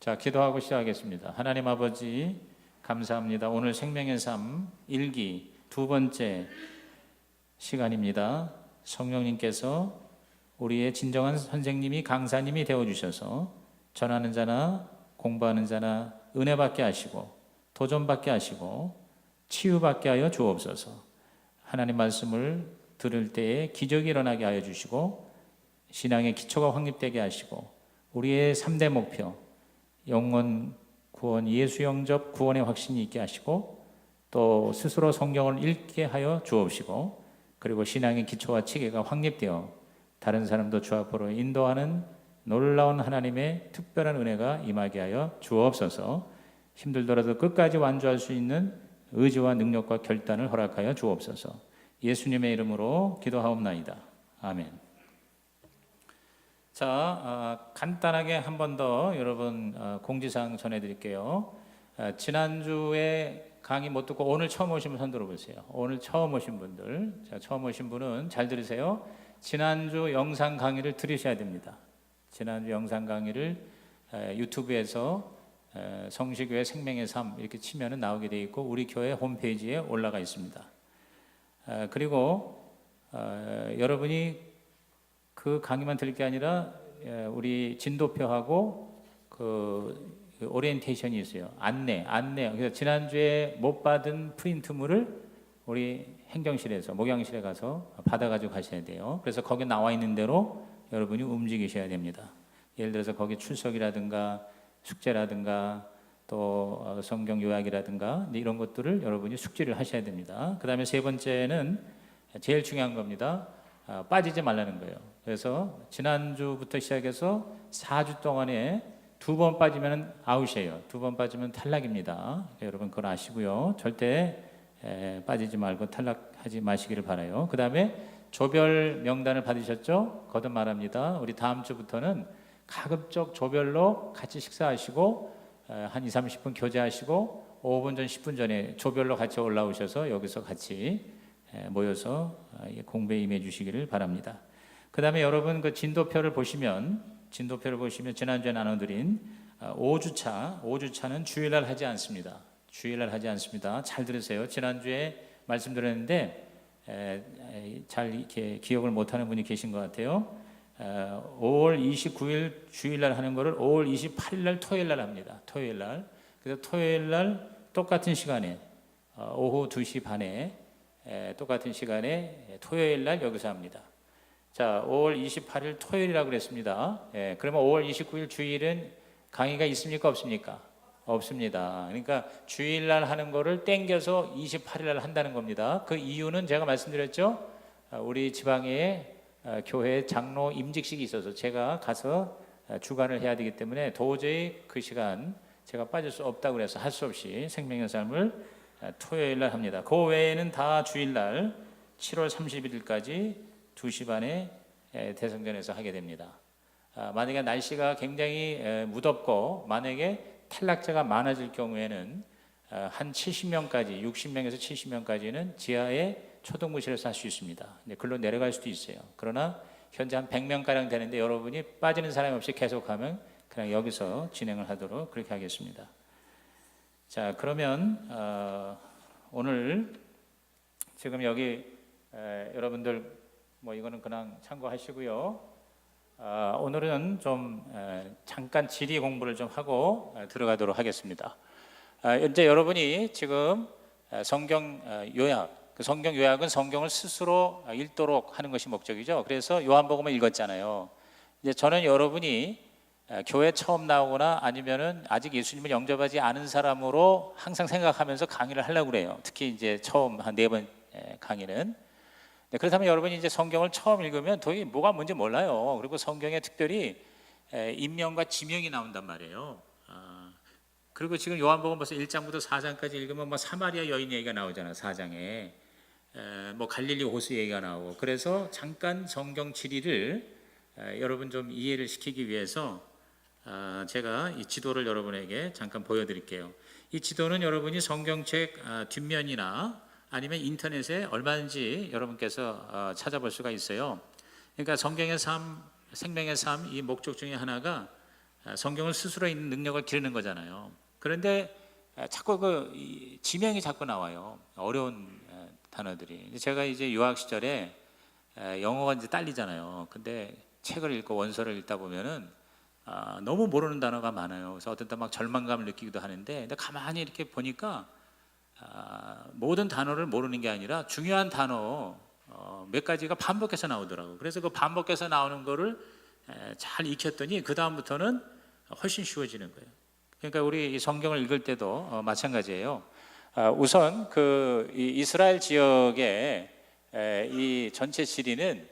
자, 기도하고 시작하겠습니다. 하나님 아버지, 감사합니다. 오늘 생명의 삶 1기 두 번째 시간입니다. 성령님께서 우리의 진정한 선생님이 강사님이 되어주셔서 전하는 자나 공부하는 자나 은혜 받게 하시고 도전 받게 하시고 치유 받게 하여 주옵소서. 하나님 말씀을 들을 때에 기적이 일어나게 하여 주시고 신앙의 기초가 확립되게 하시고 우리의 3대 목표 영원 구원, 예수 영접 구원의 확신이 있게 하시고 또 스스로 성경을 읽게 하여 주옵시고 그리고 신앙의 기초와 체계가 확립되어 다른 사람도 주 앞으로 인도하는 놀라운 하나님의 특별한 은혜가 임하게 하여 주옵소서. 힘들더라도 끝까지 완주할 수 있는 의지와 능력과 결단을 허락하여 주옵소서. 예수님의 이름으로 기도하옵나이다. 아멘. 자, 간단하게 한 번 더 여러분 공지사항 전해드릴게요. 지난주에 강의 못 듣고 오늘 처음 오신 분 손 들어보세요. 오늘 처음 오신 분들, 자, 처음 오신 분은 잘 들으세요. 지난주 영상 강의를 들으셔야 됩니다. 지난주 영상 강의를 유튜브에서 성시교회 생명의 삶 이렇게 치면은 나오게 되어 있고 우리 교회 홈페이지에 올라가 있습니다. 그리고 여러분이 그 강의만 들을 게 아니라 우리 진도표하고 그 오리엔테이션이 있어요. 안내. 그래서 지난주에 못 받은 프린트물을 우리 행정실에서 목양실에 가서 받아가지고 가셔야 돼요. 그래서 거기 나와 있는 대로 여러분이 움직이셔야 됩니다. 예를 들어서 거기 출석이라든가 숙제라든가 또 성경 요약이라든가 이런 것들을 여러분이 숙지를 하셔야 됩니다. 그 다음에 세 번째는 제일 중요한 겁니다. 빠지지 말라는 거예요. 그래서 지난주부터 시작해서 4주 동안에 2번 빠지면 아웃이에요. 2번 빠지면 탈락입니다. 여러분 그걸 아시고요. 절대 빠지지 말고 탈락하지 마시기를 바라요. 그 다음에 조별 명단을 받으셨죠? 거듭 말합니다. 우리 다음 주부터는 가급적 조별로 같이 식사하시고 한 20, 30분 교제하시고 5분 전, 10분 전에 조별로 같이 올라오셔서 여기서 같이 모여서 공부에 임해 주시기를 바랍니다. 그 다음에 여러분 그 진도표를 보시면 지난주에 나눠드린 5주차는 주일날 하지 않습니다. 잘 들으세요. 지난주에 말씀드렸는데 잘 이렇게 기억을 못하는 분이 계신 것 같아요. 5월 29일 주일날 하는 거를 5월 28일날 토요일날 합니다. 그래서 토요일날 똑같은 시간에 오후 2시 반에 똑같은 시간에 토요일날 여기서 합니다. 자, 5월 28일 토요일이라고 그랬습니다. 그러면 5월 29일 주일은 강의가 있습니까? 없습니까? 없습니다. 그러니까 주일날 하는 거를 땡겨서 28일날 한다는 겁니다. 그 이유는 제가 말씀드렸죠. 우리 지방에 교회 장로 임직식이 있어서 제가 가서 주관을 해야 되기 때문에 도저히 그 시간 제가 빠질 수 없다고 그래서 할 수 없이 생명의 삶을 토요일날 합니다. 그 외에는 다 주일날 7월 31일까지 2시 반에 대성전에서 하게 됩니다. 만약에 날씨가 굉장히 무덥고 만약에 탈락자가 많아질 경우에는 한 70명까지 60명에서 70명까지는 지하에 초등부실에서 할 수 있습니다. 글로 내려갈 수도 있어요. 그러나 현재 한 100명가량 되는데 여러분이 빠지는 사람이 없이 계속하면 그냥 여기서 진행을 하도록 그렇게 하겠습니다. 자, 그러면 오늘 지금 여기 여러분들 뭐 이거는 그냥 참고하시고요. 오늘은 좀 잠깐 지리 공부를 좀 하고 들어가도록 하겠습니다. 현재 여러분이 지금 성경 요약, 그 성경 요약은 성경을 스스로 읽도록 하는 것이 목적이죠. 그래서 요한복음을 읽었잖아요. 이제 저는 여러분이 교회 처음 나오거나 아니면은 아직 예수님을 영접하지 않은 사람으로 항상 생각하면서 강의를 하려고 그래요. 특히 이제 처음 한 4번 강의는. 그렇다면 여러분이 이제 성경을 처음 읽으면 도대체 뭐가 뭔지 몰라요. 그리고 성경에 특별히 인명과 지명이 나온단 말이에요. 그리고 지금 요한복음 벌써 1장부터 4장까지 읽으면 뭐 사마리아 여인 얘기가 나오잖아요. 4장에 뭐 갈릴리 호수 얘기가 나오고. 그래서 잠깐 성경 지리를 여러분 좀 이해를 시키기 위해서 제가 이 지도를 여러분에게 잠깐 보여드릴게요. 이 지도는 여러분이 성경책 뒷면이나 아니면 인터넷에 얼마든지 여러분께서 찾아볼 수가 있어요. 그러니까 성경의 삶, 생명의 삶 이 목적 중에 하나가 성경을 스스로 있는 능력을 기르는 거잖아요. 그런데 자꾸 지명이 자꾸 나와요. 어려운 단어들이. 제가 이제 유학 시절에 영어가 이제 딸리잖아요. 근데 책을 읽고 원서를 읽다 보면은 너무 모르는 단어가 많아요. 그래서 어떤 때 막 절망감을 느끼기도 하는데, 근데 가만히 이렇게 보니까 모든 단어를 모르는 게 아니라 중요한 단어 몇 가지가 반복해서 나오더라고요. 그래서 그 반복해서 나오는 거를 잘 익혔더니 그 다음부터는 훨씬 쉬워지는 거예요. 그러니까 우리 이 성경을 읽을 때도 마찬가지예요. 우선 이 이스라엘 지역의 이 전체 지리는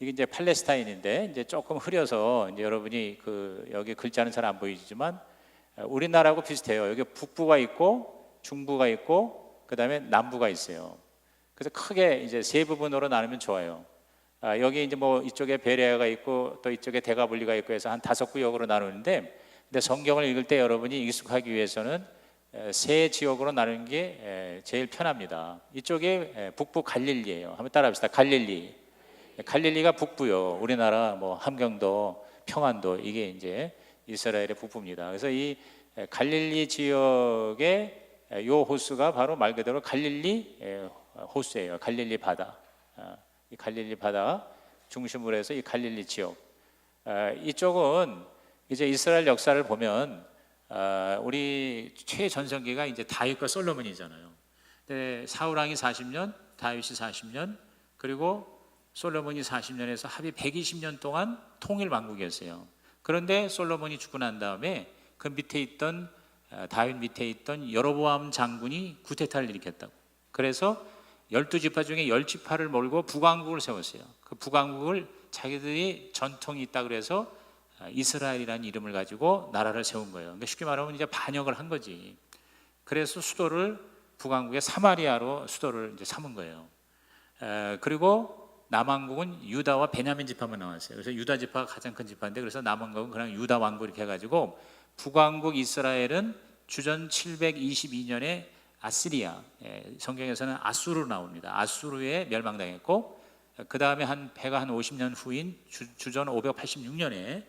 이게 이제 팔레스타인인데, 이제 조금 흐려서 이제 여러분이 여기 글자는 잘 안 보이지만 우리나라하고 비슷해요. 여기 북부가 있고 중부가 있고 그 다음에 남부가 있어요. 그래서 크게 이제 세 부분으로 나누면 좋아요. 여기 이제 뭐 이쪽에 베레아가 있고 또 이쪽에 대가볼리가 있고 해서 한 5구역으로 나누는데, 근데 성경을 읽을 때 여러분이 익숙하기 위해서는 세 지역으로 나누는 게 제일 편합니다. 이쪽에 북부 갈릴리예요. 한번 따라합시다. 갈릴리. 갈릴리가 북부요. 우리나라 뭐 함경도, 평안도, 이게 이제 이스라엘의 북부입니다. 그래서 이 갈릴리 지역의 요 호수가 바로 말 그대로 갈릴리 호수예요. 갈릴리 바다. 이 갈릴리 바다 중심으로 해서 이 갈릴리 지역. 이쪽은 이제 이스라엘 역사를 보면 우리 최전성기가 이제 다윗과 솔로몬이잖아요. 근데 사울 왕이 40년, 다윗이 40년, 그리고 솔로몬이 40년에서 합이 120년 동안 통일 왕국이었어요. 그런데 솔로몬이 죽고 난 다음에 그 밑에 있던 다윗 밑에 있던 여로보암 장군이 구테타를 일으켰다고. 그래서 12지파 중에 10지파를 몰고 북왕국을 세웠어요. 그 북왕국을 자기들이 전통이 있다 그래서 이스라엘이라는 이름을 가지고 나라를 세운 거예요. 그러니까 쉽게 말하면 이제 반역을 한 거지. 그래서 수도를 북왕국의 사마리아로 수도를 이제 삼은 거예요. 그리고 남왕국은 유다와 베냐민 지파만 나왔어요. 그래서 유다 지파가 가장 큰 지파인데, 그래서 남왕국은 그냥 유다 왕국 이렇게 해가지고 북왕국 이스라엘은 주전 722년에 아시리아, 성경에서는 아수르로 나옵니다. 아수르에 멸망당했고, 그 다음에 배가 한 50년 후인 주전 586년에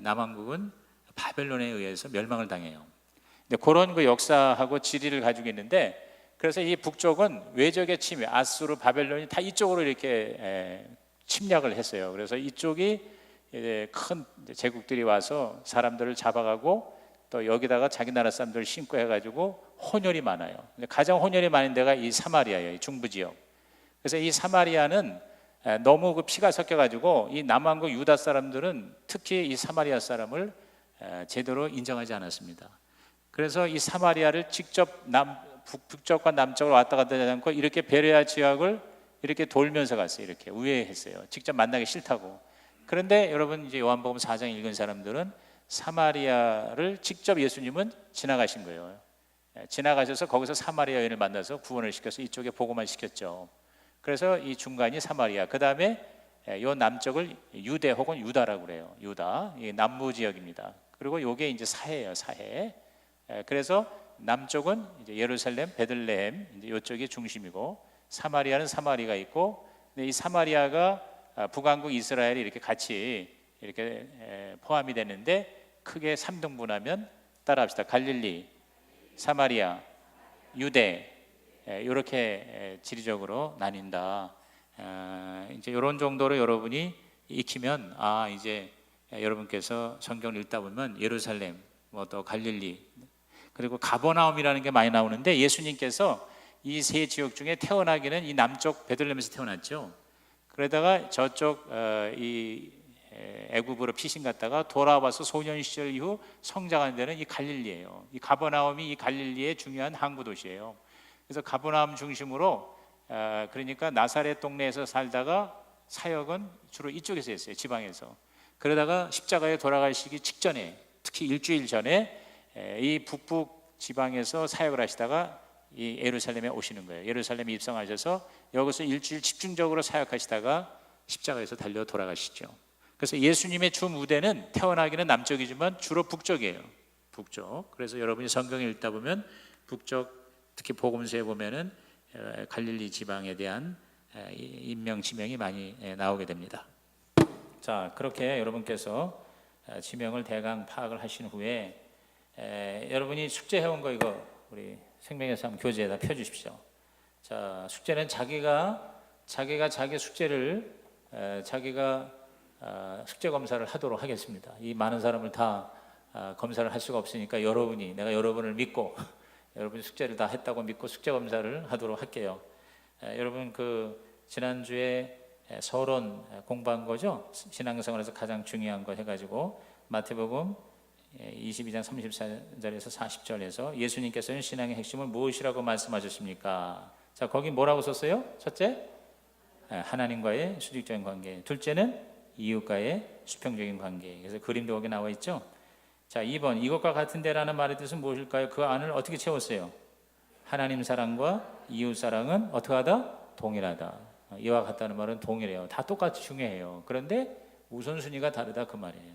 남왕국은 바벨론에 의해서 멸망을 당해요. 근데 그런 역사하고 지리를 가지고 있는데, 그래서 이 북쪽은 외적의 침입, 아수르, 바벨론이 다 이쪽으로 이렇게 침략을 했어요. 그래서 이쪽이 큰 제국들이 와서 사람들을 잡아가고 또 여기다가 자기 나라 사람들을 심고 해가지고 혼혈이 많아요. 가장 혼혈이 많은 데가 이 사마리아예요, 이 중부 지역. 그래서 이 사마리아는 너무 피가 섞여가지고 이 남왕국 유다 사람들은 특히 이 사마리아 사람을 제대로 인정하지 않았습니다. 그래서 이 사마리아를 직접 북쪽과 남쪽으로 왔다 갔다 하지 않고 이렇게 베레아 지역을 이렇게 돌면서 갔어요. 이렇게 우회했어요. 직접 만나기 싫다고. 그런데 여러분 이제 요한복음 4장 읽은 사람들은 사마리아를 직접 예수님은 지나가신 거예요. 지나가셔서 거기서 사마리아 여인을 만나서 구원을 시켜서 이쪽에 복음을 시켰죠. 그래서 이 중간이 사마리아, 그 다음에 요 남쪽을 유대 혹은 유다라고 그래요. 유다, 이 남부 지역입니다. 그리고 요게 이제 사해예요, 사해. 그래서 남쪽은 이제 예루살렘, 베들레헴, 이제 이쪽이 중심이고, 사마리아는 사마리가 있고, 근데 이 사마리아가 북왕국 이스라엘이 이렇게 같이 이렇게 포함이 되는데, 크게 3등분하면 따라합시다. 갈릴리, 사마리아, 유대, 이렇게 지리적으로 나뉜다. 이제 이런 정도로 여러분이 익히면 이제 여러분께서 성경을 읽다 보면 예루살렘, 뭐 또 갈릴리, 그리고 가버나움이라는 게 많이 나오는데, 예수님께서 이 세 지역 중에 태어나기는 이 남쪽 베들레헴에서 태어났죠. 그러다가 저쪽 이 애굽으로 피신 갔다가 돌아와서 소년 시절 이후 성장하는 데는 이 갈릴리예요. 이 가버나움이 이 갈릴리의 중요한 항구 도시예요. 그래서 가버나움 중심으로 그러니까 나사렛 동네에서 살다가 사역은 주로 이쪽에서 했어요, 지방에서. 그러다가 십자가에 돌아가시기 직전에, 특히 일주일 전에 이 북부 지방에서 사역을 하시다가 이 예루살렘에 오시는 거예요. 예루살렘에 입성하셔서 여기서 일주일 집중적으로 사역하시다가 십자가에서 달려 돌아가시죠. 그래서 예수님의 주 무대는 태어나기는 남쪽이지만 주로 북쪽이에요. 북쪽. 그래서 여러분이 성경을 읽다 보면 북쪽, 특히 복음서에 보면은 갈릴리 지방에 대한 인명 지명이 많이 나오게 됩니다. 자, 그렇게 여러분께서 지명을 대강 파악을 하신 후에 여러분이 숙제해온 거 이거 우리 생명의 삶 교재에다 펴주십시오. 자, 숙제는 자기가 자기 숙제를 자기가 숙제 검사를 하도록 하겠습니다. 이 많은 사람을 다 검사를 할 수가 없으니까 내가 여러분을 믿고 여러분이 숙제를 다 했다고 믿고 숙제 검사를 하도록 할게요. 여러분 지난주에 서론 공부한 거죠? 신앙생활에서 가장 중요한 거 해가지고 마태복음 22장 34절에서 40절에서 예수님께서는 신앙의 핵심은 무엇이라고 말씀하셨습니까? 자, 거기 뭐라고 썼어요? 첫째, 하나님과의 수직적인 관계. 둘째는 이웃과의 수평적인 관계. 그래서 그림도 거기 나와 있죠. 자, 2번, 이것과 같은데라는 말의 뜻은 무엇일까요? 그 안을 어떻게 채웠어요? 하나님 사랑과 이웃 사랑은 어떻게 하다? 동일하다. 이와 같다는 말은 동일해요. 다 똑같이 중요해요. 그런데 우선순위가 다르다 그 말이에요.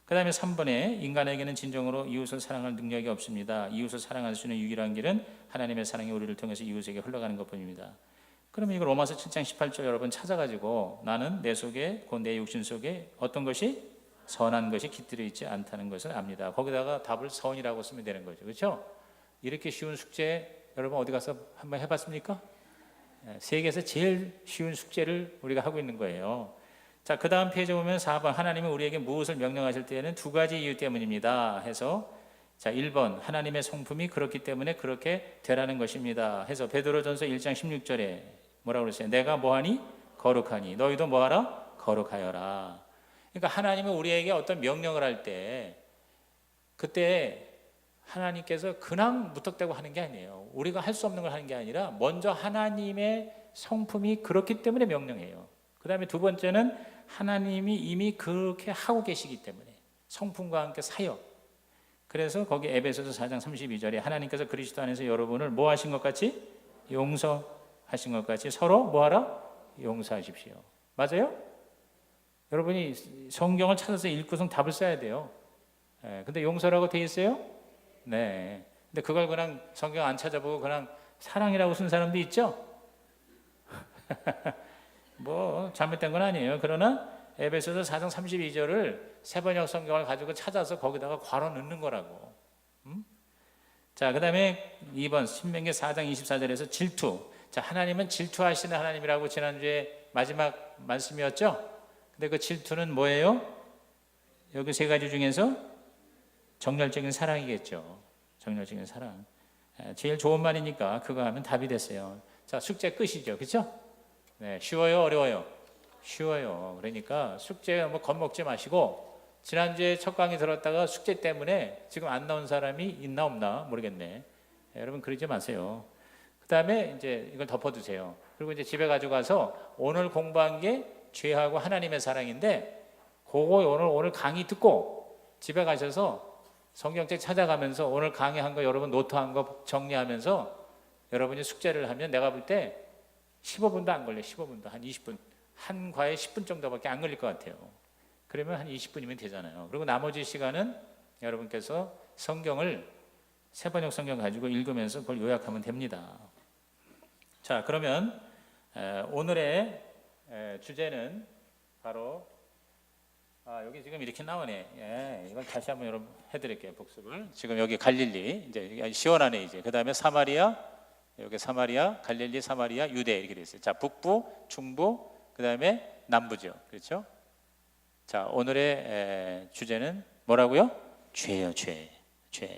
그 다음에 3번에 인간에게는 진정으로 이웃을 사랑할 능력이 없습니다. 이웃을 사랑할 수 있는 유일한 길은 하나님의 사랑이 우리를 통해서 이웃에게 흘러가는 것뿐입니다. 그러면 이걸 로마서 7장 18절 여러분 찾아가지고 나는 내 속에 곧 내 육신 속에 어떤 것이 선한 것이 깃들여 있지 않다는 것을 압니다. 거기다가 답을 선이라고 쓰면 되는 거죠. 그렇죠? 이렇게 쉬운 숙제 여러분 어디 가서 한번 해봤습니까? 세계에서 제일 쉬운 숙제를 우리가 하고 있는 거예요. 자, 그 다음 페이지 보면 4번 하나님은 우리에게 무엇을 명령하실 때에는 두 가지 이유 때문입니다 해서 자 1번 하나님의 성품이 그렇기 때문에 그렇게 되라는 것입니다 해서 베드로전서 1장 16절에 뭐라고 그랬어요? 내가 뭐하니? 거룩하니 너희도 뭐하라? 거룩하여라. 그러니까 하나님은 우리에게 어떤 명령을 할 때 그때 하나님께서 그냥 무턱대고 하는 게 아니에요. 우리가 할 수 없는 걸 하는 게 아니라 먼저 하나님의 성품이 그렇기 때문에 명령해요. 그 다음에 두 번째는 하나님이 이미 그렇게 하고 계시기 때문에 성품과 함께 사역. 그래서 거기 에베소서 4장 32절에 하나님께서 그리스도 안에서 여러분을 뭐 하신 것 같이? 용서하신 것 같이 서로 뭐 하라? 용서하십시오. 맞아요? 여러분이 성경을 찾아서 읽고선 답을 써야 돼요. 근데 용서라고 돼 있어요? 네. 근데 그걸 그냥 성경 안 찾아보고 그냥 사랑이라고 쓴 사람도 있죠? 뭐 잘못된 건 아니에요. 그러나 에베소서 4장 32절을 세번역 성경을 가지고 찾아서 거기다가 괄호 넣는 거라고. 자, 그 다음에 2번 신명기 4장 24절에서 질투. 자, 하나님은 질투하시는 하나님이라고 지난주에 마지막 말씀이었죠. 근데 그 질투는 뭐예요? 여기 세 가지 중에서 정열적인 사랑이겠죠. 정열적인 사랑. 제일 좋은 말이니까 그거 하면 답이 됐어요. 자, 숙제 끝이죠. 그렇죠? 네, 쉬워요, 어려워요? 쉬워요. 그러니까 숙제 뭐 겁먹지 마시고 지난주에 첫 강의 들었다가 숙제 때문에 지금 안 나온 사람이 있나 없나 모르겠네. 여러분 그러지 마세요. 그 다음에 이제 이걸 덮어두세요. 그리고 이제 집에 가져가서 오늘 공부한 게 죄하고 하나님의 사랑인데 그거 오늘 강의 듣고 집에 가셔서 성경책 찾아가면서 오늘 강의한 거 여러분 노트한 거 정리하면서 여러분이 숙제를 하면 내가 볼 때 15분도 안 걸려요. 15분도 한 20분 한 과에 10분 정도밖에 안 걸릴 것 같아요. 그러면 한 20분이면 되잖아요. 그리고 나머지 시간은 여러분께서 성경을 세번역 성경 가지고 읽으면서 그걸 요약하면 됩니다. 자, 그러면 오늘의 주제는 바로 여기 지금 이렇게 나오네. 이걸 다시 한번 여러분 해드릴게요. 복습을. 지금 여기 갈릴리 이제 시원하네 이제. 그 다음에 사마리아, 여기 사마리아, 갈릴리, 사마리아, 유대 이렇게 돼 있어요. 자, 북부, 중부, 그 다음에 남부죠. 그렇죠? 자, 오늘의 주제는 뭐라고요? 죄요, 죄.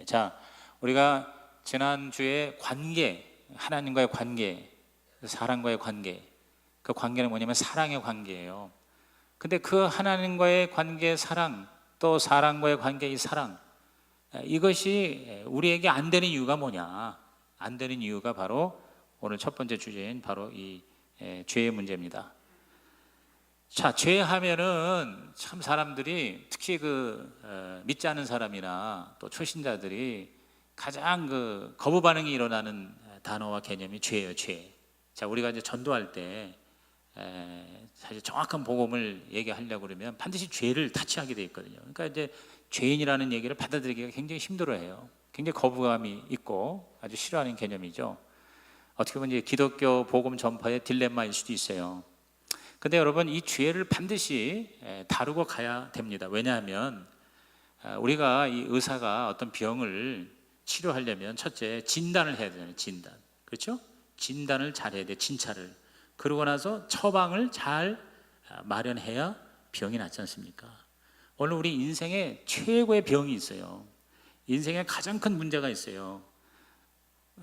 자, 우리가 지난 주에 관계, 하나님과의 관계, 사람과의 관계, 그 관계는 뭐냐면 사랑의 관계예요. 근데 그 하나님과의 관계 사랑, 또 사람과의 관계 이 사랑, 이것이 우리에게 안 되는 이유가 뭐냐? 안 되는 이유가 바로 오늘 첫 번째 주제인 바로 이 죄의 문제입니다. 자, 죄하면은 참 사람들이 특히 믿지 않는 사람이나 또 초신자들이 가장 거부 반응이 일어나는 단어와 개념이 죄예요, 죄. 자, 우리가 이제 전도할 때 사실 정확한 복음을 얘기하려고 그러면 반드시 죄를 타치하게 돼 있거든요. 그러니까 이제 죄인이라는 얘기를 받아들이기가 굉장히 힘들어해요. 굉장히 거부감이 있고 아주 싫어하는 개념이죠. 어떻게 보면 이제 기독교 복음 전파의 딜레마일 수도 있어요. 근데 여러분 이 죄를 반드시 다루고 가야 됩니다. 왜냐하면 우리가 이 의사가 어떤 병을 치료하려면 첫째 진단을 해야 되잖아요. 진단. 그렇죠? 진단을 잘해야 돼. 진찰을. 그러고 나서 처방을 잘 마련해야 병이 낫지 않습니까? 오늘 우리 인생에 최고의 병이 있어요. 인생에 가장 큰 문제가 있어요.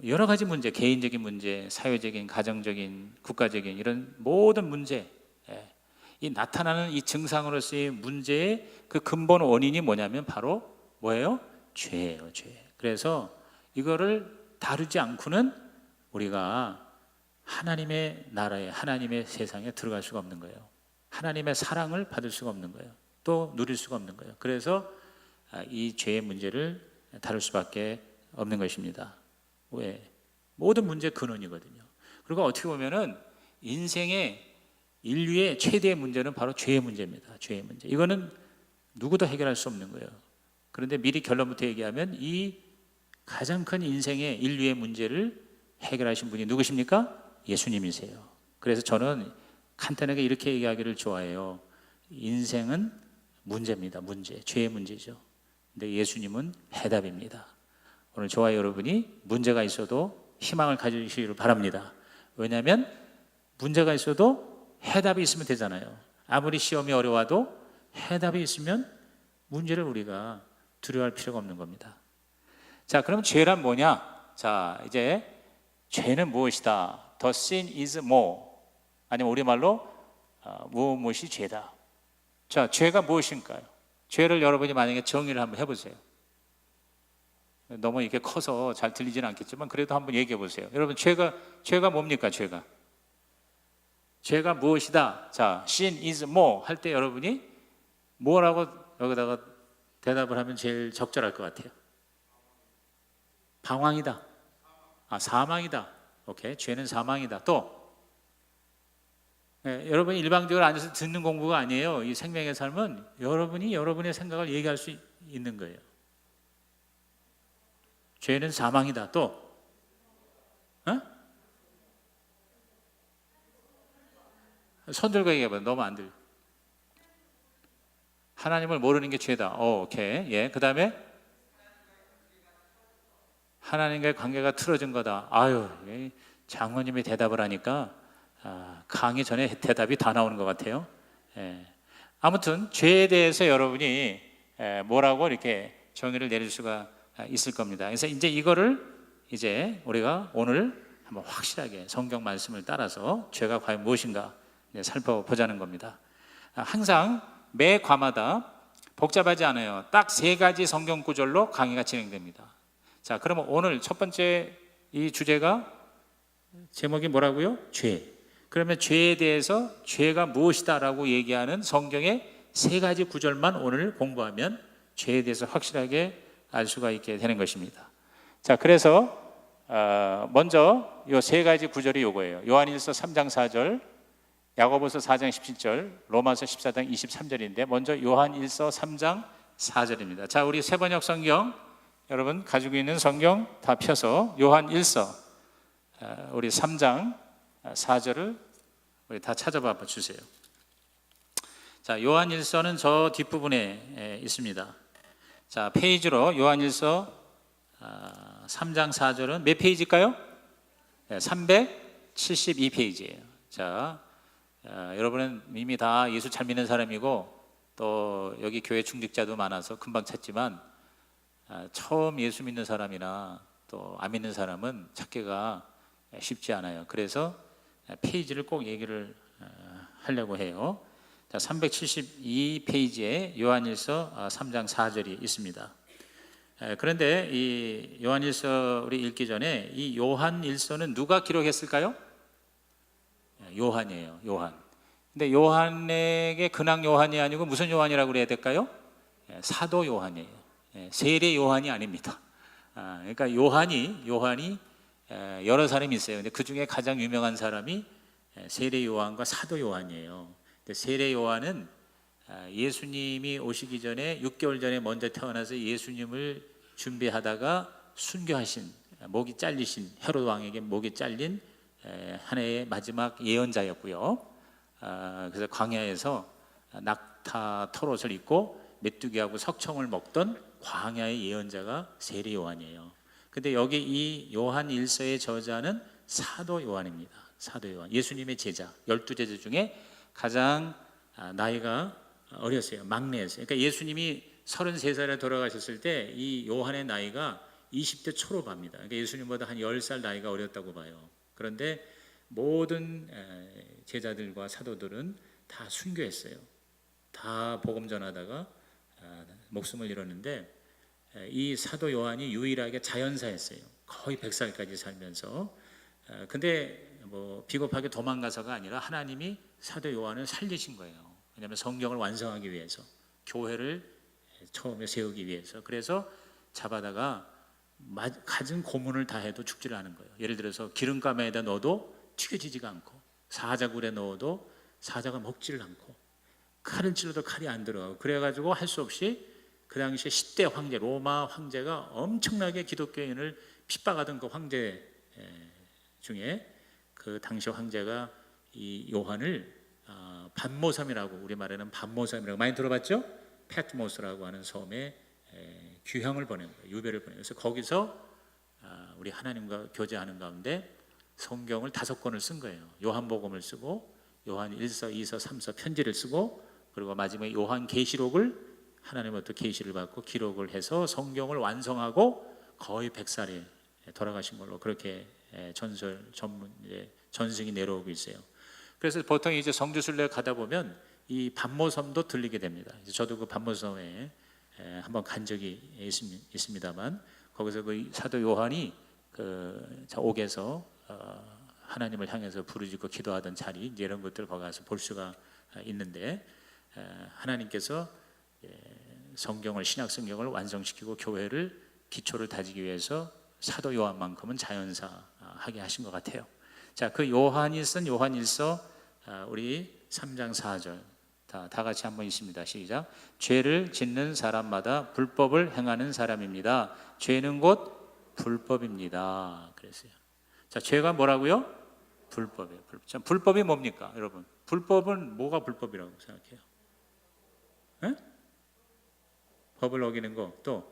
여러 가지 문제, 개인적인 문제, 사회적인, 가정적인, 국가적인 이런 모든 문제, 이 나타나는 이 증상으로서의 문제의 그 근본 원인이 뭐냐면 바로 뭐예요? 죄예요, 죄. 그래서 이거를 다루지 않고는 우리가 하나님의 나라에, 하나님의 세상에 들어갈 수가 없는 거예요. 하나님의 사랑을 받을 수가 없는 거예요. 또 누릴 수가 없는 거예요. 그래서 이 죄의 문제를 다룰 수밖에 없는 것입니다. 왜? 모든 문제의 근원이거든요. 그리고 어떻게 보면은 인생의 인류의 최대의 문제는 바로 죄의 문제입니다. 죄의 문제. 이거는 누구도 해결할 수 없는 거예요. 그런데 미리 결론부터 얘기하면 이 가장 큰 인생의 인류의 문제를 해결하신 분이 누구십니까? 예수님이세요. 그래서 저는 간단하게 이렇게 얘기하기를 좋아해요. 인생은 문제입니다. 문제. 죄의 문제죠. 근데 예수님은 해답입니다. 오늘 저와 여러분이 문제가 있어도 희망을 가지시기를 바랍니다. 왜냐하면 문제가 있어도 해답이 있으면 되잖아요. 아무리 시험이 어려워도 해답이 있으면 문제를 우리가 두려워할 필요가 없는 겁니다. 자, 그럼 죄란 뭐냐? 자, 이제 죄는 무엇이다? The sin is more. 아니면 우리말로 무엇이 죄다. 자, 죄가 무엇인가요? 죄를 여러분이 만약에 정의를 한번 해보세요. 너무 이렇게 커서 잘 들리지는 않겠지만 그래도 한번 얘기해 보세요. 여러분, 죄가 뭡니까? 죄가 무엇이다? 자, sin is more 할 때 여러분이 뭐라고 여기다가 대답을 하면 제일 적절할 것 같아요? 방황이다. 사망이다. 오케이, 죄는 사망이다. 또 여러분이 일방적으로 앉아서 듣는 공부가 아니에요. 이 생명의 삶은 여러분이 여러분의 생각을 얘기할 수 있는 거예요. 죄는 사망이다. 또 손 들고 얘기해봐. 너무 안 들려. 하나님을 모르는 게 죄다. 오케이. 예. 그 다음에 하나님과의 관계가 틀어진 거다. 아유, 장로님이 대답을 하니까 강의 전에 대답이 다 나오는 것 같아요. 예. 아무튼 죄에 대해서 여러분이 뭐라고 이렇게 정의를 내릴 수가 있을 겁니다. 그래서 이제 이거를 이제 우리가 오늘 한번 확실하게 성경 말씀을 따라서 죄가 과연 무엇인가 살펴보자는 겁니다. 항상 매 과마다 복잡하지 않아요. 딱 3가지 성경 구절로 강의가 진행됩니다. 자, 그러면 오늘 첫 번째 이 주제가 제목이 뭐라고요? 죄. 그러면 죄에 대해서 죄가 무엇이다라고 얘기하는 성경의 3가지 구절만 오늘 공부하면 죄에 대해서 확실하게 알 수가 있게 되는 것입니다. 자, 그래서 먼저 이 3가지 구절이 요거예요. 요한일서 3장 4절, 야고보서 4장 17절, 로마서 14장 23절인데 먼저 요한일서 3장 4절입니다. 자, 우리 세번역 성경 여러분 가지고 있는 성경 다 펴서 요한일서 우리 3장 4절을 우리 다 찾아봐 주세요. 자, 요한일서는 저 뒷부분에 있습니다. 자, 페이지로 요한일서 3장 4절은 몇 페이지일까요? 372페이지예요. 자, 여러분은 이미 다 예수 잘 믿는 사람이고 또 여기 교회 중직자도 많아서 금방 찾지만 처음 예수 믿는 사람이나 또 안 믿는 사람은 찾기가 쉽지 않아요. 그래서 페이지를 꼭 얘기를 하려고 해요. 자, 372페이지에 요한일서 3장 4절이 있습니다. 그런데 이 요한일서 우리 읽기 전에 이 요한일서는 누가 기록했을까요? 요한이에요. 요한. 근데 요한에게 근황 요한이 아니고 무슨 요한이라고 그래야 될까요? 사도 요한이에요. 세례 요한이 아닙니다. 그러니까 요한이 여러 사람이 있어요. 근데 그 중에 가장 유명한 사람이 세례 요한과 사도 요한이에요. 근데 세례 요한은 예수님이 오시기 전에 6개월 전에 먼저 태어나서 예수님을 준비하다가 순교하신, 목이 잘리신, 헤롯 왕에게 목이 잘린 한 해의 마지막 예언자였고요. 그래서 광야에서 낙타 털옷을 입고 메뚜기하고 석청을 먹던 광야의 예언자가 세례 요한이에요. 근데 여기 이 요한 1서의 저자는 사도 요한입니다. 사도 요한, 예수님의 제자, 12제자 중에 가장 나이가 어렸어요. 막내였어요. 그러니까 예수님이 33살에 돌아가셨을 때 이 요한의 나이가 20대 초반입니다. 그러니까 예수님보다 한 10살 나이가 어렸다고 봐요. 그런데 모든 제자들과 사도들은 다 순교했어요. 다 복음 전하다가 목숨을 잃었는데 이 사도 요한이 유일하게 자연사였어요. 거의 100살까지 살면서. 근데 뭐 비겁하게 도망가서가 아니라 하나님이 사도 요한을 살리신 거예요. 왜냐하면 성경을 완성하기 위해서, 교회를 처음에 세우기 위해서. 그래서 잡아다가 갖은 고문을 다 해도 죽지를 않은 거예요. 예를 들어서 기름가마에다 넣어도 튀겨지지가 않고, 사자굴에 넣어도 사자가 먹지를 않고, 칼을 찔러도 칼이 안 들어가고, 그래가지고 할 수 없이 그 당시에 10대 황제, 로마 황제가 엄청나게 기독교인을 핍박하던 그 황제 중에 그 당시 황제가 이 요한을 반모섬이라고, 우리말에는 반모섬이라고 많이 들어봤죠? 패트모스라고 하는 섬에 귀향을 보낸 거예요. 유배를 보낸 거예요. 그래서 거기서 우리 하나님과 교제하는 가운데 성경을 5권을 쓴 거예요. 요한복음을 쓰고 요한 1서, 2서, 3서 편지를 쓰고, 그리고 마지막에 요한 계시록을 하나님으로부터 계시를 받고 기록을 해서 성경을 완성하고 거의 100살에 돌아가신 걸로 그렇게 전승이 내려오고 있어요. 그래서 보통 이제 성지순례 가다 보면 이 반모섬도 들리게 됩니다. 저도 그 반모섬에 한번 간 적이 있습니다만, 거기서 그 사도 요한이 그 옥에서 하나님을 향해서 부르짖고 기도하던 자리, 이제 이런 것들 거기 가서 볼 수가 있는데, 하나님께서 성경을, 신약 성경을 완성시키고 교회를, 기초를 다지기 위해서 사도 요한만큼은 자연사 하게 하신 것 같아요. 자, 그 요한이 쓴 요한 1서 우리 3장 4절 다 같이 한번 읽습니다. 시작. 죄를 짓는 사람마다 불법을 행하는 사람입니다. 죄는 곧 불법입니다. 그랬어요. 자, 죄가 뭐라고요? 불법이에요. 자, 불법이 뭡니까, 여러분? 불법은 뭐가 불법이라고 생각해요? 에? 법을 어기는 거. 또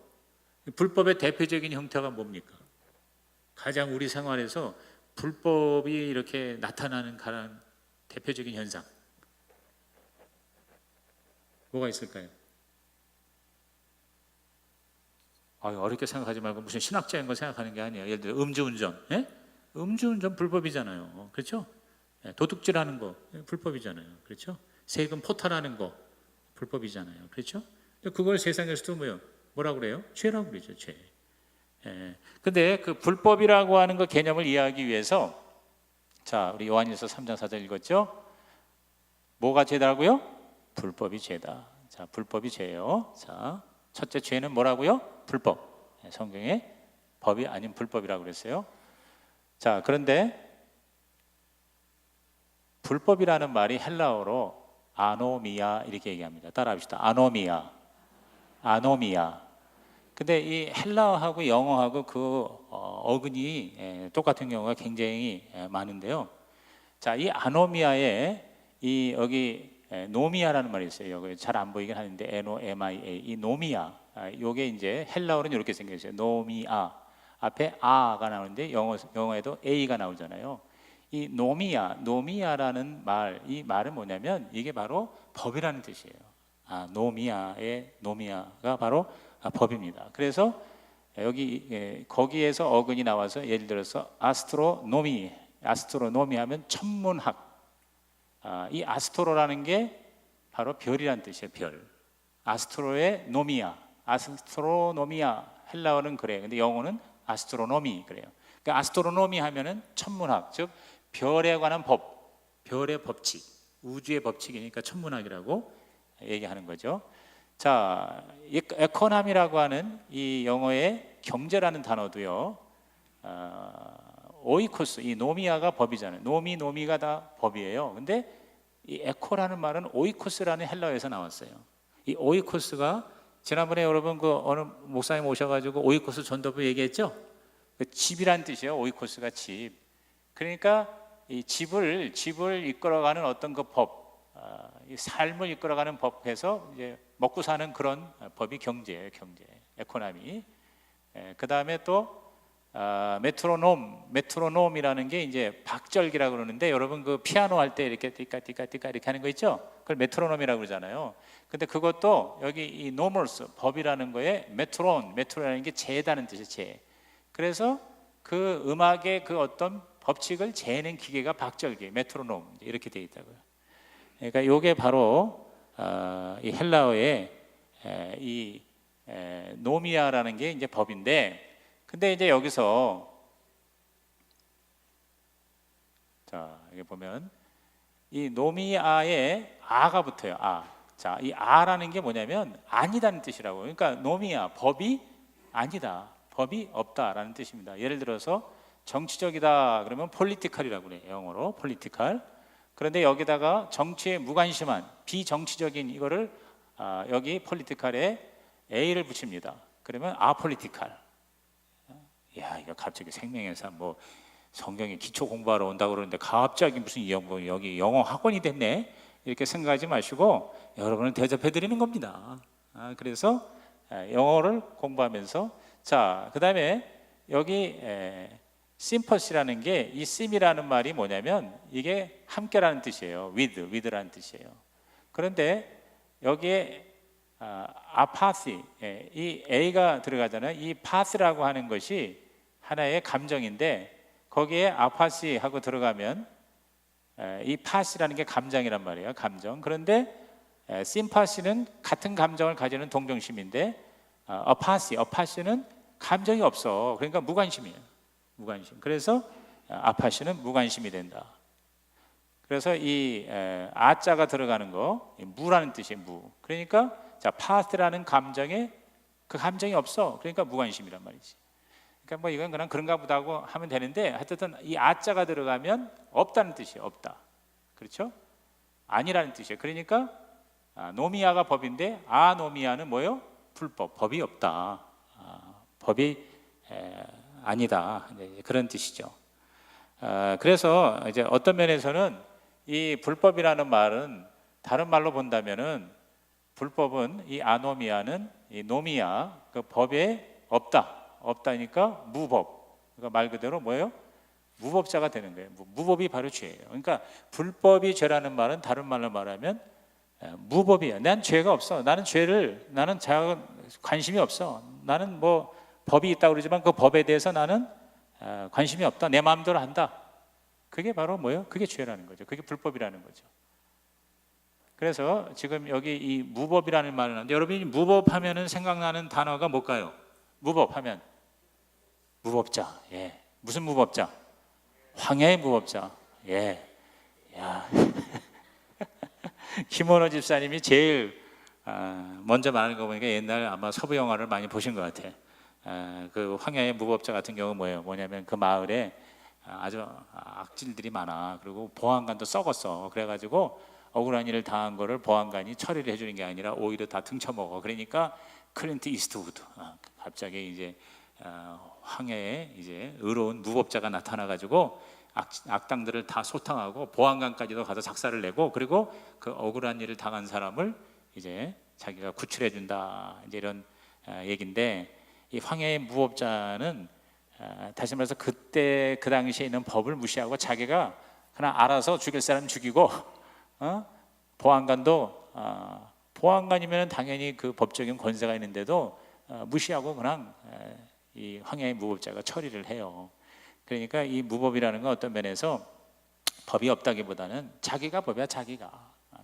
불법의 대표적인 형태가 뭡니까? 가장 우리 생활에서 불법이 이렇게 나타나는 가장 대표적인 현상, 뭐가 있을까요? 어렵게 생각하지 말고 무슨 신학자인 거 생각하는 게 아니에요. 예를 들어 음주운전, 음주운전 불법이잖아요. 그렇죠? 도둑질하는 거 불법이잖아요. 그렇죠? 세금 포탈하는 거 불법이잖아요. 그렇죠? 그걸 세상에서도 뭐라고 그래요? 죄라고 그러죠. 죄. 근데 그 불법이라고 하는 그 개념을 이해하기 위해서, 자, 우리 요한일서 3장 4절 읽었죠? 뭐가 죄다고요? 불법이 죄다. 자, 불법이 죄예요. 자, 첫째 죄는 뭐라고요? 불법. 성경에 법이 아닌 불법이라고 그랬어요. 자, 그런데 불법이라는 말이 헬라어로 아노미아 이렇게 얘기합니다. 따라합시다. 아노미아. 근데 이 헬라어하고 영어하고 그 어근이 똑같은 경우가 굉장히 많은데요. 자, 이 아노미아에 이 여기 노미아라는 말이 있어요. 여기 잘 안 보이긴 하는데 N-O-M-I-A, 이 노미아, 요게 이제 헬라어로는 이렇게 생겼어요. 노미아, 앞에 아가 나오는데 영어에도 A가 나오잖아요. 이 노미아라는 말, 이 말은 뭐냐면 이게 바로 법이라는 뜻이에요. 노미아의 노미아가 바로 법입니다. 그래서 여기 거기에서 어근이 나와서 예를 들어서 아스트로노미 하면 천문학. 이 아스트로라는 게 바로 별이라는 뜻이에요. 별. 아스트로노미아. 헬라어는 그래요. 근데 영어는 아스트로노미 그래요. 그러니까 아스트로노미 하면은 천문학, 즉 별에 관한 법, 별의 법칙, 우주의 법칙이니까 천문학이라고 얘기하는 거죠. 자, 에코노미라고 하는 이 영어의 경제라는 단어도요, 오이코스, 이 노미아가 법이잖아요. 노미가 다 법이에요. 근데 이 에코라는 말은 오이코스라는 헬라어에서 나왔어요. 이 오이코스가 지난번에 여러분 그 어느 목사님 오셔가지고 오이코스 전도부 얘기했죠? 그 집이란 뜻이에요. 오이코스가 집. 그러니까 이 집을 이끌어가는 어떤 그 법, 이 삶을 이끌어가는 법에서 이제 먹고 사는 그런 법이 경제예요, 경제, 에코노미. 그 다음에 또 메트로놈이라는 게 이제 박절기라고 그러는데, 여러분 그 피아노 할 때 이렇게 띠까띠까띠까 이렇게 하는 거 있죠? 그걸 메트로놈이라고 그러잖아요. 근데 그것도 여기 이 노머스 법이라는 거에 메트로라는 게 재다는 뜻이에요, 재. 그래서 그 음악의 그 어떤 법칙을 재는 기계가 박절기, 메트로놈 이렇게 돼 있다고요. 그러니까 이게 바로 이 헬라어의 이 노미아라는 게 이제 법인데, 근데 이제 여기서 자 여기 보면 이 노미아에 아가 붙어요. 자, 이 아라는 게 뭐냐면 아니다는 뜻이라고. 그러니까 노미아, 법이 아니다, 법이 없다라는 뜻입니다. 예를 들어서 정치적이다 그러면 폴리티컬이라고 그래요, 영어로 폴리티컬. 그런데 여기다가 정치에 무관심한 비정치적인 이거를 여기 폴리티컬에 A를 붙입니다. 그러면 아폴리티컬. 야, 이거 갑자기 생명에서 뭐 성경에 기초 공부하러 온다고 그러는데 갑자기 무슨 여기 영어 학원이 됐네, 이렇게 생각하지 마시고 여러분을 대접해 드리는 겁니다. 그래서 영어를 공부하면서, 자, 그 다음에 여기 심퍼시라는 게, 이 심이라는 말이 뭐냐면 이게 함께라는 뜻이에요. with라는 뜻이에요. 그런데 여기에 아파시, 이 A가 들어가잖아요. 이 파스라고 하는 것이 하나의 감정인데, 거기에 아파시 하고 들어가면 이 파시라는 게 감정이란 말이에요, 감정. 그런데 심파시는 같은 감정을 가지는 동정심인데, 어파시는 감정이 없어. 그러니까 무관심이에요, 무관심. 그래서 아파시는 무관심이 된다. 그래서 이 아자가 들어가는 거 무라는 뜻이에요, 무. 그러니까 자, 파스라는 감정에 그 감정이 없어. 그러니까 무관심이란 말이지. 그러니까 뭐 이건 그냥 그런가 보다 하고 하면 되는데, 하여튼 이 아자가 들어가면 없다는 뜻이에요, 없다. 그렇죠? 아니라는 뜻이에요. 그러니까 노미아가 법인데 아노미아는 뭐예요? 불법, 법이 없다, 법이 아니다, 그런 뜻이죠. 그래서 이제 어떤 면에서는 이 불법이라는 말은 다른 말로 본다면은, 불법은 이 아노미아는 이 노미아 그 법에 없다니까 무법. 그러니까 말 그대로 뭐예요? 무법자가 되는 거예요. 무법이 바로 죄예요. 그러니까 불법이 죄라는 말은 다른 말로 말하면 무법이야. 난 죄가 없어. 나는 관심이 없어. 나는 뭐 법이 있다고 그러지만 그 법에 대해서 나는 관심이 없다. 내 마음대로 한다. 그게 바로 뭐예요? 그게 죄라는 거죠. 그게 불법이라는 거죠. 그래서 지금 여기 이 무법이라는 말을 하는데, 여러분이 무법하면은 생각나는 단어가 뭘까요? 무법하면 무법자. 예. 무슨 무법자? 황야의 무법자. 예. 야. 김원호 집사님이 제일 먼저 말하는 거 보니까 옛날 아마 서부 영화를 많이 보신 것 같아. 그 황야의 무법자 같은 경우 뭐냐면 그 마을에 아주 악질들이 많아. 그리고 보안관도 썩었어. 그래가지고 억울한 일을 당한 거를 보안관이 처리를 해주는 게 아니라 오히려 다 등쳐먹어. 그러니까 클린트 이스트우드 갑자기 이제 황야에 이제 의로운 무법자가 나타나가지고 악당들을 다 소탕하고 보안관까지도 가서 작사를 내고, 그리고 그 억울한 일을 당한 사람을 이제 자기가 구출해 준다, 이제 이런 얘기인데, 이 황야의 무법자는 다시 말해서 그때 그 당시에 있는 법을 무시하고 자기가 그냥 알아서 죽일 사람 죽이고, 보안관이면 당연히 그 법적인 권세가 있는데도 무시하고 그냥 이 황야의 무법자가 처리를 해요. 그러니까 이 무법이라는 건 어떤 면에서 법이 없다기보다는 자기가 법이야,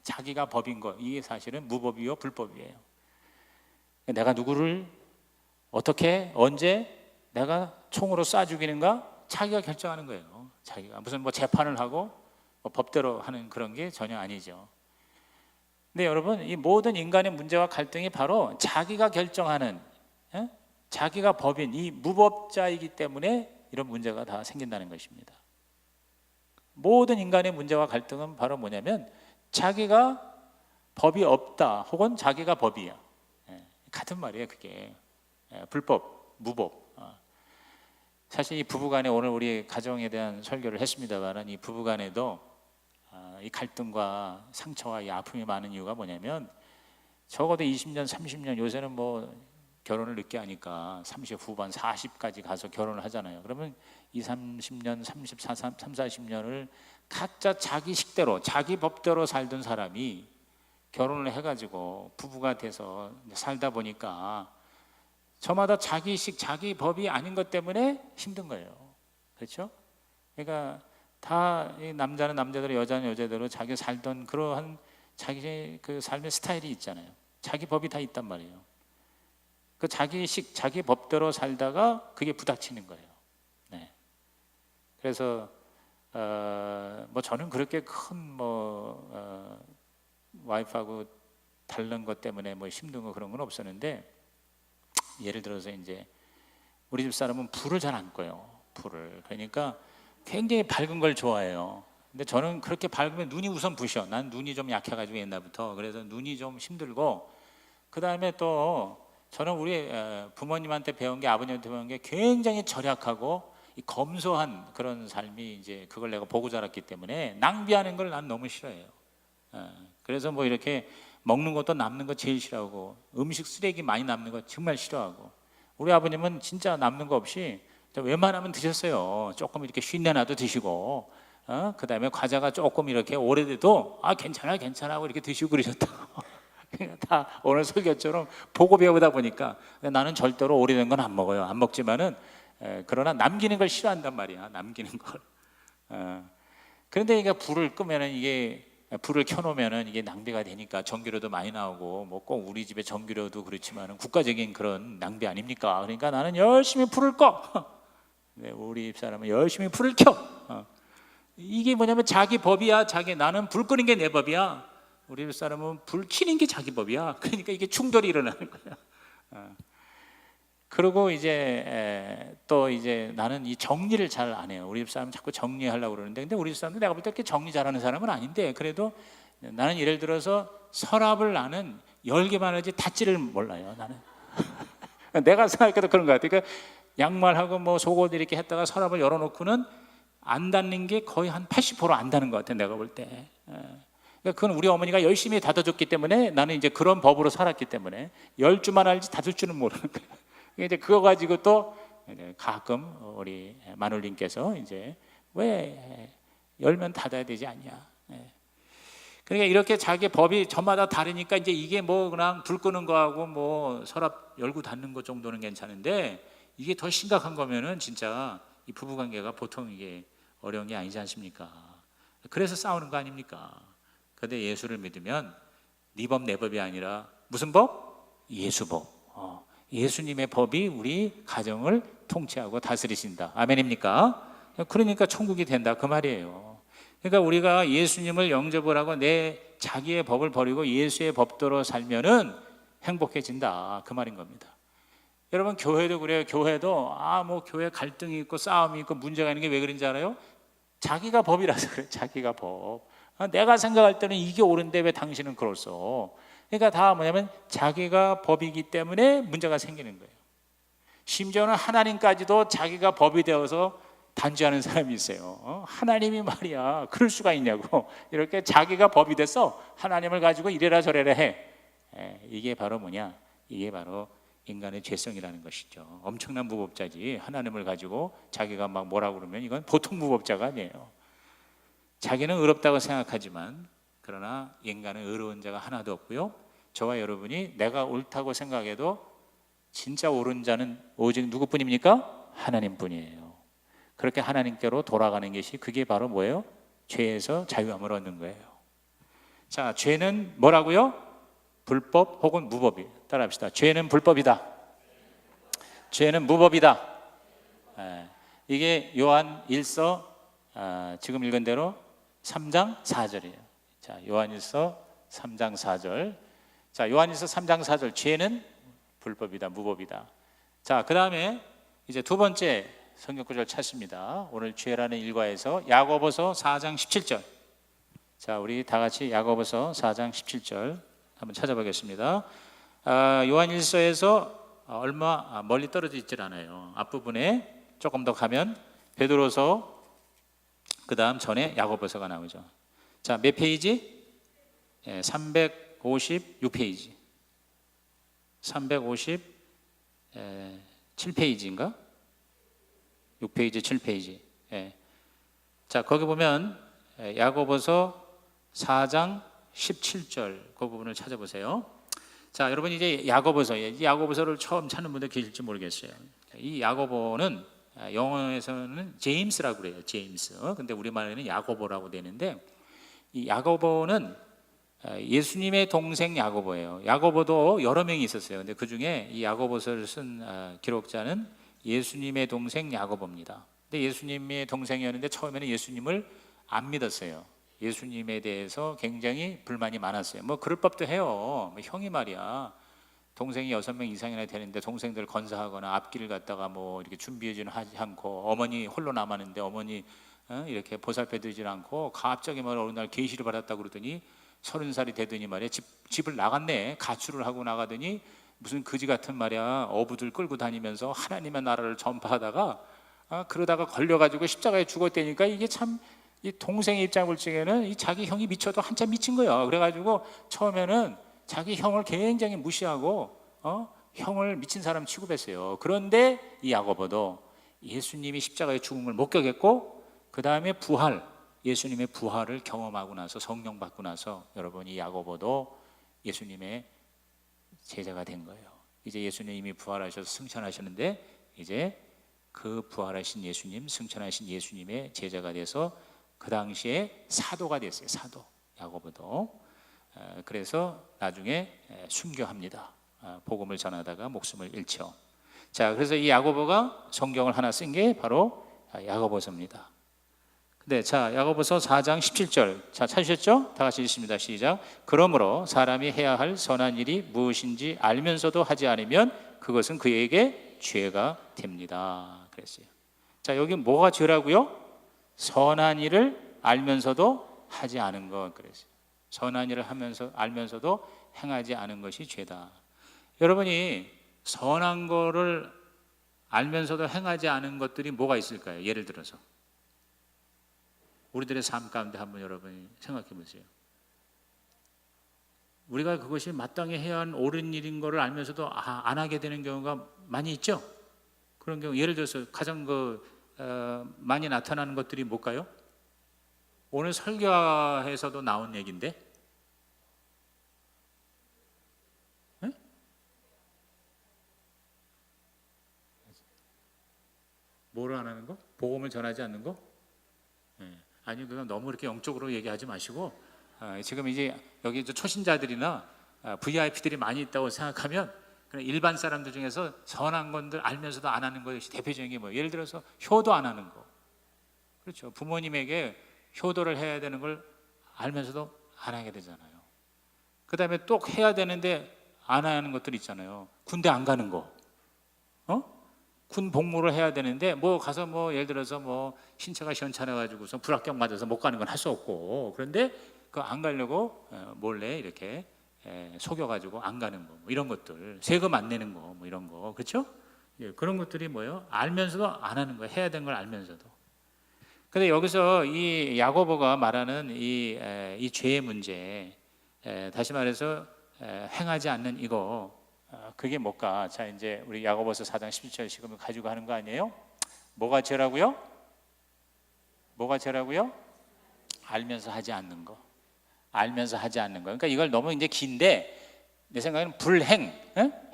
자기가 법인 거. 이게 사실은 무법이요 불법이에요. 내가 누구를 어떻게 언제 내가 총으로 쏴 죽이는가 자기가 결정하는 거예요. 자기가 무슨 뭐 재판을 하고 뭐 법대로 하는 그런 게 전혀 아니죠. 근데 여러분, 이 모든 인간의 문제와 갈등이 바로 자기가 결정하는, 자기가 법인 이 무법자이기 때문에 이런 문제가 다 생긴다는 것입니다. 모든 인간의 문제와 갈등은 바로 뭐냐면 자기가 법이 없다 혹은 자기가 법이야. 같은 말이에요, 그게. 불법, 무법. 사실 이 부부간에 오늘 우리 가정에 대한 설교를 했습니다만, 이 부부간에도 이 갈등과 상처와 이 아픔이 많은 이유가 뭐냐면 적어도 20년, 30년 요새는 뭐 결혼을 늦게 하니까 30 후반, 40까지 가서 결혼을 하잖아요. 그러면 2, 30년, 40년을 각자 자기 식대로, 자기 법대로 살던 사람이 결혼을 해가지고 부부가 돼서 살다 보니까 저마다 자기식, 자기 법이 아닌 것 때문에 힘든 거예요. 그렇죠? 그러니까 다 남자는 남자대로, 여자는 여자대로 자기 살던 그러한 자기 그 삶의 스타일이 있잖아요. 자기 법이 다 있단 말이에요. 그 자기식, 자기 법대로 살다가 그게 부닥치는 거예요. 네. 그래서 뭐 저는 그렇게 큰 와이프하고 다른 것 때문에 뭐 힘든 거 그런 건 없었는데, 예를 들어서 이제 우리 집 사람은 불을 잘 안 꺼요. 불을. 그러니까 굉장히 밝은 걸 좋아해요. 근데 저는 그렇게 밝으면 눈이 우선 부셔. 난 눈이 좀 약해가지고 옛날부터. 그래서 눈이 좀 힘들고, 그 다음에 또 저는 우리 부모님한테 배운 게, 아버님한테 배운 게 굉장히 절약하고 이 검소한 그런 삶이, 이제 그걸 내가 보고 자랐기 때문에 낭비하는 걸 난 너무 싫어해요. 그래서 뭐 이렇게 먹는 것도 남는 거 제일 싫어하고, 음식 쓰레기 많이 남는 거 정말 싫어하고, 우리 아버님은 진짜 남는 거 없이 웬만하면 드셨어요. 조금 이렇게 쉰내 나도 드시고, 그 다음에 과자가 조금 이렇게 오래돼도 괜찮아 괜찮아 하고 이렇게 드시고 그러셨다고. 다 오늘 설교처럼 보고 배우다 보니까. 나는 절대로 오래된 건 안 먹어요. 안 먹지만은 그러나 남기는 걸 싫어한단 말이야. 남기는 걸. 그런데 이게 불을 끄면은, 이게 불을 켜놓으면은 이게 낭비가 되니까 전기료도 많이 나오고, 뭐 꼭 우리 집에 전기료도 그렇지만은 국가적인 그런 낭비 아닙니까? 그러니까 나는 열심히 불을 꺼. 네, 우리 집 사람은 열심히 불을 켜. 이게 뭐냐면 자기 법이야. 나는 불 끄는 게 내 법이야. 우리 집 사람은 불 켜는 게 자기 법이야. 그러니까 이게 충돌이 일어나는 거야. 그리고 이제 또 이제 나는 이 정리를 잘 안 해요. 우리 집 사람은 자꾸 정리하려고 그러는데, 근데 우리 집 사람도 내가 볼 때 이렇게 정리 잘하는 사람은 아닌데, 그래도 나는 예를 들어서 서랍을 나는 10개만 하지 닫지를 몰라요. 나는 내가 생각해도 그런 것 같아요. 그러니까 양말하고 뭐 속옷 이렇게 했다가 서랍을 열어놓고는 안 닫는 게 거의 한 80%안 닫는 것 같아요. 내가 볼 때. 그러니까 그건 우리 어머니가 열심히 닫아줬기 때문에, 나는 이제 그런 법으로 살았기 때문에 10주만 알지 닫을 줄은 모르는 거예요. 이제 그거 가지고 또 가끔 우리 마눌님께서 이제 왜 열면 닫아야 되지 않냐. 그러니까 이렇게 자기 법이 저마다 다르니까, 이제 이게 뭐 그냥 불 끄는 거하고 뭐 서랍 열고 닫는 거 정도는 괜찮은데, 이게 더 심각한 거면은 진짜 이 부부 관계가 보통 이게 어려운 게 아니지 않습니까? 그래서 싸우는 거 아닙니까? 그런데 예수를 믿으면 네 법 내 법이 아니라 무슨 법? 예수법. 예수님의 법이 우리 가정을 통치하고 다스리신다. 아멘입니까? 그러니까 천국이 된다 그 말이에요. 그러니까 우리가 예수님을 영접을 하고 내 자기의 법을 버리고 예수의 법대로 살면은 행복해진다 그 말인 겁니다. 여러분, 교회도 그래요. 교회도 뭐 교회 갈등이 있고 싸움이 있고 문제가 있는 게 왜 그런지 알아요? 자기가 법이라서 그래. 자기가 법. 내가 생각할 때는 이게 옳은데 왜 당신은 그럴소? 그러니까 다 뭐냐면 자기가 법이기 때문에 문제가 생기는 거예요. 심지어는 하나님까지도 자기가 법이 되어서 단죄하는 사람이 있어요. 하나님이 말이야 그럴 수가 있냐고. 이렇게 자기가 법이 돼서 하나님을 가지고 이래라 저래라 해. 이게 바로 뭐냐? 이게 바로 인간의 죄성이라는 것이죠. 엄청난 무법자지. 하나님을 가지고 자기가 막 뭐라고 그러면 이건 보통 무법자가 아니에요. 자기는 의롭다고 생각하지만, 그러나 인간은 의로운 자가 하나도 없고요. 저와 여러분이 내가 옳다고 생각해도 진짜 옳은 자는 오직 누구뿐입니까? 하나님뿐이에요. 그렇게 하나님께로 돌아가는 것이, 그게 바로 뭐예요? 죄에서 자유함을 얻는 거예요. 자, 죄는 뭐라고요? 불법 혹은 무법이에요. 따라합시다. 죄는 불법이다. 죄는 무법이다. 이게 요한 1서 지금 읽은 대로 3장 4절이에요. 자, 요한일서 3장 4절. 자, 요한일서 3장 4절. 죄는 불법이다, 무법이다. 자, 그 다음에 이제 두 번째 성경 구절 찾습니다. 오늘 죄라는 일과에서 야고보서 4장 17절. 자, 우리 다 같이 야고보서 4장 17절 한번 찾아보겠습니다. 요한일서에서 얼마 멀리 떨어져 있질 않아요. 앞부분에 조금 더 가면 베드로서, 그 다음 전에 야고보서가 나오죠. 자, 몇 페이지? 356페이지. 357페이지인가? 6페이지, 7페이지. 자, 거기 보면 야고보서 4장 17절 그 부분을 찾아보세요. 자, 여러분 이제 야고보서, 이 야고보서를 처음 찾는 분들 계실지 모르겠어요. 이 야고보는 영어에서는 제임스라고 그래요. 제임스. 근데 우리말에는 야고보라고 되는데, 이 야고보는 예수님의 동생 야고보예요. 야고보도 여러 명이 있었어요. 근데 그 중에 이 야고보서를 쓴 기록자는 예수님의 동생 야고보입니다. 근데 예수님의 동생이었는데 처음에는 예수님을 안 믿었어요. 예수님에 대해서 굉장히 불만이 많았어요. 뭐 그럴 법도 해요. 뭐 형이 말이야, 동생이 6명 이상이나 되는데 동생들 건사하거나 앞길을 갖다가 뭐 이렇게 준비해주는 하지 않고, 어머니 홀로 남았는데 어머니 이렇게 보살펴드리지 않고 갑자기 말 어느 날 계시를 받았다고 그러더니 30살이 되더니 말이야 집을 나갔네. 가출을 하고 나가더니 무슨 거지 같은 말이야 어부들 끌고 다니면서 하나님의 나라를 전파하다가 그러다가 걸려가지고 십자가에 죽었다니까. 이게 참, 이 동생의 입장을 볼 적에는 이 자기 형이 미쳐도 한참 미친 거야. 그래가지고 처음에는 자기 형을 굉장히 무시하고 형을 미친 사람 취급했어요. 그런데 이 야고보도 예수님이 십자가의 죽음을 목격했고 그 다음에 부활, 예수님의 부활을 경험하고 나서 성령 받고 나서 여러분 이 야고보도 예수님의 제자가 된 거예요. 이제 예수님이 이미 부활하셔서 승천하셨는데 이제 그 부활하신 예수님, 승천하신 예수님의 제자가 돼서 그 당시에 사도가 됐어요. 사도 야고보도. 그래서 나중에 순교합니다. 복음을 전하다가 목숨을 잃죠. 자, 그래서 이 야고보가 성경을 하나 쓴 게 바로 야고보서입니다. 네, 자, 야고보서 4장 17절. 자, 찾으셨죠? 다 같이 읽습니다. 시작. 그러므로 사람이 해야 할 선한 일이 무엇인지 알면서도 하지 않으면 그것은 그에게 죄가 됩니다. 그랬어요. 자, 여기 뭐가 죄라고요? 선한 일을 알면서도 하지 않은 것. 그랬어요. 선한 일을 알면서도 행하지 않은 것이 죄다. 여러분이 선한 거를 알면서도 행하지 않은 것들이 뭐가 있을까요? 예를 들어서 우리들의 삶 가운데 한번 여러분이 생각해 보세요. 우리가 그것이 마땅히 해야 하는 옳은 일인 것을 알면서도 안 하게 되는 경우가 많이 있죠. 그런 경우, 예를 들어서 가장 많이 나타나는 것들이 뭘까요? 오늘 설교에서도 나온 얘기인데, 네? 뭐를 안 하는 거? 복음을 전하지 않는 거? 네. 아니, 그건 너무 이렇게 영적으로 얘기하지 마시고, 지금 이제 여기 초신자들이나 VIP들이 많이 있다고 생각하면 그냥 일반 사람들 중에서 선한 건들 알면서도 안 하는 것이 대표적인 게 뭐예요? 예를 들어서 효도 안 하는 거. 그렇죠. 부모님에게 효도를 해야 되는 걸 알면서도 안 하게 되잖아요. 그 다음에 또 해야 되는데 안 하는 것들 있잖아요. 군대 안 가는 거. 군 복무를 해야 되는데 뭐 가서 뭐 예를 들어서 뭐 신체가 시원찮아가지고서 불합격 맞아서 못 가는 건 할 수 없고, 그런데 그 안 가려고 몰래 이렇게 속여가지고 안 가는 거, 뭐 이런 것들, 세금 안 내는 거, 뭐 이런 거, 그렇죠? 예, 그런 것들이 뭐예요? 알면서도 안 하는 거예요. 해야 되는 걸 알면서도. 근데 여기서 이 야고보가 말하는 이 죄의 문제, 다시 말해서 행하지 않는 이거, 그게 뭘까? 자, 이제 우리 야고보서 4장 17절 지금 가지고 하는 거 아니에요? 뭐가 죄라고요? 뭐가 죄라고요? 알면서 하지 않는 거. 알면서 하지 않는 거. 그러니까 이걸 너무 이제 긴데 내 생각에는 불행,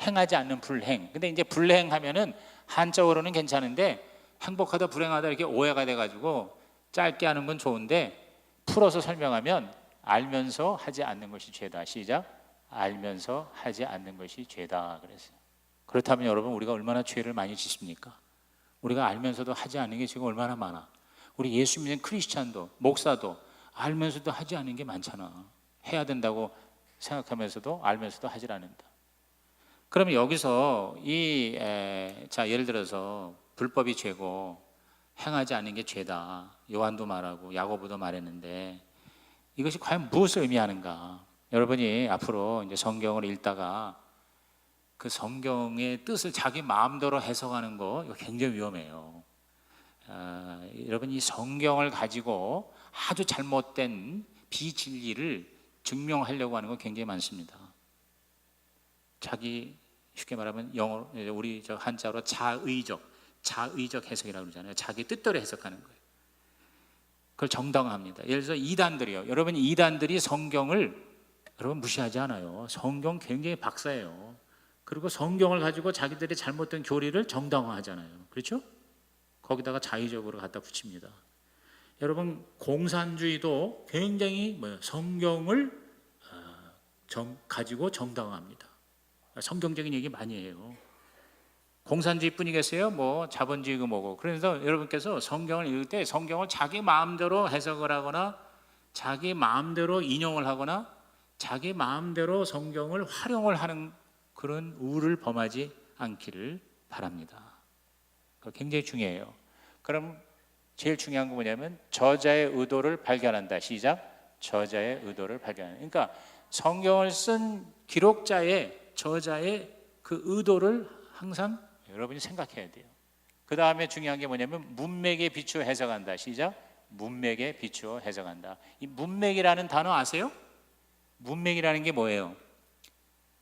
행하지 않는 불행. 근데 이제 불행하면은 한자어로는 괜찮은데 행복하다 불행하다 이렇게 오해가 돼가지고 짧게 하는 건 좋은데 풀어서 설명하면 알면서 하지 않는 것이 죄다. 시작. 알면서 하지 않는 것이 죄다 그랬어요. 그렇다면 여러분, 우리가 얼마나 죄를 많이 짓습니까? 우리가 알면서도 하지 않는 게 지금 얼마나 많아. 우리 예수 믿는 크리스찬도 목사도 알면서도 하지 않는 게 많잖아. 해야 된다고 생각하면서도 알면서도 하질 않는다. 그러면 여기서 자, 예를 들어서 불법이 죄고 행하지 않는 게 죄다. 요한도 말하고 야고보도 말했는데 이것이 과연 무엇을 의미하는가? 여러분이 앞으로 이제 성경을 읽다가 그 성경의 뜻을 자기 마음대로 해석하는 거, 이거 굉장히 위험해요. 여러분, 이 성경을 가지고 아주 잘못된 비진리를 증명하려고 하는 거 굉장히 많습니다. 자기 쉽게 말하면 영어 우리 저 한자로 자의적 해석이라고 그러잖아요. 자기 뜻대로 해석하는 거예요. 그걸 정당화합니다. 예를 들어서 이단들이요. 여러분 이단들이 성경을 여러분 무시하지 않아요. 성경 굉장히 박사예요. 그리고 성경을 가지고 자기들이 잘못된 교리를 정당화하잖아요. 그렇죠? 거기다가 자의적으로 갖다 붙입니다. 여러분 공산주의도 굉장히 성경을 가지고 정당화합니다. 성경적인 얘기 많이 해요. 공산주의뿐이겠어요? 뭐 자본주의고 뭐고. 그래서 여러분께서 성경을 읽을 때 성경을 자기 마음대로 해석을 하거나 자기 마음대로 인용을 하거나 자기 마음대로 성경을 활용을 하는 그런 우를 범하지 않기를 바랍니다. 그거 굉장히 중요해요. 그럼 제일 중요한 건 뭐냐면 저자의 의도를 발견한다. 시작. 저자의 의도를 발견한다. 그러니까 성경을 쓴 기록자의 저자의 그 의도를 항상 여러분이 생각해야 돼요. 그 다음에 중요한 게 뭐냐면 문맥에 비추어 해석한다. 시작. 문맥에 비추어 해석한다. 이 문맥이라는 단어 아세요? 문맥이라는 게 뭐예요?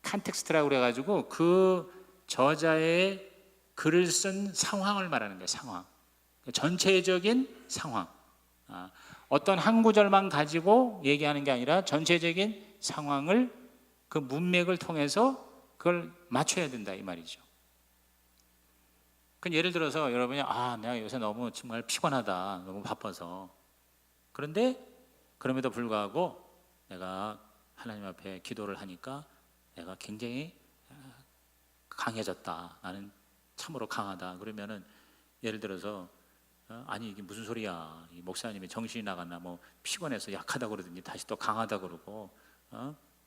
컨텍스트라고 그래가지고 그 저자의 글을 쓴 상황을 말하는 거예요. 상황. 전체적인 상황. 어떤 한 구절만 가지고 얘기하는 게 아니라 전체적인 상황을 그 문맥을 통해서 그걸 맞춰야 된다 이 말이죠. 그 예를 들어서 여러분이 내가 요새 너무 정말 피곤하다, 너무 바빠서. 그런데 그럼에도 불구하고 내가 하나님 앞에 기도를 하니까 내가 굉장히 강해졌다. 나는 참으로 강하다. 그러면은 예를 들어서 아니 이게 무슨 소리야? 이 목사님이 정신이 나갔나? 뭐 피곤해서 약하다 그러더니 다시 또 강하다 그러고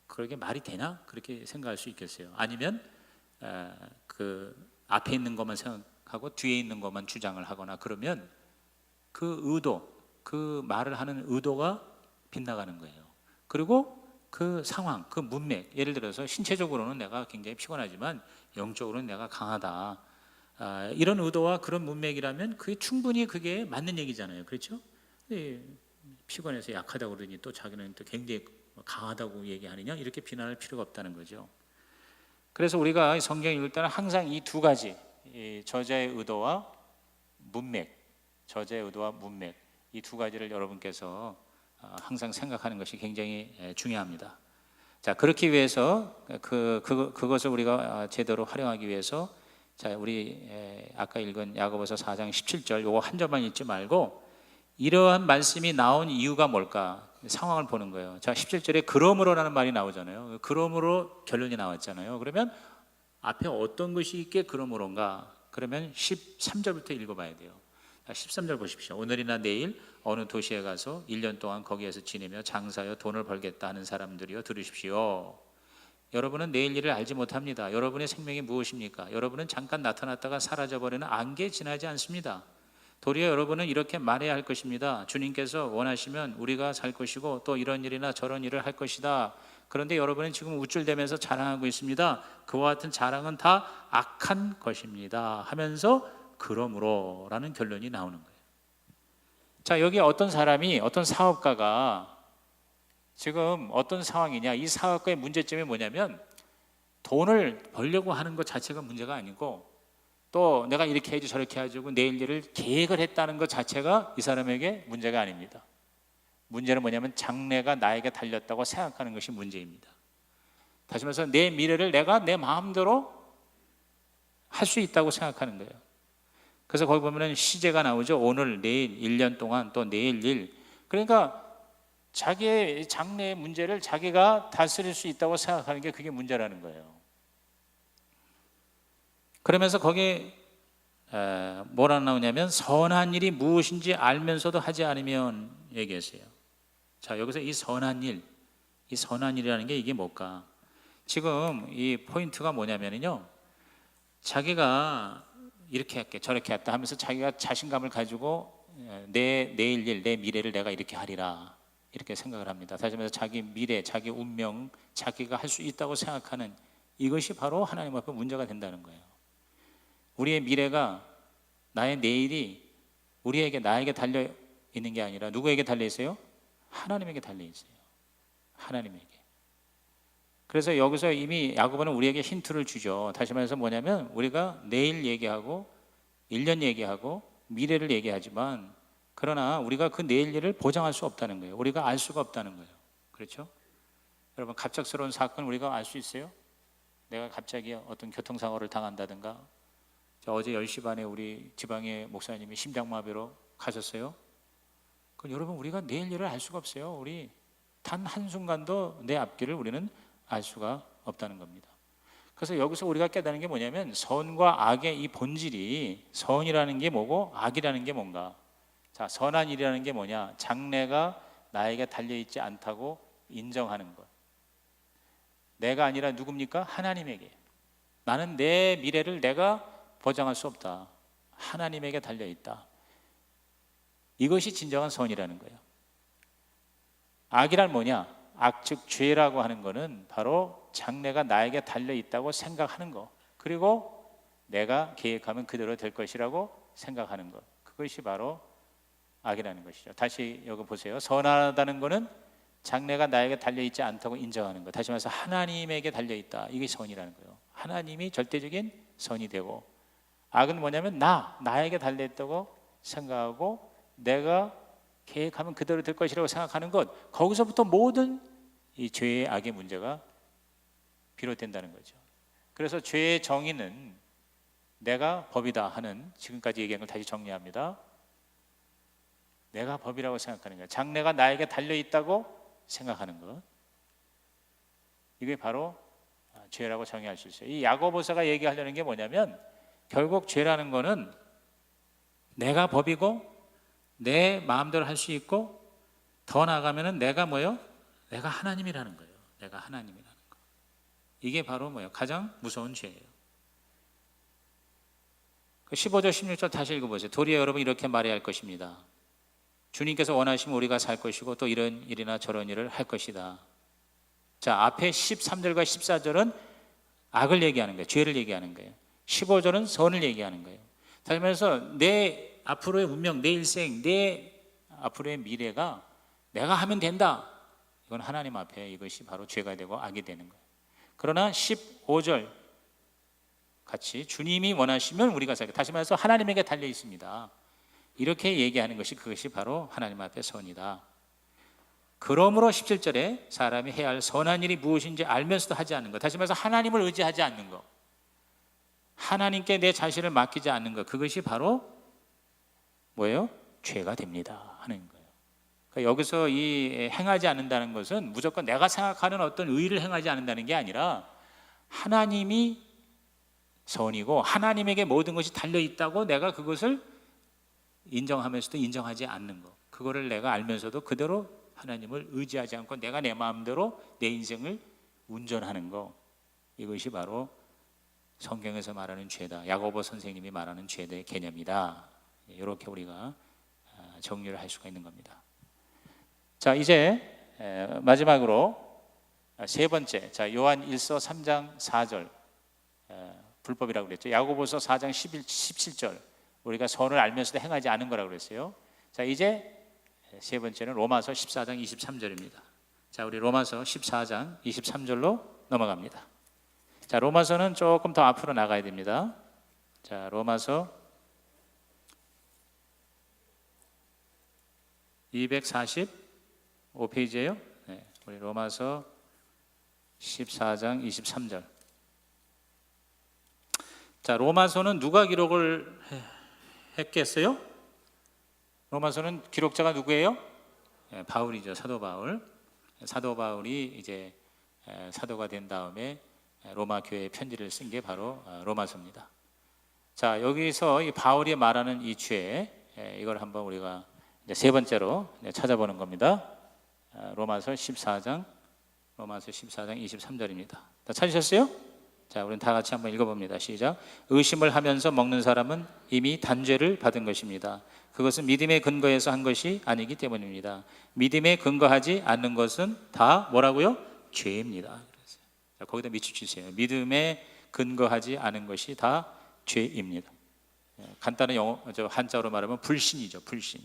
그러게 말이 되나? 그렇게 생각할 수 있겠어요. 아니면 그 앞에 있는 것만 생각하고 뒤에 있는 것만 주장을 하거나 그러면 그 의도, 그 말을 하는 의도가 빗나가는 거예요. 그리고 그 상황, 그 문맥, 예를 들어서 신체적으로는 내가 굉장히 피곤하지만 영적으로는 내가 강하다. 이런 의도와 그런 문맥이라면 그게 충분히 그게 맞는 얘기잖아요. 그렇죠? 피곤해서 약하다고 그러니 또 자기는 또 굉장히 강하다고 얘기하느냐? 이렇게 비난할 필요가 없다는 거죠. 그래서 우리가 성경 읽을 때는 항상 이 두 가지, 이 저자의 의도와 문맥, 이 두 가지를 여러분께서 항상 생각하는 것이 굉장히 중요합니다. 자, 그렇기 위해서 그것을 우리가 제대로 활용하기 위해서 자, 우리 아까 읽은 야고보서 4장 17절 요거 한 절만 읽지 말고 이러한 말씀이 나온 이유가 뭘까? 상황을 보는 거예요. 자, 17절에 그러므로라는 말이 나오잖아요. 그러므로 결론이 나왔잖아요. 그러면 앞에 어떤 것이 있게 그러므로인가? 그러면 13절부터 읽어봐야 돼요. 13절 보십시오. 오늘이나 내일 어느 도시에 가서 1년 동안 거기에서 지내며 장사하여 돈을 벌겠다 하는 사람들이여 들으십시오. 여러분은 내일 일을 알지 못합니다. 여러분의 생명이 무엇입니까? 여러분은 잠깐 나타났다가 사라져버리는 안개에 지나지 않습니다. 도리어 여러분은 이렇게 말해야 할 것입니다. 주님께서 원하시면 우리가 살 것이고 또 이런 일이나 저런 일을 할 것이다. 그런데 여러분은 지금 우쭐대면서 자랑하고 있습니다. 그와 같은 자랑은 다 악한 것입니다 하면서 그러므로 라는 결론이 나오는 거예요. 자, 여기 어떤 사람이, 어떤 사업가가 지금 어떤 상황이냐, 이 사업가의 문제점이 뭐냐면 돈을 벌려고 하는 것 자체가 문제가 아니고 또 내가 이렇게 해야지 저렇게 해가지고 내일 일을 계획을 했다는 것 자체가 이 사람에게 문제가 아닙니다. 문제는 뭐냐면 장래가 나에게 달렸다고 생각하는 것이 문제입니다. 다시 말해서 내 미래를 내가 내 마음대로 할 수 있다고 생각하는 거예요. 그래서 거기 보면은 시제가 나오죠. 오늘, 내일, 1년 동안 또 내일 일. 그러니까 자기의 장래의 문제를 자기가 다스릴 수 있다고 생각하는 게 그게 문제라는 거예요. 그러면서 거기에 뭐라 나오냐면 선한 일이 무엇인지 알면서도 하지 않으면 얘기했어요. 자, 여기서 이 선한 일이라는 게 이게 뭘까? 지금 이 포인트가 뭐냐면요, 자기가 이렇게 할게 저렇게 했다 하면서 자기가 자신감을 가지고 내일 일, 내 미래를 내가 이렇게 하리라 이렇게 생각을 합니다. 다시 말해서 자기 미래, 자기 운명, 자기가 할 수 있다고 생각하는 이것이 바로 하나님 앞에 문제가 된다는 거예요. 우리의 미래가, 나의 내일이 나에게 달려 있는 게 아니라 누구에게 달려 있어요? 하나님에게 달려 있어요. 하나님에게. 그래서 여기서 이미 야고보는 우리에게 힌트를 주죠. 다시 말해서 뭐냐면 우리가 내일 얘기하고 1년 얘기하고 미래를 얘기하지만 그러나 우리가 그 내일 일을 보장할 수 없다는 거예요. 우리가 알 수가 없다는 거예요. 그렇죠? 여러분, 갑작스러운 사건 우리가 알 수 있어요? 내가 갑자기 어떤 교통사고를 당한다든가, 어제 10시 반에 우리 지방의 목사님이 심장마비로 가셨어요. 그럼 여러분, 우리가 내일 일을 알 수가 없어요. 우리 단 한순간도 내 앞길을 우리는 알 수가 없다는 겁니다. 그래서 여기서 우리가 깨닫는 게 뭐냐면 선과 악의 이 본질이, 선이라는 게 뭐고 악이라는 게 뭔가. 자, 선한 일이라는 게 뭐냐? 장래가 나에게 달려있지 않다고 인정하는 것. 내가 아니라 누굽니까? 하나님에게. 나는 내 미래를 내가 보장할 수 없다. 하나님에게 달려있다. 이것이 진정한 선이라는 거예요. 악이란 뭐냐? 악, 즉 죄라고 하는 거는 바로 장래가 나에게 달려있다고 생각하는 거, 그리고 내가 계획하면 그대로 될 것이라고 생각하는 것, 그것이 바로 악이라는 것이죠. 다시 여기 보세요. 선하다는 거는 장래가 나에게 달려있지 않다고 인정하는 것. 다시 말해서 하나님에게 달려있다. 이게 선이라는 거예요. 하나님이 절대적인 선이 되고, 악은 뭐냐면 나에게 달려있다고 생각하고 내가 계획하면 그대로 될 것이라고 생각하는 것. 거기서부터 모든 이 죄의 악의 문제가 비롯된다는 거죠. 그래서 죄의 정의는 내가 법이다 하는, 지금까지 얘기한 걸 다시 정리합니다. 내가 법이라고 생각하는 거예요. 장래가 나에게 달려있다고 생각하는 것, 이게 바로 죄라고 정의할 수 있어요. 이 야고보서가 얘기하려는 게 뭐냐면 결국 죄라는 거는 내가 법이고 내 마음대로 할 수 있고, 더 나아가면은 내가 뭐예요? 내가 하나님이라는 거예요. 내가 하나님이라는 거. 이게 바로 뭐예요? 가장 무서운 죄예요. 15절 16절 다시 읽어보세요. 도리어 여러분 이렇게 말해야 할 것입니다. 주님께서 원하시면 우리가 살 것이고 또 이런 일이나 저런 일을 할 것이다. 자, 앞에 13절과 14절은 악을 얘기하는 거예요. 죄를 얘기하는 거예요. 15절은 선을 얘기하는 거예요. 다시 말해서 내 앞으로의 운명, 내 일생, 내 앞으로의 미래가 내가 하면 된다. 이건 하나님 앞에 이것이 바로 죄가 되고 악이 되는 거예요. 그러나 15절 같이 주님이 원하시면 우리가 살게. 다시 말해서 하나님에게 달려 있습니다. 이렇게 얘기하는 것이, 그것이 바로 하나님 앞에 선이다. 그러므로 17절에 사람이 해야 할 선한 일이 무엇인지 알면서도 하지 않는 것. 다시 말해서 하나님을 의지하지 않는 것, 하나님께 내 자신을 맡기지 않는 것, 그것이 바로 뭐예요? 죄가 됩니다 하는 거예요. 그러니까 여기서 이 행하지 않는다는 것은 무조건 내가 생각하는 어떤 의를 행하지 않는다는 게 아니라 하나님이 선이고 하나님에게 모든 것이 달려있다고 내가 그것을 인정하면서도 인정하지 않는 것, 그거를 내가 알면서도 그대로 하나님을 의지하지 않고 내가 내 마음대로 내 인생을 운전하는 것, 이것이 바로 성경에서 말하는 죄다. 야고보 선생님이 말하는 죄의 개념이다. 이렇게 우리가 정리를 할 수가 있는 겁니다. 자, 이제 마지막으로 세 번째, 자, 요한 1서 3장 4절 불법이라고 그랬죠. 야고보서 4장 17절 우리가 선을 알면서도 행하지 않은 거라고 그랬어요. 자, 이제 세 번째는 로마서 14장 23절입니다. 자, 우리 로마서 14장 23절로 넘어갑니다. 자, 로마서는 조금 더 앞으로 나가야 됩니다. 자, 로마서 245페이지예요. 네, 우리 로마서 14장 23절. 자, 로마서는 누가 기록을 했겠어요? 로마서는 기록자가 누구예요? 네, 바울이죠. 사도 바울. 사도 바울이 이제 사도가 된 다음에 로마 교회에 편지를 쓴 게 바로 로마서입니다. 자, 여기서 이 바울이 말하는 이 죄, 이걸 한번 우리가 이제 세 번째로 찾아보는 겁니다. 로마서 14장 23절입니다. 다 찾으셨어요? 자, 우리는 다 같이 한번 읽어봅니다. 시작. 의심을 하면서 먹는 사람은 이미 단죄를 받은 것입니다. 그것은 믿음의 근거에서 한 것이 아니기 때문입니다. 믿음에 근거하지 않는 것은 다 뭐라고요? 죄입니다. 자, 거기다 밑줄치세요. 믿음에 근거하지 않은 것이 다 죄입니다. 간단한 한자로 말하면 불신이죠. 불신.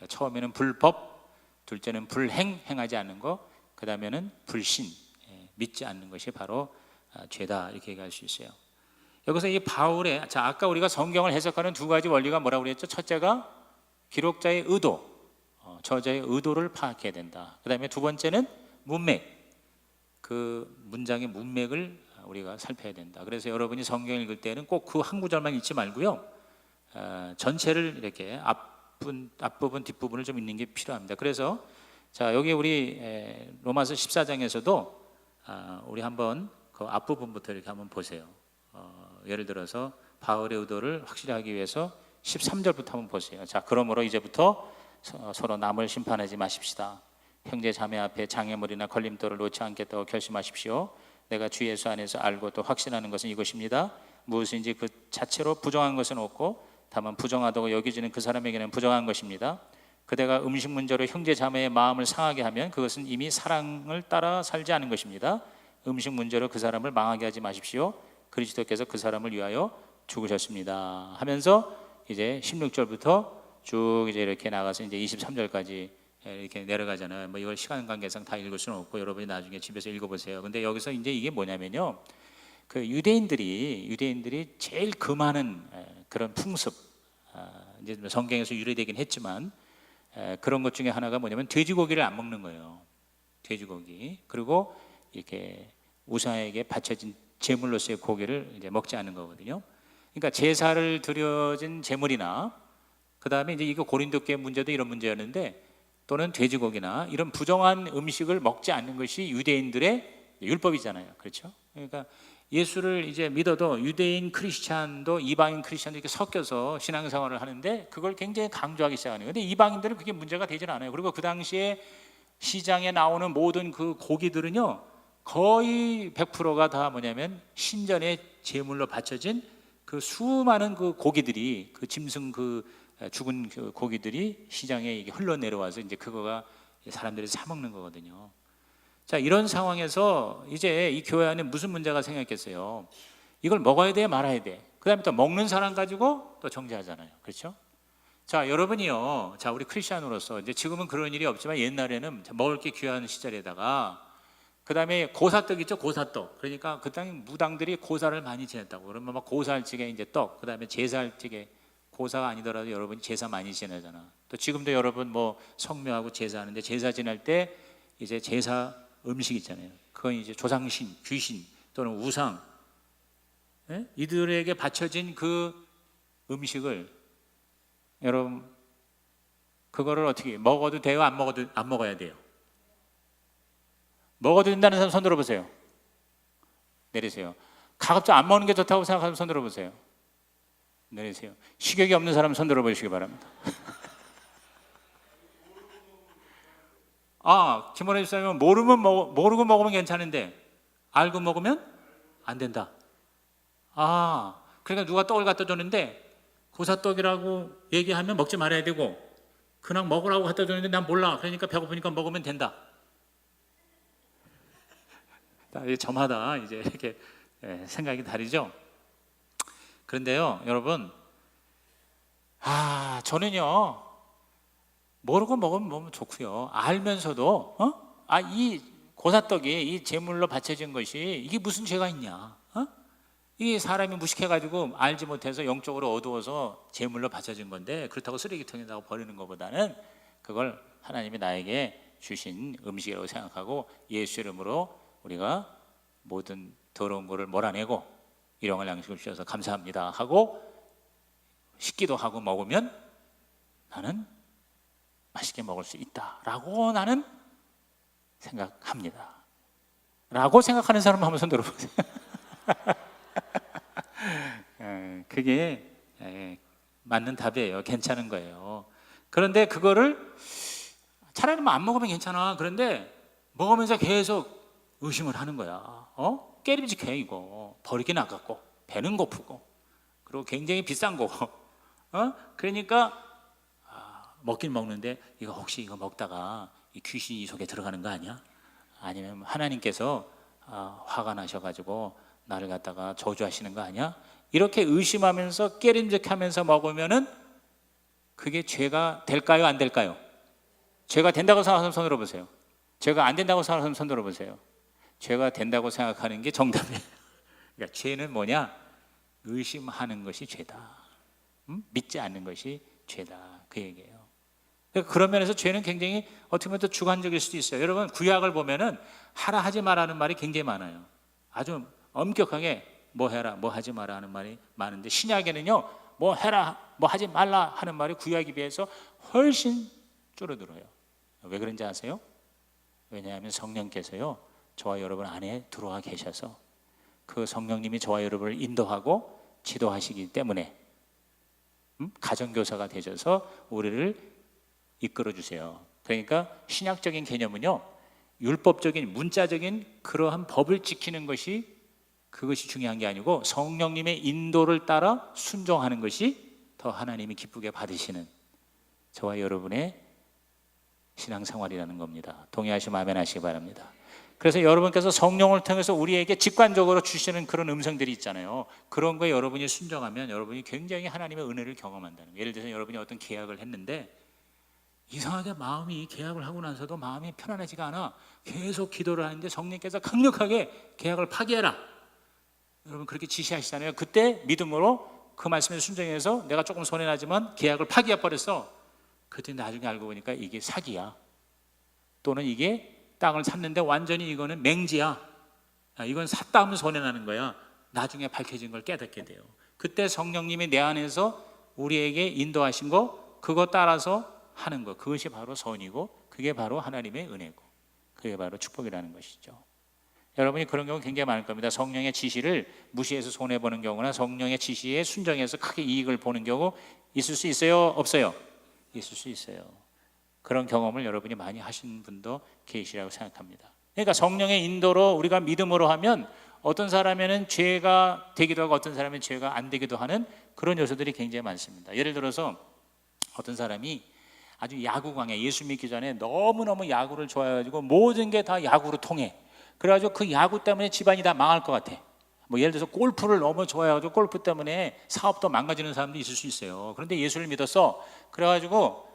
처음에는 불법, 둘째는 불행, 행하지 않는 거. 그 다음에는 불신, 믿지 않는 것이 바로 죄다, 이렇게 얘기할 수 있어요. 여기서 이 바울의, 자, 아까 우리가 성경을 해석하는 두 가지 원리가 뭐라고 그랬죠? 첫째가 기록자의 의도, 저자의 의도를 파악해야 된다. 그 다음에 두 번째는 문맥, 그 문장의 문맥을 우리가 살펴야 된다. 그래서 여러분이 성경 읽을 때는 꼭 그 한 구절만 읽지 말고요, 전체를 이렇게 앞부분 뒷부분을 좀 읽는 게 필요합니다. 그래서 자, 여기 우리 로마서 14장에서도 우리 한번 그 앞부분부터 이렇게 한번 보세요. 예를 들어서 바울의 의도를 확실히 하기 위해서 13절부터 한번 보세요. 자, 그러므로 이제부터 서로 남을 심판하지 마십시다. 형제 자매 앞에 장애물이나 걸림돌을 놓지 않겠다고 결심하십시오. 내가 주 예수 안에서 알고 또 확신하는 것은 이것입니다. 무엇인지 그 자체로 부정한 것은 없고 다만 부정하다고 여기지는 그 사람에게는 부정한 것입니다. 그대가 음식 문제로 형제 자매의 마음을 상하게 하면 그것은 이미 사랑을 따라 살지 않은 것입니다. 음식 문제로 그 사람을 망하게 하지 마십시오. 그리스도께서 그 사람을 위하여 죽으셨습니다. 하면서 이제 16절부터 쭉 이제 이렇게 나가서 이제 23절까지 이렇게 내려가잖아요. 뭐 이걸 시간 관계상 다 읽을 수는 없고 여러분이 나중에 집에서 읽어보세요. 근데 여기서 이제 이게 뭐냐면요, 그 유대인들이 제일 금하는 그런 풍습, 이제 성경에서 유래되긴 했지만 그런 것 중에 하나가 뭐냐면 돼지고기를 안 먹는 거예요. 돼지고기. 그리고 이렇게 우상에게 바쳐진 제물로서의 고기를 이제 먹지 않는 거거든요. 그러니까 제사를 드려진 제물이나 그 다음에 이제 이거 고린도교회 문제도 이런 문제였는데, 또는 돼지고기나 이런 부정한 음식을 먹지 않는 것이 유대인들의 율법이잖아요. 그렇죠? 그러니까 예수를 이제 믿어도 유대인 크리스찬도 이방인 크리스찬도 이렇게 섞여서 신앙생활을 하는데 그걸 굉장히 강조하기 시작하는 거예요. 근데 이방인들은 그게 문제가 되질 않아요. 그리고 그 당시에 시장에 나오는 모든 그 고기들은요, 거의 100%가 다 뭐냐면 신전의 제물로 바쳐진 그 수많은 그 고기들이, 그 짐승 그 죽은 그 고기들이 시장에 이게 흘러내려와서 이제 그거가 사람들이 사 먹는 거거든요. 자, 이런 상황에서 이제 이 교회 안에 무슨 문제가 생겼겠어요? 이걸 먹어야 돼, 말아야 돼. 그 다음에 또 먹는 사람 가지고 또 정죄하잖아요. 그렇죠? 자, 여러분이요, 자, 우리 크리스찬으로서 이제 지금은 그런 일이 없지만 옛날에는 먹을 게 귀한 시절에다가 그 다음에 고사떡 있죠, 고사떡. 그러니까 그 당시 무당들이 고사를 많이 지냈다고. 그러면 막 고사할찌개 이제 떡, 그 다음에 제사할찌개, 고사가 아니더라도 여러분 제사 많이 지내잖아. 또 지금도 여러분 뭐 성묘하고 제사하는데 제사 지낼 때 이제 제사 음식 있잖아요. 그건 이제 조상신, 귀신 또는 우상, 이들에게 바쳐진 그 음식을 여러분 그거를 어떻게 먹어도 돼요? 안 먹어야 돼요? 먹어도 된다는 사람 손 들어보세요. 내리세요. 가급적 안 먹는 게 좋다고 생각하면 손 들어보세요. 내리세요. 식욕이 없는 사람 손 들어보시기 바랍니다. 김원혜 집사님은 모르고 먹으면 괜찮은데 알고 먹으면 안 된다. 그러니까 누가 떡을 갖다 줬는데 고사떡이라고 얘기하면 먹지 말아야 되고, 그냥 먹으라고 갖다 줬는데 난 몰라, 그러니까 배고프니까 먹으면 된다. 저마다 이제 이렇게 생각이 다르죠. 그런데요, 여러분, 저는요, 모르고 먹으면 좋고요, 알면서도 이 고사떡이 이 제물로 바쳐진 것이 이게 무슨 죄가 있냐? 이 사람이 무식해가지고 알지 못해서 영적으로 어두워서 제물로 바쳐진 건데, 그렇다고 쓰레기통에다가 버리는 것보다는 그걸 하나님이 나에게 주신 음식이라고 생각하고 예수 이름으로 우리가 모든 더러운 거를 몰아내고 일용할 양식을 주셔서 감사합니다 하고 식기도 하고 먹으면 나는 맛있게 먹을 수 있다라고 나는 생각합니다. 라고 생각하는 사람 한번 손 들어보세요. 그게 맞는 답이에요. 괜찮은 거예요. 그런데 그거를 차라리 안 먹으면 괜찮아. 그런데 먹으면서 계속 의심을 하는 거야. 깨림직해. 이거 버리긴 아깝고 배는 고프고 그리고 굉장히 비싼 거고. 그러니까 먹긴 먹는데 이거 혹시 이거 먹다가 이 귀신이 속에 들어가는 거 아니야? 아니면 하나님께서 화가 나셔가지고 나를 갖다가 저주하시는 거 아니야? 이렇게 의심하면서 깨림직하면서 먹으면은 그게 죄가 될까요, 안 될까요? 죄가 된다고 생각하는 손 들어보세요. 죄가 안 된다고 생각하는 손 들어보세요. 죄가 된다고 생각하는 게 정답이에요. 그러니까 죄는 뭐냐? 의심하는 것이 죄다. 믿지 않는 것이 죄다. 그 얘기예요. 그러니까 그런 면에서 죄는 굉장히 어떻게 보면 또 주관적일 수도 있어요. 여러분 구약을 보면은 하라 하지 마라는 말이 굉장히 많아요. 아주 엄격하게 뭐 해라 뭐 하지 마라 하는 말이 많은데, 신약에는요 뭐 해라 뭐 하지 말라 하는 말이 구약에 비해서 훨씬 줄어들어요. 왜 그런지 아세요? 왜냐하면 성령께서요 저와 여러분 안에 들어와 계셔서 그 성령님이 저와 여러분을 인도하고 지도하시기 때문에 가정교사가 되셔서 우리를 이끌어 주세요. 그러니까 신약적인 개념은요 율법적인 문자적인 그러한 법을 지키는 것이 그것이 중요한 게 아니고 성령님의 인도를 따라 순종하는 것이 더 하나님이 기쁘게 받으시는 저와 여러분의 신앙생활이라는 겁니다. 동의하시면 아멘 하시기 바랍니다. 그래서 여러분께서 성령을 통해서 우리에게 직관적으로 주시는 그런 음성들이 있잖아요. 그런 거에 여러분이 순종하면 여러분이 굉장히 하나님의 은혜를 경험한다는 거예요. 예를 들어서 여러분이 어떤 계약을 했는데 이상하게 마음이 계약을 하고 나서도 마음이 편안하지가 않아. 계속 기도를 하는데 성령께서 강력하게 계약을 파기해라, 여러분 그렇게 지시하시잖아요. 그때 믿음으로 그 말씀에 순종해서 내가 조금 손해나지만 계약을 파기해버렸어. 그때 나중에 알고 보니까 이게 사기야, 또는 이게 땅을 샀는데 완전히 이거는 맹지야, 이건 샀다 하면 손해나는 거야. 나중에 밝혀진 걸 깨닫게 돼요. 그때 성령님이 내 안에서 우리에게 인도하신 거 그거 따라서 하는 것, 그것이 바로 선이고 그게 바로 하나님의 은혜고 그게 바로 축복이라는 것이죠. 여러분이 그런 경우 굉장히 많을 겁니다. 성령의 지시를 무시해서 손해보는 경우나 성령의 지시에 순종해서 크게 이익을 보는 경우 있을 수 있어요? 없어요? 있을 수 있어요. 그런 경험을 여러분이 많이 하신 분도 계시라고 생각합니다. 그러니까 성령의 인도로 우리가 믿음으로 하면 어떤 사람에는 죄가 되기도 하고 어떤 사람은 죄가 안 되기도 하는 그런 요소들이 굉장히 많습니다. 예를 들어서 어떤 사람이 아주 야구광에, 예수 믿기 전에 너무너무 야구를 좋아해가지고 모든 게 다 야구로 통해. 그래가지고 그 야구 때문에 집안이 다 망할 것 같아. 뭐 예를 들어서 골프를 너무 좋아해가지고 골프 때문에 사업도 망가지는 사람도 있을 수 있어요. 그런데 예수를 믿었어. 그래가지고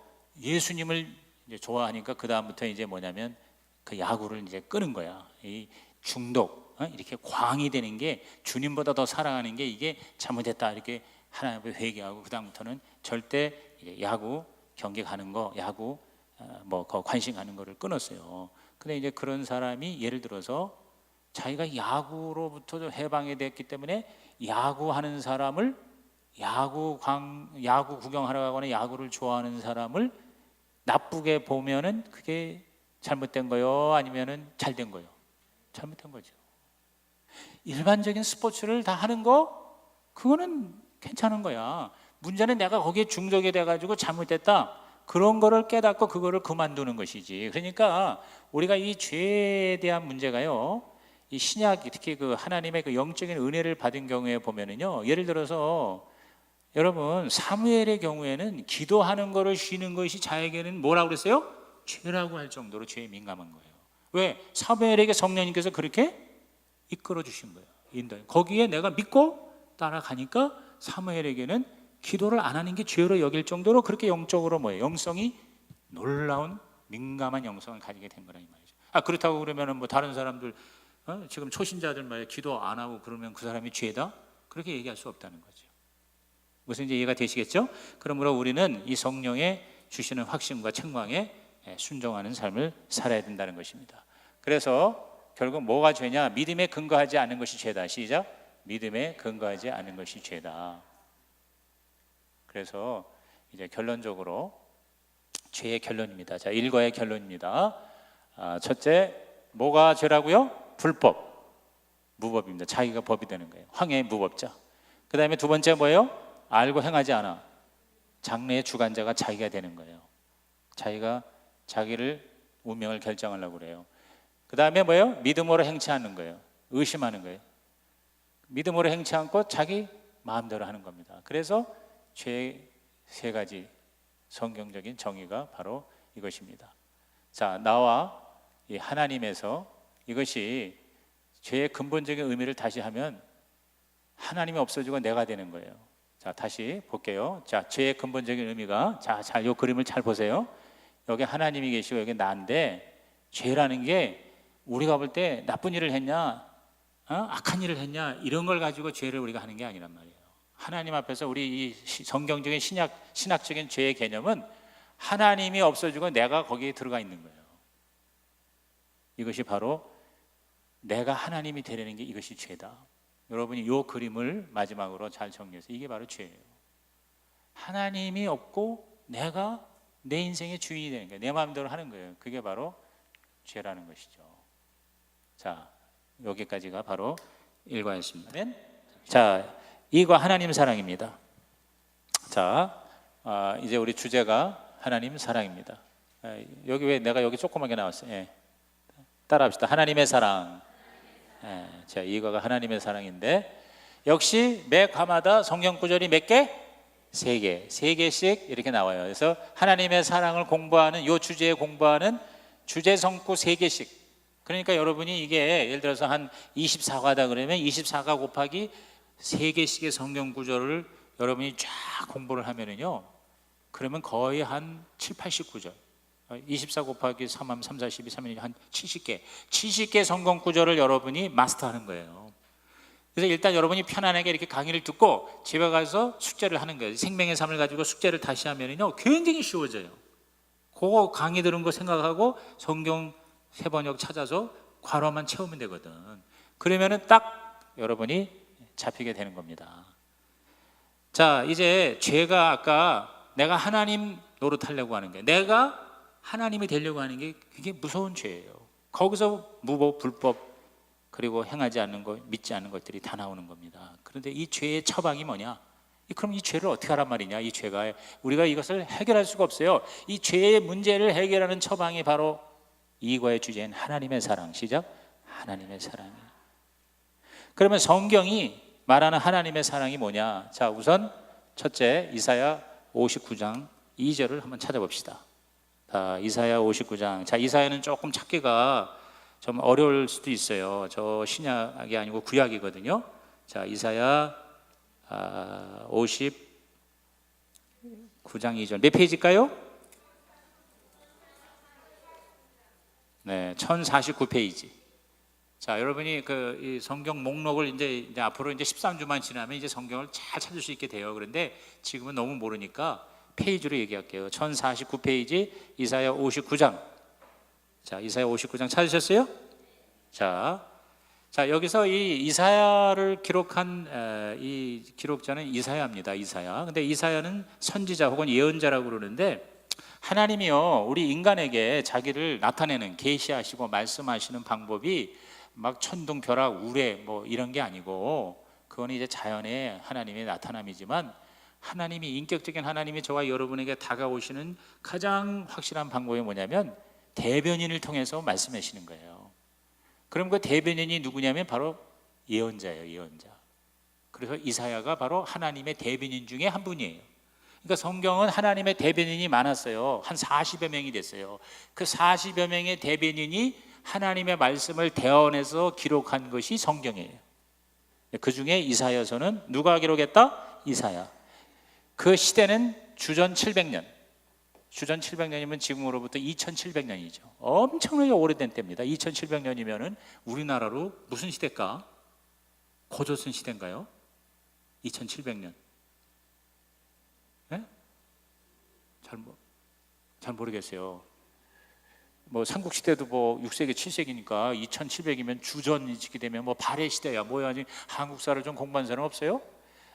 예수님을 이제 좋아하니까 그 다음부터 이제 뭐냐면 그 야구를 이제 끄는 거야. 이 중독, 이렇게 광이 되는 게, 주님보다 더 사랑하는 게 이게 잘못됐다 이렇게 하나님을 회개하고 그 다음부터는 절대 야구 경기 가는 거, 야구 뭐 관심 가는 거를 끊었어요. 근데 이제 그런 사람이 예를 들어서 자기가 야구로부터 해방이 됐기 때문에 야구하는 사람을 야구 구경하러 가거나 야구를 좋아하는 사람을 나쁘게 보면은 그게 잘못된 거요, 아니면은 잘된 거요? 잘못된 거죠. 일반적인 스포츠를 다 하는 거 그거는 괜찮은 거야. 문제는 내가 거기에 중독이 돼가지고 잘못됐다, 그런 거를 깨닫고 그거를 그만두는 것이지. 그러니까 우리가 이 죄에 대한 문제가요, 이 신약 특히 그 하나님의 그 영적인 은혜를 받은 경우에 보면은요, 예를 들어서 여러분 사무엘의 경우에는 기도하는 거를 쉬는 것이 자에게는 뭐라고 그랬어요? 죄라고 할 정도로 죄에 민감한 거예요. 왜? 사무엘에게 성령님께서 그렇게 이끌어 주신 거예요. 인도. 거기에 내가 믿고 따라가니까 사무엘에게는 기도를 안 하는 게 죄로 여길 정도로 그렇게 영적으로 뭐예요? 영성이 놀라운 민감한 영성을 가지게 된 거라 이 말이죠. 그렇다고 그러면은 뭐 다른 사람들 지금 초신자들 말이야 기도 안 하고 그러면 그 사람이 죄다? 그렇게 얘기할 수 없다는 거죠. 무슨 이제 이해가 되시겠죠? 그러므로 우리는 이 성령의 주시는 확신과 책망에 순종하는 삶을 살아야 된다는 것입니다. 그래서 결국 뭐가 죄냐? 믿음에 근거하지 않은 것이 죄다. 시작. 믿음에 근거하지 않은 것이 죄다. 그래서 이제 결론적으로 죄의 결론입니다. 자, 일과의 결론입니다. 첫째, 뭐가 죄라고요? 불법, 무법입니다. 자기가 법이 되는 거예요. 황해의 무법자. 그 다음에 두 번째 뭐예요? 알고 행하지 않아. 장래의 주관자가 자기가 되는 거예요. 자기가 자기를 운명을 결정하려고 그래요. 그 다음에 뭐예요? 믿음으로 행치 않는 거예요. 의심하는 거예요. 믿음으로 행치 않고 자기 마음대로 하는 겁니다. 그래서 죄의 세 가지 성경적인 정의가 바로 이것입니다. 자, 나와 이 하나님에서 이것이 죄의 근본적인 의미를 다시 하면 하나님이 없어지고 내가 되는 거예요. 자, 다시 볼게요. 자, 죄의 근본적인 의미가 요 그림을 잘 보세요. 여기 하나님이 계시고 여기 나인데, 죄라는 게 우리가 볼 때 나쁜 일을 했냐, 악한 일을 했냐, 이런 걸 가지고 죄를 우리가 하는 게 아니란 말이에요. 하나님 앞에서 우리 이 성경적인 신학적인 죄의 개념은 하나님이 없어지고 내가 거기에 들어가 있는 거예요. 이것이 바로 내가 하나님이 되려는 게, 이것이 죄다. 여러분이 이 그림을 마지막으로 잘 정리해서, 이게 바로 죄예요. 하나님이 없고 내가 내 인생의 주인이 되는 거예요. 내 마음대로 하는 거예요. 그게 바로 죄라는 것이죠. 자, 여기까지가 바로 일과였습니다. 자, 이과 하나님 사랑입니다. 자, 이제 우리 주제가 하나님 사랑입니다. 여기 왜 내가 여기 조그맣게 나왔어요? 예. 따라합시다. 하나님의 사랑. 예. 자, 이과가 하나님의 사랑인데, 역시 매 과마다 성경 구절이 몇 개? 세 개씩 이렇게 나와요. 그래서 하나님의 사랑을 공부하는, 요 주제에 공부하는 주제 성구 3개씩. 그러니까 여러분이 이게 예를 들어서 한 24과다 그러면 24과 곱하기 3개씩의 성경 구절을 여러분이 쫙 공부를 하면은요, 그러면 거의 한 7, 80구절, 24 곱하기 3 하면 3, 4, 12, 3, 2, 한 70개 성경 구절을 여러분이 마스터하는 거예요. 그래서 일단 여러분이 편안하게 이렇게 강의를 듣고 집에 가서 숙제를 하는 거예요. 생명의 삶을 가지고 숙제를 다시 하면은요, 굉장히 쉬워져요. 그거 강의 들은 거 생각하고 성경 세번역 찾아서 괄호만 채우면 되거든. 그러면은 딱 여러분이 잡히게 되는 겁니다. 자, 이제 죄가, 아까 내가 하나님 노릇하려고 하는 게, 내가 하나님이 되려고 하는 게, 그게 무서운 죄예요. 거기서 무법, 불법, 그리고 행하지 않는 것, 믿지 않는 것들이 다 나오는 겁니다. 그런데 이 죄의 처방이 뭐냐? 그럼 이 죄를 어떻게 하란 말이냐? 이 죄가, 우리가 이것을 해결할 수가 없어요. 이 죄의 문제를 해결하는 처방이 바로 이과의 주제인 하나님의 사랑. 시작. 하나님의 사랑이에요. 그러면 성경이 말하는 하나님의 사랑이 뭐냐? 자, 우선 첫째, 이사야 59장 2절을 한번 찾아봅시다. 자, 이사야 59장. 자, 이사야는 조금 찾기가 좀 어려울 수도 있어요. 저 신약이 아니고 구약이거든요. 자, 이사야 59장 2절. 몇 페이지일까요? 네, 1049페이지. 자, 여러분이 이 성경 목록을 이제 앞으로 이제 13주만 지나면 이제 성경을 잘 찾을 수 있게 돼요. 그런데 지금은 너무 모르니까 페이지로 얘기할게요. 1049페이지 이사야 59장. 자, 이사야 59장 찾으셨어요? 자, 여기서 이 이사야를 기록한 이 기록자는 이사야입니다. 이사야. 근데 이사야는 선지자 혹은 예언자라고 그러는데, 하나님이요, 우리 인간에게 자기를 나타내는, 계시하시고 말씀하시는 방법이 막 천둥, 벼락, 우레 뭐 이런 게 아니고, 그건 이제 자연의 하나님의 나타남이지만, 하나님이, 인격적인 하나님이 저와 여러분에게 다가오시는 가장 확실한 방법이 뭐냐면 대변인을 통해서 말씀하시는 거예요. 그럼 그 대변인이 누구냐면 바로 예언자예요. 예언자. 그래서 이사야가 바로 하나님의 대변인 중에 한 분이에요. 그러니까 성경은 하나님의 대변인이 많았어요. 한 40여 명이 됐어요. 그 40여 명의 대변인이 하나님의 말씀을 대언해서 기록한 것이 성경이에요. 그 중에 이사야서는 누가 기록했다? 이사야. 그 시대는 주전 700년. 주전 700년이면 지금으로부터 2700년이죠. 엄청나게 오래된 때입니다. 2700년이면은 우리나라로 무슨 시대일까? 고조선 시대인가요? 2700년. 네? 잘 모르겠어요. 뭐 삼국시대도 뭐 6세기 7세기니까 2700이면 주전이 지게 되면 뭐 발해 시대야 뭐야. 한국사를 좀 공부한 사람 없어요?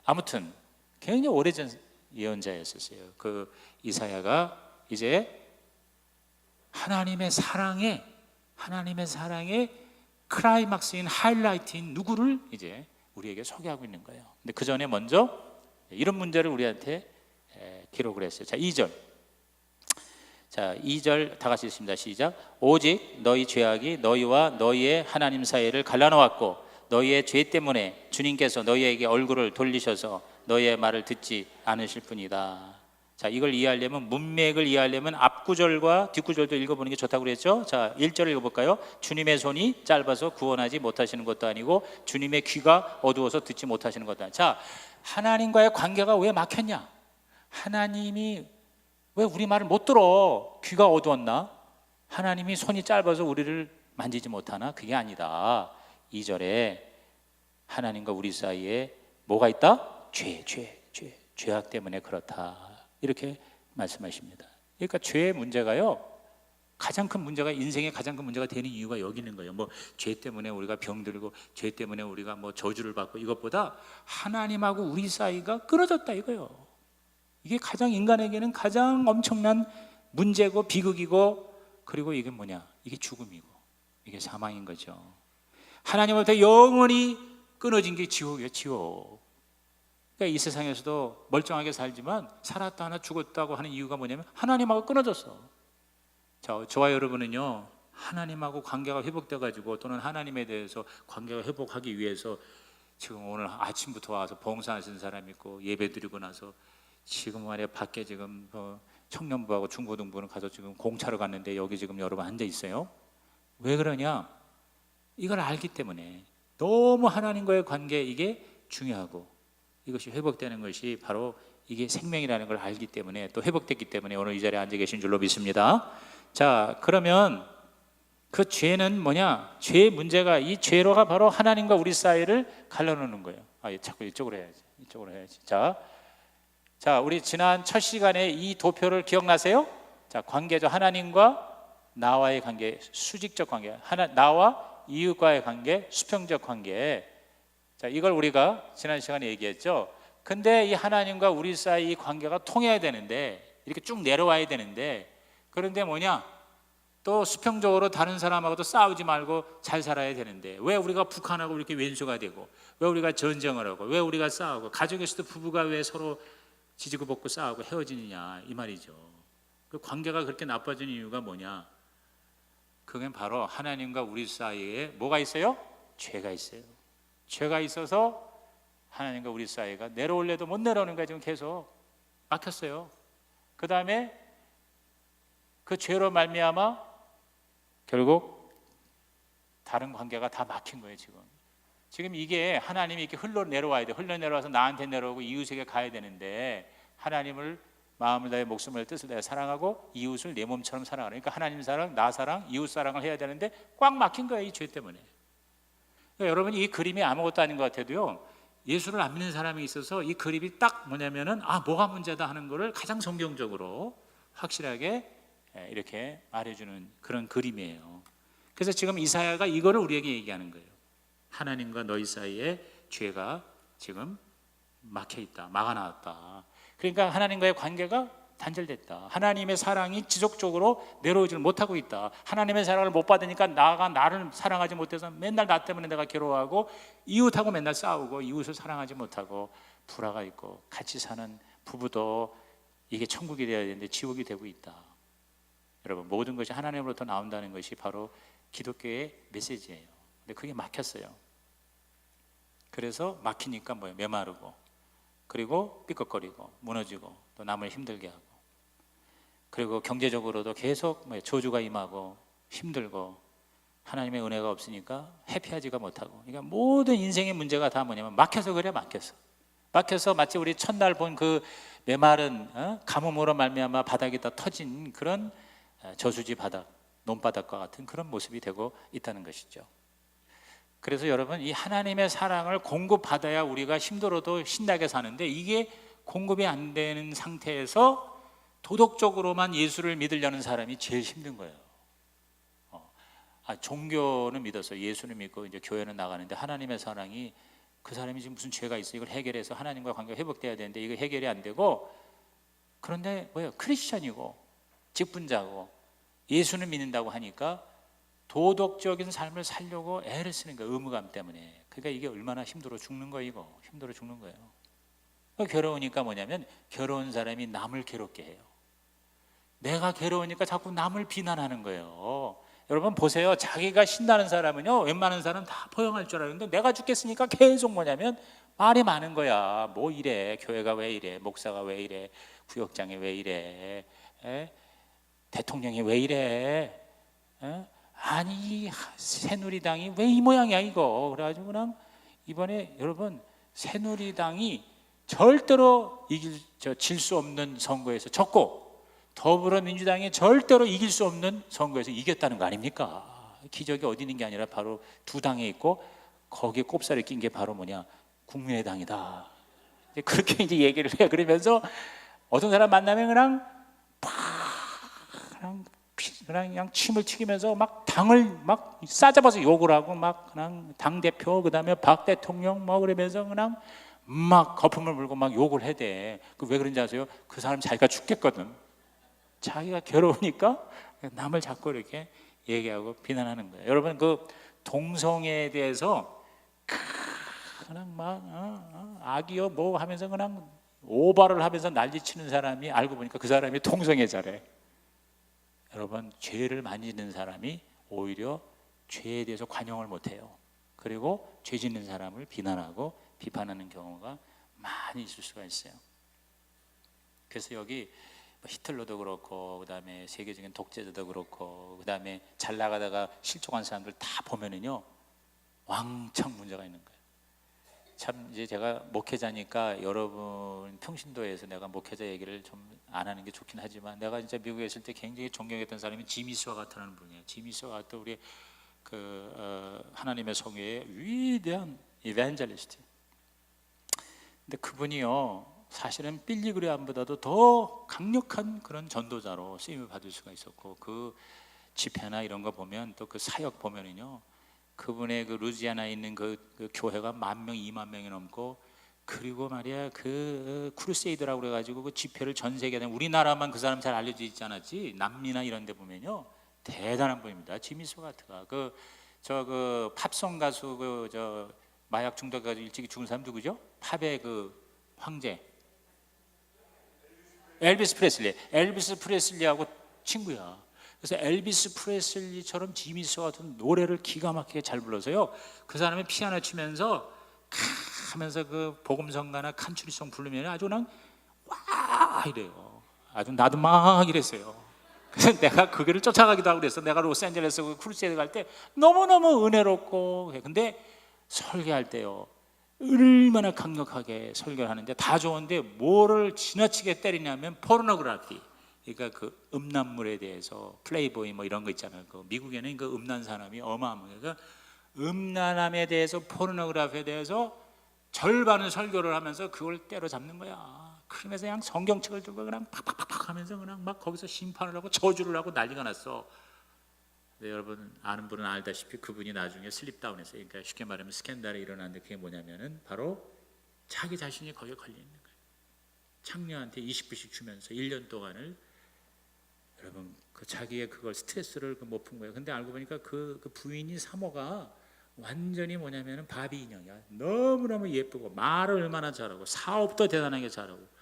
아무튼 굉장히 오래전 예언자였었어요. 그 이사야가 이제 하나님의 사랑의 클라이막스인, 하이라이트인 누구를 이제 우리에게 소개하고 있는 거예요. 근데 그 전에 먼저 이런 문제를 우리한테 기록을 했어요. 자, 2절. 자, 2절 다 같이 읽습니다. 시작. 오직 너희 죄악이 너희와 너희의 하나님 사이를 갈라놓았고 너희의 죄 때문에 주님께서 너희에게 얼굴을 돌리셔서 너희의 말을 듣지 않으실 뿐이다. 자, 이걸 이해하려면, 문맥을 이해하려면 앞구절과 뒷구절도 읽어보는 게 좋다고 그랬죠. 자, 1절 읽어볼까요? 주님의 손이 짧아서 구원하지 못하시는 것도 아니고 주님의 귀가 어두워서 듣지 못하시는 것도 아니고. 자, 하나님과의 관계가 왜 막혔냐? 하나님이 왜 우리 말을 못 들어? 귀가 어두웠나? 하나님이 손이 짧아서 우리를 만지지 못하나? 그게 아니다. 2절에 하나님과 우리 사이에 뭐가 있다? 죄악 때문에 그렇다. 이렇게 말씀하십니다. 그러니까 죄의 문제가요, 가장 큰 문제가, 인생의 가장 큰 문제가 되는 이유가 여기 있는 거예요. 뭐 죄 때문에 우리가 병들고 죄 때문에 우리가 뭐 저주를 받고, 이것보다 하나님하고 우리 사이가 끊어졌다 이거예요. 이게 가장, 인간에게는 가장 엄청난 문제고 비극이고, 그리고 이게 뭐냐? 이게 죽음이고 이게 사망인 거죠. 하나님으로부터 영원히 끊어진 게 지옥이에요. 지옥. 그러니까 이 세상에서도 멀쩡하게 살지만 살았다 하나 죽었다고 하는 이유가 뭐냐면 하나님하고 끊어졌어. 자, 저와 여러분은요, 하나님하고 관계가 회복돼 가지고, 또는 하나님에 대해서 관계가 회복하기 위해서 지금 오늘 아침부터 와서 봉사하신 사람 있고, 예배 드리고 나서 지금 말이야 밖에 지금 청년부하고 중고등부는 가서 지금 공차로 갔는데 여기 지금 여러분 앉아 있어요. 왜 그러냐? 이걸 알기 때문에. 너무 하나님과의 관계, 이게 중요하고 이것이 회복되는 것이 바로 이게 생명이라는 걸 알기 때문에, 또 회복됐기 때문에 오늘 이 자리에 앉아 계신 줄로 믿습니다. 자, 그러면 그 죄는 뭐냐? 죄의 문제가, 이 죄로가 바로 하나님과 우리 사이를 갈라놓는 거예요. 자꾸 이쪽으로 해야지. 이쪽으로 해야지. 자, 우리 지난 첫 시간에 이 도표를 기억나세요? 자, 관계죠. 하나님과 나와의 관계, 수직적 관계, 나와 이웃과의 관계, 수평적 관계. 자, 이걸 우리가 지난 시간에 얘기했죠. 근데 이 하나님과 우리 사이 이 관계가 통해야 되는데, 이렇게 쭉 내려와야 되는데, 그런데 뭐냐? 또 수평적으로 다른 사람하고도 싸우지 말고 잘 살아야 되는데, 왜 우리가 북한하고 이렇게 왼수가 되고, 왜 우리가 전쟁을 하고, 왜 우리가 싸우고, 가정에서도 부부가 왜 서로 지지고 볶고 싸우고 헤어지느냐, 이 말이죠. 그 관계가 그렇게 나빠진 이유가 뭐냐? 그게 바로 하나님과 우리 사이에 뭐가 있어요? 죄가 있어요. 죄가 있어서 하나님과 우리 사이가 내려올래도 못 내려오는 거야. 지금 계속 막혔어요. 그 다음에 그 죄로 말미암아 결국 다른 관계가 다 막힌 거예요. 지금 이게 하나님이 이렇게 흘러내려와야 돼. 흘러내려와서 나한테 내려오고 이웃에게 가야 되는데, 하나님을 마음을 다해 목숨을 뜻을 다해 사랑하고 이웃을 내 몸처럼 사랑하라. 그러니까 하나님 사랑, 나 사랑, 이웃 사랑을 해야 되는데 꽉 막힌 거예요. 이 죄 때문에. 그러니까 여러분, 이 그림이 아무것도 아닌 것 같아도요, 예수를 안 믿는 사람이 있어서 이 그림이 딱 뭐냐면은 뭐가 문제다 하는 거를 가장 성경적으로 확실하게 이렇게 말해주는 그런 그림이에요. 그래서 지금 이사야가 이거를 우리에게 얘기하는 거예요. 하나님과 너희 사이에 죄가 지금 막혀있다, 막아놨다. 그러니까 하나님과의 관계가 단절됐다. 하나님의 사랑이 지속적으로 내려오지를 못하고 있다. 하나님의 사랑을 못 받으니까 나를 사랑하지 못해서 맨날 나 때문에 내가 괴로워하고, 이웃하고 맨날 싸우고, 이웃을 사랑하지 못하고 불화가 있고, 같이 사는 부부도 이게 천국이 되어야 되는데 지옥이 되고 있다. 여러분, 모든 것이 하나님으로부터 나온다는 것이 바로 기독교의 메시지예요. 근데 그게 막혔어요. 그래서 막히니까 뭐예요? 메마르고, 그리고 삐걱거리고 무너지고, 또 남을 힘들게 하고, 그리고 경제적으로도 계속 저주가 임하고 힘들고, 하나님의 은혜가 없으니까 해피하지가 못하고. 그러니까 모든 인생의 문제가 다 뭐냐면 막혀서 그래. 막혀서 마치 우리 첫날 본 그 메마른 가뭄으로 말미암아 바닥이 다 터진 그런 저수지 바닥, 논바닥과 같은 그런 모습이 되고 있다는 것이죠. 그래서 여러분, 이 하나님의 사랑을 공급받아야 우리가 힘들어도 신나게 사는데, 이게 공급이 안 되는 상태에서 도덕적으로만 예수를 믿으려는 사람이 제일 힘든 거예요. 종교는 믿어서 예수는 믿고 이제 교회는 나가는데, 하나님의 사랑이, 그 사람이 지금 무슨 죄가 있어, 이걸 해결해서 하나님과 관계가 회복돼야 되는데 이거 해결이 안 되고, 그런데 크리스천이고 직분자고 예수는 믿는다고 하니까 도덕적인 삶을 살려고 애를 쓰는 거예요. 의무감 때문에. 그러니까 이게 얼마나 힘들어 죽는 거예요. 이거 힘들어 죽는 거예요. 괴로우니까 뭐냐면, 괴로운 사람이 남을 괴롭게 해요. 내가 괴로우니까 자꾸 남을 비난하는 거예요. 여러분 보세요. 자기가 신나는 사람은요, 웬만한 사람 다 포용할 줄 알았는데, 내가 죽겠으니까 계속 뭐냐면 말이 많은 거야. 뭐 이래, 교회가 왜 이래, 목사가 왜 이래, 구역장이 왜 이래, 대통령이 왜 이래, 아니 새누리당이 왜 이 모양이야 이거. 그래가지고 그냥 이번에 여러분, 새누리당이 절대로 질 수 없는 선거에서 졌고, 더불어민주당이 절대로 이길 수 없는 선거에서 이겼다는 거 아닙니까? 기적이 어디 있는 게 아니라 바로 두 당에 있고 거기에 꼽살이 낀 게 바로 뭐냐? 국민의당이다. 그렇게 이제 얘기를 해. 그러면서 어떤 사람 만나면 그냥 침을 튀기면서 막 당을 막 싸잡아서 욕을 하고 막 그냥 당 대표 그다음에 박 대통령 뭐 그러면서 그냥 막 거품을 물고 막 욕을 해대. 그 왜 그런지 아세요? 그 사람 자기가 죽겠거든. 자기가 괴로우니까 남을 자꾸 이렇게 얘기하고 비난하는 거예요. 여러분 그 동성애에 대해서 그냥 막 악이요 뭐 하면서 그냥 오바를 하면서 난리치는 사람이 알고 보니까 그 사람이 동성애자래. 여러분 죄를 많이 짓는 사람이 오히려 죄에 대해서 관용을 못해요. 그리고 죄 짓는 사람을 비난하고 비판하는 경우가 많이 있을 수가 있어요. 그래서 여기 히틀러도 그렇고 그다음에 세계적인 독재자도 그렇고 그다음에 잘 나가다가 실족한 사람들 다 보면은요 왕창 문제가 있는 거예요. 참 이제 제가 목회자니까 여러분 평신도에서 내가 목회자 얘기를 좀 안 하는 게 좋긴 하지만 내가 진짜 미국에 있을 때 굉장히 존경했던 사람이 지미 스와가트라는 분이에요. 지미 스와가트 우리 하나님의 성회의 위대한 이벤젤리스트. 근데 그분이요 사실은 빌리 그레함보다도 더 강력한 그런 전도자로 쓰임을 받을 수가 있었고 그 집회나 이런 거 보면 또 그 사역 보면은요 그분의 그 루지아나에 있는 그 교회가 10,000명, 20,000명이 넘고 그리고 말이야 그 크루세이드라고 그래가지고 그 집회를 전 세계에 우리나라만 그 사람 잘 알려져 있지 않았지 남미나 이런 데 보면요 대단한 분입니다. 지미 스와가트가 그 팝송 가수 마약 중독해가지고 일찍이 죽은 사람 누구죠? 팝의 그 황제 엘비스 프레슬리하고 친구야. 그래서 엘비스 프레슬리처럼 지미 스와가트는 노래를 기가 막히게 잘 불러서요 그 사람이 피아노 치면서 하면서 그 복음성가나 칸츄리송 부르면 아주 그냥 와 이래요. 아주 나도 막 이랬어요. 그래서 내가 그 길을 쫓아가기도 하고 그랬어. 내가 로스앤젤레스 그 크루세이드 갈 때 너무너무 은혜롭고 근데 설교할 때요 얼마나 강력하게 설교를 하는데 다 좋은데 뭐를 지나치게 때리냐면 포르노그래피 그러니까 그 음란물에 대해서 플레이보이 뭐 이런 거 있잖아요. 그 미국에는 그 음란 사람이 어마어마해요. 그러니까 음란함에 대해서 포르노그래피에 대해서 절반은 설교를 하면서 그걸 때려잡는 거야. 그러면서 그냥 성경책을 들고 그냥 팍팍팍 하면서 그냥 막 거기서 심판을 하고 저주를 하고 난리가 났어. 근데 여러분 아는 분은 알다시피 그분이 나중에 슬립다운했어요. 그러니까 쉽게 말하면 스캔들이 일어났는데 그게 뭐냐면은 바로 자기 자신이 거기에 걸려 있는 거예요. 창녀한테 20불씩 주면서 1년 동안을 여러분 그 자기의 그걸 스트레스를 못 푼 거예요. 근데 알고 보니까 그 부인이 사모가 완전히 뭐냐면은 바비 인형이야. 너무너무 예쁘고 말을 얼마나 잘하고 사업도 대단하게 잘하고.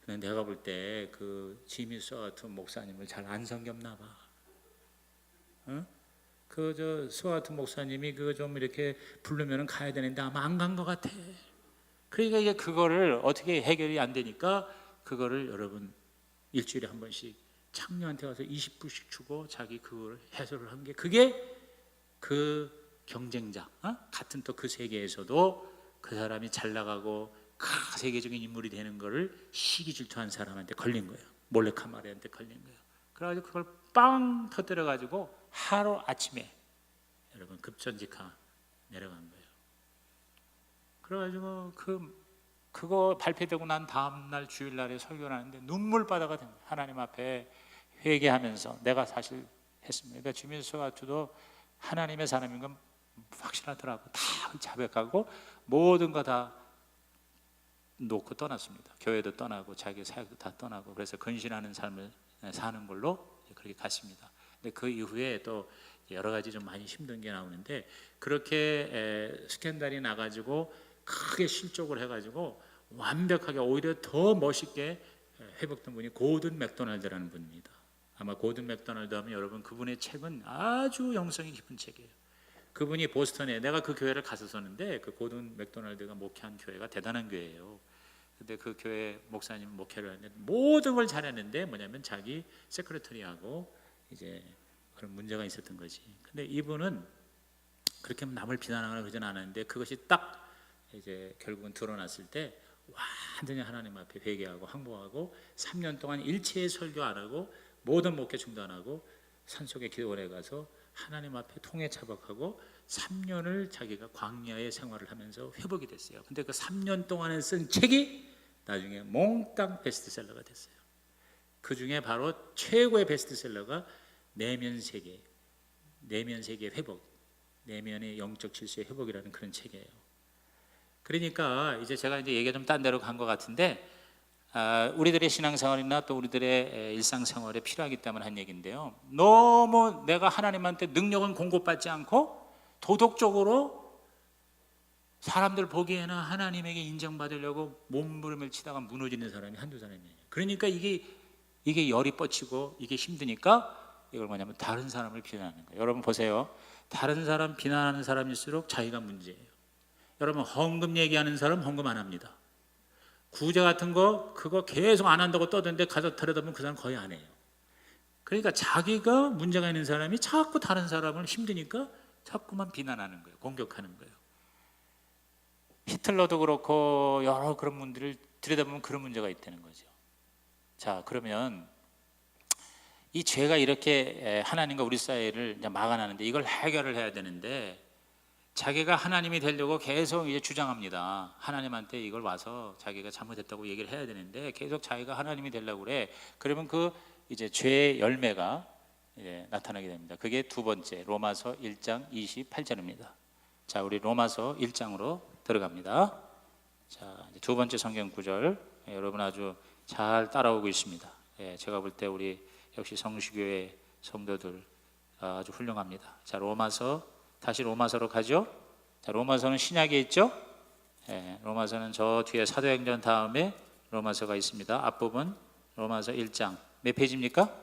근데 내가 볼 때 그 지미 스와트 목사님을 잘 안 섬겼나 봐. 어? 그 스와트 목사님이 그 좀 이렇게 부르면은 가야 되는데 아마 안 간 것 같아. 그러니까 이게 그거를 어떻게 해결이 안 되니까 그거를 여러분 일주일에 한 번씩 창녀한테 가서 20불씩 주고 자기 그걸 해소를 한 게 그게 그 경쟁자 같은 또 그 세계에서도 그 사람이 잘 나가고 세계적인 인물이 되는 거를 시기 질투한 사람한테 걸린 거예요. 몰레카마레한테 걸린 거예요. 그래가지고 그걸 빵 터뜨려 가지고 하루 아침에 여러분 급전직하 내려간 거예요. 그래가지고 그거 발표되고 난 다음 날 주일날에 설교를 하는데 눈물바다가 된 거예요. 하나님 앞에 회개하면서 내가 사실 했습니다. 그러니까 지미 스와트도 하나님의 사람인 건 확실하더라고. 다 자백하고 모든 거 다 놓고 떠났습니다. 교회도 떠나고 자기 사역도 다 떠나고 그래서 근신하는 삶을 사는 걸로 그렇게 갔습니다. 근데 그 이후에 또 여러 가지 좀 많이 힘든 게 나오는데 그렇게 스캔들이 나가지고 크게 실족을 해가지고 완벽하게 오히려 더 멋있게 회복된 분이 고든 맥도날드라는 분입니다. 아마 고든 맥도날드 하면 여러분 그분의 책은 아주 영성이 깊은 책이에요. 그분이 보스턴에 내가 그 교회를 갔었는데 그 고든 맥도날드가 목회한 교회가 대단한 교회예요. 근데 그 교회 목사님 목회를 했는데 모든 걸 잘했는데 뭐냐면 자기 세크레터리하고 이제 그런 문제가 있었던 거지. 근데 이분은 그렇게 남을 비난하거나 그러진 않았는데 그것이 딱 이제 결국은 드러났을 때 완전히 하나님 앞에 회개하고 항복하고 3년 동안 일체의 설교 안 하고 모든 목회 중단하고 산속에 기도원에 가서 하나님 앞에 통회 차박하고 3년을 자기가 광야의 생활을 하면서 회복이 됐어요. 근데 그 3년 동안에 쓴 책이 나중에 몽땅 베스트셀러가 됐어요. 그 중에 바로 최고의 베스트셀러가 내면 세계 회복, 내면의 영적 질서의 회복이라는 그런 책이에요. 그러니까 이제 제가 이제 얘기가 좀 딴 데로 간 것 같은데, 우리들의 신앙생활이나 또 우리들의 일상생활에 필요하기 때문에 한 얘기인데요. 너무 내가 하나님한테 능력은 공급받지 않고 도덕적으로 사람들 보기에는 하나님에게 인정받으려고 몸부림을 치다가 무너지는 사람이 한두 사람이에요. 그러니까 이게 열이 뻗치고 이게 힘드니까 이걸 뭐냐면 다른 사람을 비난하는 거예요. 여러분 보세요. 다른 사람 비난하는 사람일수록 자기가 문제예요. 여러분 헌금 얘기하는 사람 헌금 안 합니다. 구제 같은 거 그거 계속 안 한다고 떠드는데 가서 들여다보면 그 사람 거의 안 해요. 그러니까 자기가 문제가 있는 사람이 자꾸 다른 사람을 힘드니까 자꾸만 비난하는 거예요. 공격하는 거예요. 히틀러도 그렇고 여러 그런 분들을 들여다보면 그런 문제가 있다는 거죠. 자, 그러면 이 죄가 이렇게 하나님과 우리 사이를 막아나는데 이걸 해결을 해야 되는데, 자기가 하나님이 되려고 계속 이제 주장합니다. 하나님한테 이걸 와서 자기가 잘못했다고 얘기를 해야 되는데 계속 자기가 하나님이 되려고 그래. 그러면 그 이제 죄의 열매가 이제 나타나게 됩니다. 그게 두 번째 로마서 1장 28절입니다. 자, 우리 로마서 1장으로 들어갑니다. 자, 이제 두 번째 성경 구절, 여러분 아주 잘 따라오고 있습니다. 제가 볼 때 우리 역시 성수교회 성도들 아주 훌륭합니다. 자, 다시 로마서로 가죠. 자, 로마서는 신약에 있죠. 로마서는 저 뒤에 사도행전 다음에 로마서가 있습니다. 앞부분 로마서 1장 몇 페이지입니까?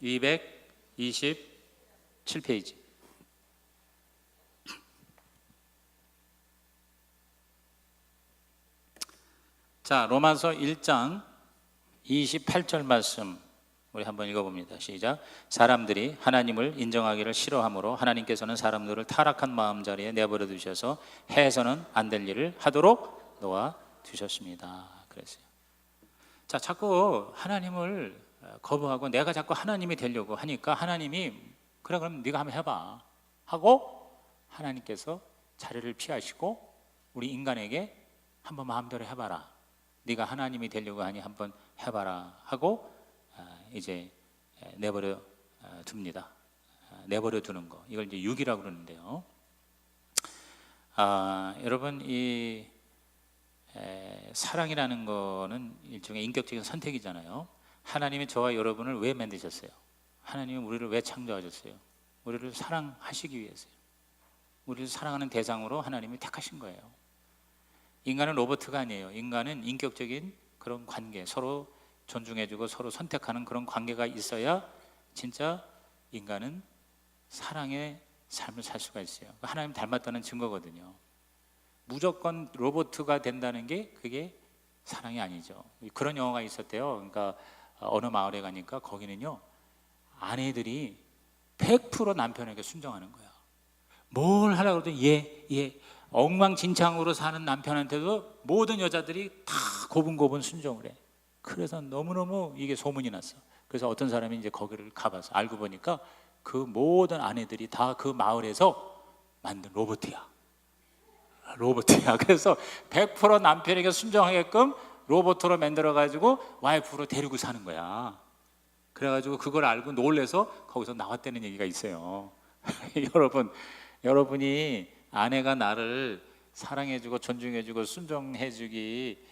227페이지. 자, 로마서 1장 28절 말씀 우리 한번 읽어봅니다. 시작. 사람들이 하나님을 인정하기를 싫어하므로 하나님께서는 사람들을 타락한 마음자리에 내버려 두셔서 해서는 안 될 일을 하도록 놓아 두셨습니다. 그랬어요. 자, 자꾸 하나님을 거부하고 내가 자꾸 하나님이 되려고 하니까 하나님이 그래 그럼 네가 한번 해봐 하고 하나님께서 자리를 피하시고 우리 인간에게 한번 마음대로 해봐라. 네가 하나님이 되려고 하니 한번 해봐라 하고 이제 내버려 둡니다. 내버려 두는 거, 이걸 이제 유기라고 그러는데요. 여러분 이 사랑이라는 거는 일종의 인격적인 선택이잖아요. 하나님이 저와 여러분을 왜 만드셨어요? 하나님이 우리를 왜 창조하셨어요? 우리를 사랑하시기 위해서요. 우리를 사랑하는 대상으로 하나님이 택하신 거예요. 인간은 로봇가 아니에요. 인간은 인격적인 그런 관계, 서로 존중해주고 서로 선택하는 그런 관계가 있어야 진짜 인간은 사랑의 삶을 살 수가 있어요. 하나님 닮았다는 증거거든요. 무조건 로봇가 된다는 게 그게 사랑이 아니죠. 그런 영화가 있었대요. 그러니까 어느 마을에 가니까 거기는요 아내들이 100% 남편에게 순종하는 거야. 뭘 하려고 해도 예 엉망진창으로 사는 남편한테도 모든 여자들이 다 고분고분 순종을 해. 그래서 너무너무 이게 소문이 났어. 그래서 어떤 사람이 이제 거기를 가봐서 알고 보니까 그 모든 아내들이 다 그 마을에서 만든 로봇이야. 그래서 100% 남편에게 순종하게끔 로봇으로 만들어가지고 와이프로 데리고 사는 거야. 그래가지고 그걸 알고 놀래서 거기서 나왔다는 얘기가 있어요. 여러분이 아내가 나를 사랑해주고 존중해주고 순종해주기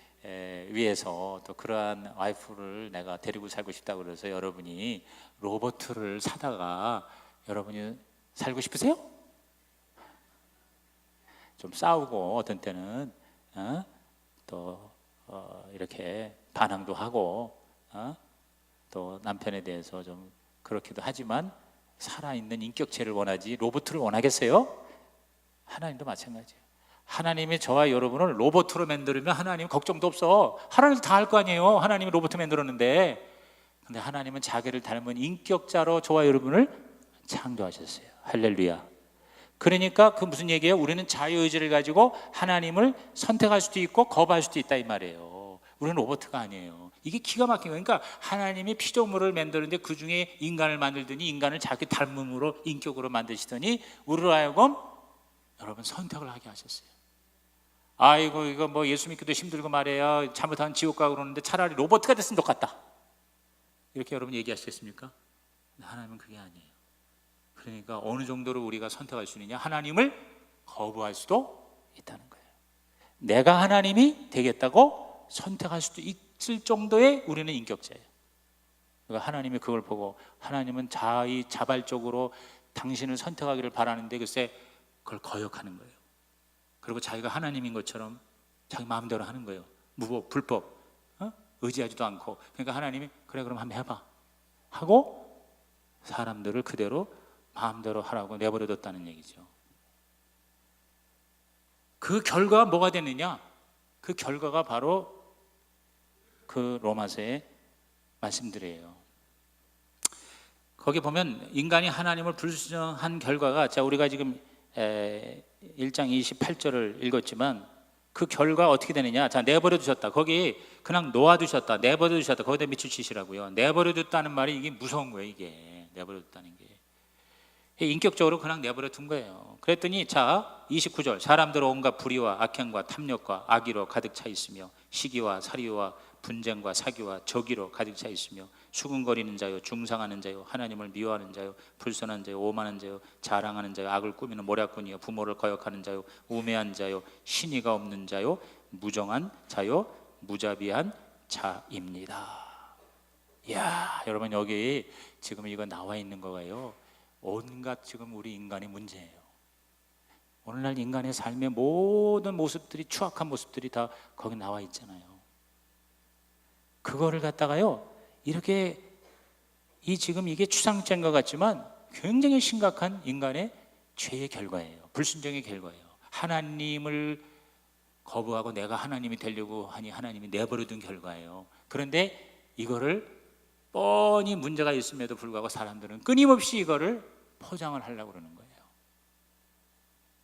위해서 또 그러한 와이프를 내가 데리고 살고 싶다고 그래서 여러분이 로봇을 사다가 여러분이 살고 싶으세요? 좀 싸우고 어떤 때는 또 이렇게 반항도 하고 또 남편에 대해서 좀 그렇기도 하지만 살아있는 인격체를 원하지 로봇을 원하겠어요? 하나님도 마찬가지예요. 하나님이 저와 여러분을 로봇으로 만들면 하나님 걱정도 없어. 하나님도 다 할 거 아니에요. 하나님이 로봇 만들었는데. 근데 하나님은 자기를 닮은 인격자로 저와 여러분을 창조하셨어요. 할렐루야. 그러니까 그 무슨 얘기예요? 우리는 자유의지를 가지고 하나님을 선택할 수도 있고 거부할 수도 있다 이 말이에요. 우리는 로봇가 아니에요. 이게 기가 막힌 거예요. 그러니까 하나님이 피조물을 만드는데 그 중에 인간을 만들더니 인간을 자기 닮음으로 인격으로 만드시더니 우리로 하여금 여러분 선택을 하게 하셨어요. 아이고 이거 뭐 예수 믿기도 힘들고 말이에요. 잘못하면 지옥 가고 그러는데 차라리 로봇가 됐으면 좋겠다. 이렇게 여러분 얘기하시겠습니까? 하나님은 그게 아니에요. 그러니까 어느 정도로 우리가 선택할 수 있느냐? 하나님을 거부할 수도 있다는 거예요. 내가 하나님이 되겠다고 선택할 수도 있을 정도의 우리는 인격자예요. 그러니까 하나님이 그걸 보고 하나님은 자발적으로 당신을 선택하기를 바라는데 글쎄 그걸 거역하는 거예요. 그리고 자기가 하나님인 것처럼 자기 마음대로 하는 거예요. 무법, 불법, 의지하지도 않고. 그러니까 하나님이 그래 그럼 한번 해봐 하고 사람들을 그대로 마음대로 하라고 내버려뒀다는 얘기죠. 그 결과가 뭐가 됐느냐? 그 결과가 바로 그 로마서의 말씀들이에요. 거기 보면 인간이 하나님을 불순종한 결과가, 자 우리가 지금 1장 28절을 읽었지만 그 결과 어떻게 되느냐? 자 내버려 두셨다. 거기 그냥 놓아두셨다. 내버려 두셨다. 거기다 밑줄 치시라고요. 내버려 뒀다는 말이 이게 무서운 거예요. 이게 내버려 뒀다는 게 인격적으로 그냥 내버려 둔 거예요. 그랬더니 자 29절 사람들 온갖 불의와 악행과 탐욕과 악의로 가득 차 있으며 시기와 살이와 분쟁과 사기와 저기로 가득 차 있으며 수군거리는 자요 중상하는 자요 하나님을 미워하는 자요 불선한 자요 오만한 자요 자랑하는 자요 악을 꾸미는 모략꾼이요 부모를 거역하는 자요 우매한 자요 신의가 없는 자요 무정한 자요 무자비한 자입니다. 이야 여러분 여기 지금 이거 나와 있는 거가요 온갖 지금 우리 인간의 문제예요. 오늘날 인간의 삶의 모든 모습들이 추악한 모습들이 다 거기 나와 있잖아요. 그거를 갖다가요 이렇게 지금 이게 추상적인 것 같지만 굉장히 심각한 인간의 죄의 결과예요. 불순종의 결과예요. 하나님을 거부하고 내가 하나님이 되려고 하니 하나님이 내버려둔 결과예요. 그런데 이거를 뻔히 문제가 있음에도 불구하고 사람들은 끊임없이 이거를 포장을 하려고 그러는 거예요.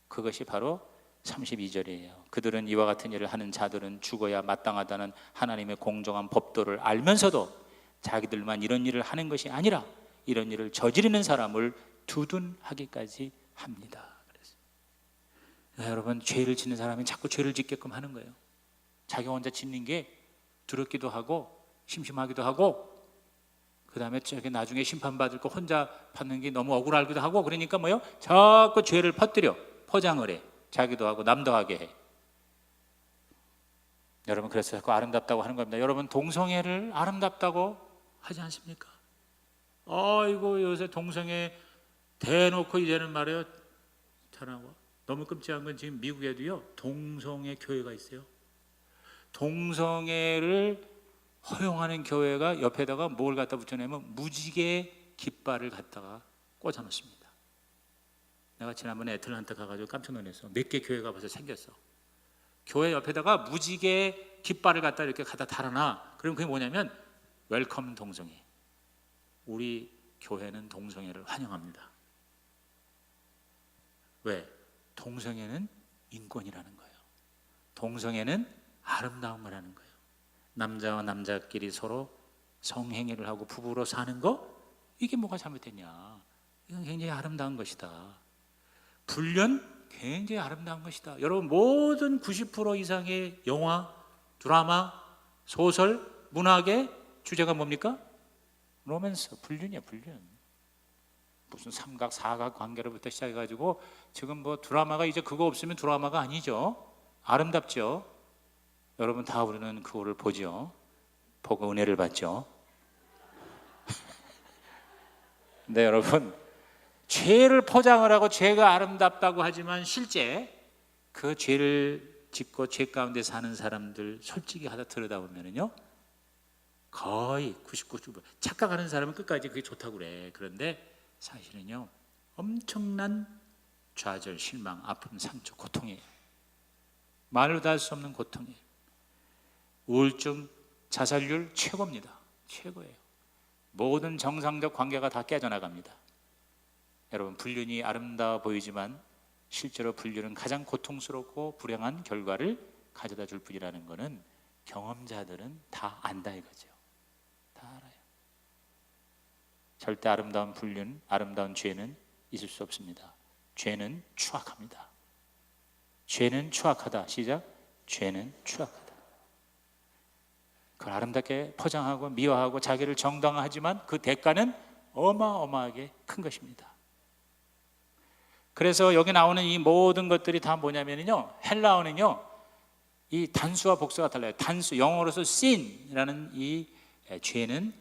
그것이 바로 32절이에요. 그들은 이와 같은 일을 하는 자들은 죽어야 마땅하다는 하나님의 공정한 법도를 알면서도 자기들만 이런 일을 하는 것이 아니라 이런 일을 저지르는 사람을 두둔하기까지 합니다. 그래서 여러분 죄를 짓는 사람은 자꾸 죄를 짓게끔 하는 거예요. 자기가 혼자 짓는 게 두렵기도 하고 심심하기도 하고 그 다음에 저기 나중에 심판받을 거 혼자 받는 게 너무 억울하기도 하고 그러니까 뭐요? 자꾸 죄를 퍼뜨려 포장을 해. 자기도 하고 남도 하게 해. 여러분 그래서 자꾸 아름답다고 하는 겁니다. 여러분 동성애를 아름답다고 하지 않습니까? 아이고 요새 동성애 대놓고 이제는 말이에요. 잘하고 너무 끔찍한 건 지금 미국에도요 동성애 교회가 있어요. 동성애를 허용하는 교회가 옆에다가 뭘 갖다 붙여내면 무지개 깃발을 갖다가 꽂아 놓습니다. 내가 지난번에 애틀란타 가가지고 깜짝 놀랐어. 몇 개 교회가 벌써 생겼어. 교회 옆에다가 무지개 깃발을 갖다 이렇게 갖다 달아놔. 그럼 그게 뭐냐면 웰컴 동성애. 우리 교회는 동성애를 환영합니다. 왜? 동성애는 인권이라는 거예요. 동성애는 아름다운 거라는 거예요. 남자와 남자끼리 서로 성행위를 하고 부부로 사는 거 이게 뭐가 잘못됐냐? 이건 굉장히 아름다운 것이다. 불륜 굉장히 아름다운 것이다. 여러분 모든 90% 이상의 영화, 드라마, 소설, 문학의 주제가 뭡니까? 로맨스, 불륜이야 불륜. 무슨 삼각, 사각 관계로부터 시작해가지고 지금 뭐 드라마가 이제 그거 없으면 드라마가 아니죠. 아름답죠. 여러분 다 우리는 그거를 보죠. 보고 은혜를 받죠. 네 여러분 죄를 포장을 하고 죄가 아름답다고 하지만 실제 그 죄를 짓고 죄 가운데 사는 사람들 솔직히 하다 들여다보면요 거의 99% 착각하는 사람은 끝까지 그게 좋다고 그래. 그런데 사실은요 엄청난 좌절, 실망, 아픔, 상처, 고통이에요. 말로 다 할 수 없는 고통이에요. 우울증, 자살률 최고입니다. 최고예요. 모든 정상적 관계가 다 깨져나갑니다. 여러분 불륜이 아름다워 보이지만 실제로 분류는 가장 고통스럽고 불행한 결과를 가져다 줄 뿐이라는 것은 경험자들은 다 안다 이거죠. 다 알아요. 절대 아름다운 분류는, 아름다운 죄는 있을 수 없습니다. 죄는 추악합니다. 죄는 추악하다. 시작. 죄는 추악하다. 그걸 아름답게 포장하고 미화하고 자기를 정당화하지만 그 대가는 어마어마하게 큰 것입니다. 그래서 여기 나오는 이 모든 것들이 다 뭐냐면요, 헬라어는요 이 단수와 복수가 달라요. 단수, 영어로서 sin이라는 이 죄는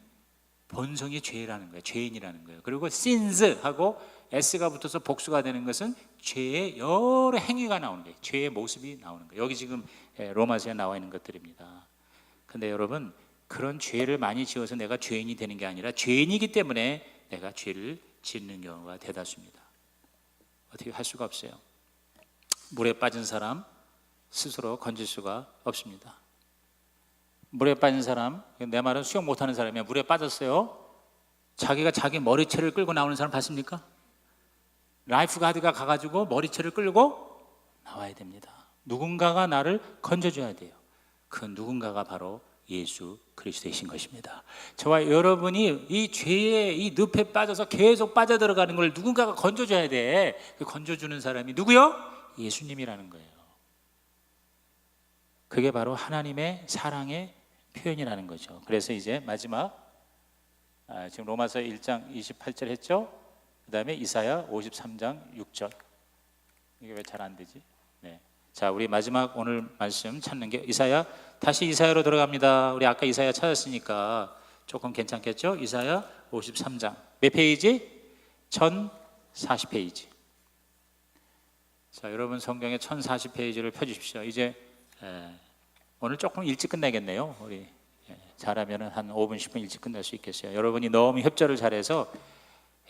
본성이 죄라는 거예요. 죄인이라는 거예요. 그리고 sins하고 s가 붙어서 복수가 되는 것은 죄의 여러 행위가 나오는 거예요. 죄의 모습이 나오는 거예요. 여기 지금 로마서에 나와 있는 것들입니다. 근데 여러분, 그런 죄를 많이 지어서 내가 죄인이 되는 게 아니라 죄인이기 때문에 내가 죄를 짓는 경우가 대다수입니다. 어떻게 할 수가 없어요. 물에 빠진 사람 스스로 건질 수가 없습니다. 물에 빠진 사람, 내 말은 수영 못하는 사람이야. 물에 빠졌어요. 자기가 자기 머리채를 끌고 나오는 사람 봤습니까? 라이프 가드가 가가지고 머리채를 끌고 나와야 됩니다. 누군가가 나를 건져줘야 돼요. 그 누군가가 바로 예수 그리스도이신 것입니다. 저와 여러분이 이 죄의 이 늪에 빠져서 계속 빠져들어가는 걸 누군가가 건져줘야 돼. 그 건져주는 사람이 누구요? 예수님이라는 거예요. 그게 바로 하나님의 사랑의 표현이라는 거죠. 그래서 이제 마지막 지금 로마서 1장 28절 했죠? 그 다음에 이사야 53장 6절. 이게 왜 잘 안 되지? 네. 자, 우리 마지막 오늘 말씀 찾는 게 이사야. 다시 이사야로 들어갑니다. 우리 아까 이사야 찾았으니까 조금 괜찮겠죠? 이사야 53장 몇 페이지? 1040페이지. 자, 여러분 성경의 1040페이지를 펴주십시오. 이제 오늘 조금 일찍 끝내겠네요. 우리 잘하면 한 5분 10분 일찍 끝낼 수 있겠어요. 여러분이 너무 협조를 잘해서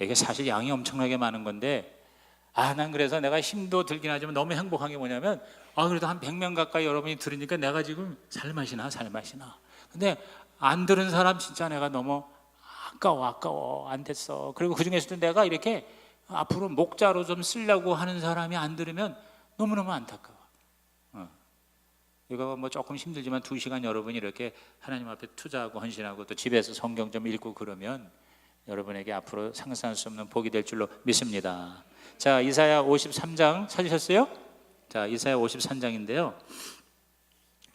이게 사실 양이 엄청나게 많은 건데 난 그래서 내가 힘도 들긴 하지만 너무 행복한 게 뭐냐면 그래도 한 100명 가까이 여러분이 들으니까 내가 지금 살맛이나 근데 안 들은 사람 진짜 내가 너무 아까워 안 됐어. 그리고 그중에서도 내가 이렇게 앞으로 목자로 좀 쓰려고 하는 사람이 안 들으면 너무너무 안타까워. 이거 뭐 조금 힘들지만 2시간 여러분이 이렇게 하나님 앞에 투자하고 헌신하고 또 집에서 성경 좀 읽고 그러면 여러분에게 앞으로 상상할 수 없는 복이 될 줄로 믿습니다. 자, 이사야 53장 찾으셨어요? 자, 이사야 53장인데요.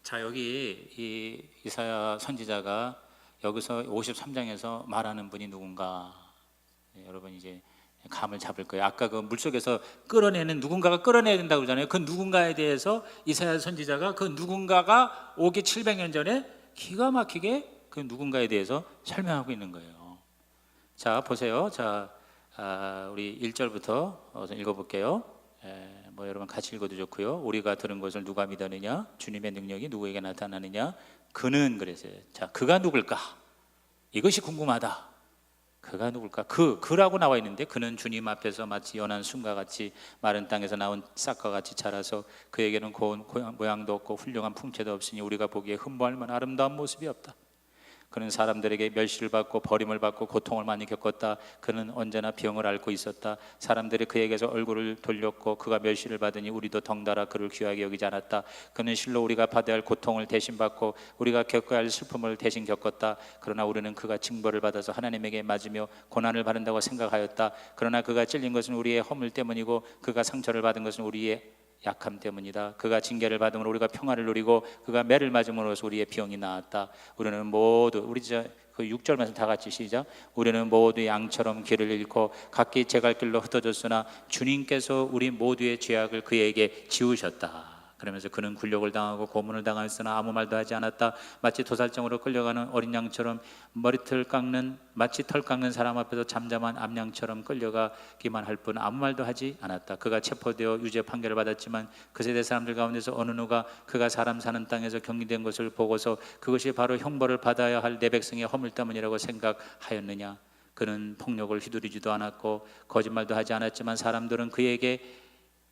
자, 여기 이 이사야 선지자가 여기서 53장에서 말하는 분이 누군가 여러분 이제 감을 잡을 거예요. 아까 그 물속에서 끌어내는 누군가가 끌어내야 된다고 그러잖아요. 그 누군가에 대해서 이사야 선지자가 그 누군가가 오기 700년 전에 기가 막히게 그 누군가에 대해서 설명하고 있는 거예요. 자, 보세요. 자, 우리 1절부터 읽어볼게요. 뭐 여러분 같이 읽어도 좋고요. 우리가 들은 것을 누가 믿었느냐? 주님의 능력이 누구에게 나타나느냐? 그는 그랬어요. 자, 그가 누굴까? 이것이 궁금하다. 그가 누굴까? 그라고 나와 있는데 그는 주님 앞에서 마치 연한 순과 같이 마른 땅에서 나온 싹과 같이 자라서 그에게는 고운 모양도 없고 훌륭한 풍채도 없으니 우리가 보기에 흠모할 만한 아름다운 모습이 없다. 그는 사람들에게 멸시를 받고 버림을 받고 고통을 많이 겪었다. 그는 언제나 병을 앓고 있었다. 사람들이 그에게서 얼굴을 돌렸고 그가 멸시를 받으니 우리도 덩달아 그를 귀하게 여기지 않았다. 그는 실로 우리가 받아야 할 고통을 대신 받고 우리가 겪어야 할 슬픔을 대신 겪었다. 그러나 우리는 그가 징벌을 받아서 하나님에게 맞으며 고난을 받는다고 생각하였다. 그러나 그가 찔린 것은 우리의 허물 때문이고 그가 상처를 받은 것은 우리의 약함 때문이다. 그가 징계를 받음으로 우리가 평화를 누리고 그가 매를 맞음으로써 우리의 병이 나았다. 우리는 모두 우리 그 6절 말씀 다 같이 시작. 우리는 모두 양처럼 길을 잃고 각기 제갈 길로 흩어졌으나 주님께서 우리 모두의 죄악을 그에게 지우셨다. 그러면서 그는 굴욕을 당하고 고문을 당하였으나 아무 말도 하지 않았다. 마치 도살장으로 끌려가는 어린 양처럼 마치 털 깎는 사람 앞에서 잠잠한 암양처럼 끌려가기만 할 뿐 아무 말도 하지 않았다. 그가 체포되어 유죄 판결을 받았지만 그 세대 사람들 가운데서 어느 누가 그가 사람 사는 땅에서 격리된 것을 보고서 그것이 바로 형벌을 받아야 할 내 백성의 허물 때문이라고 생각하였느냐? 그는 폭력을 휘두르지도 않았고 거짓말도 하지 않았지만 사람들은 그에게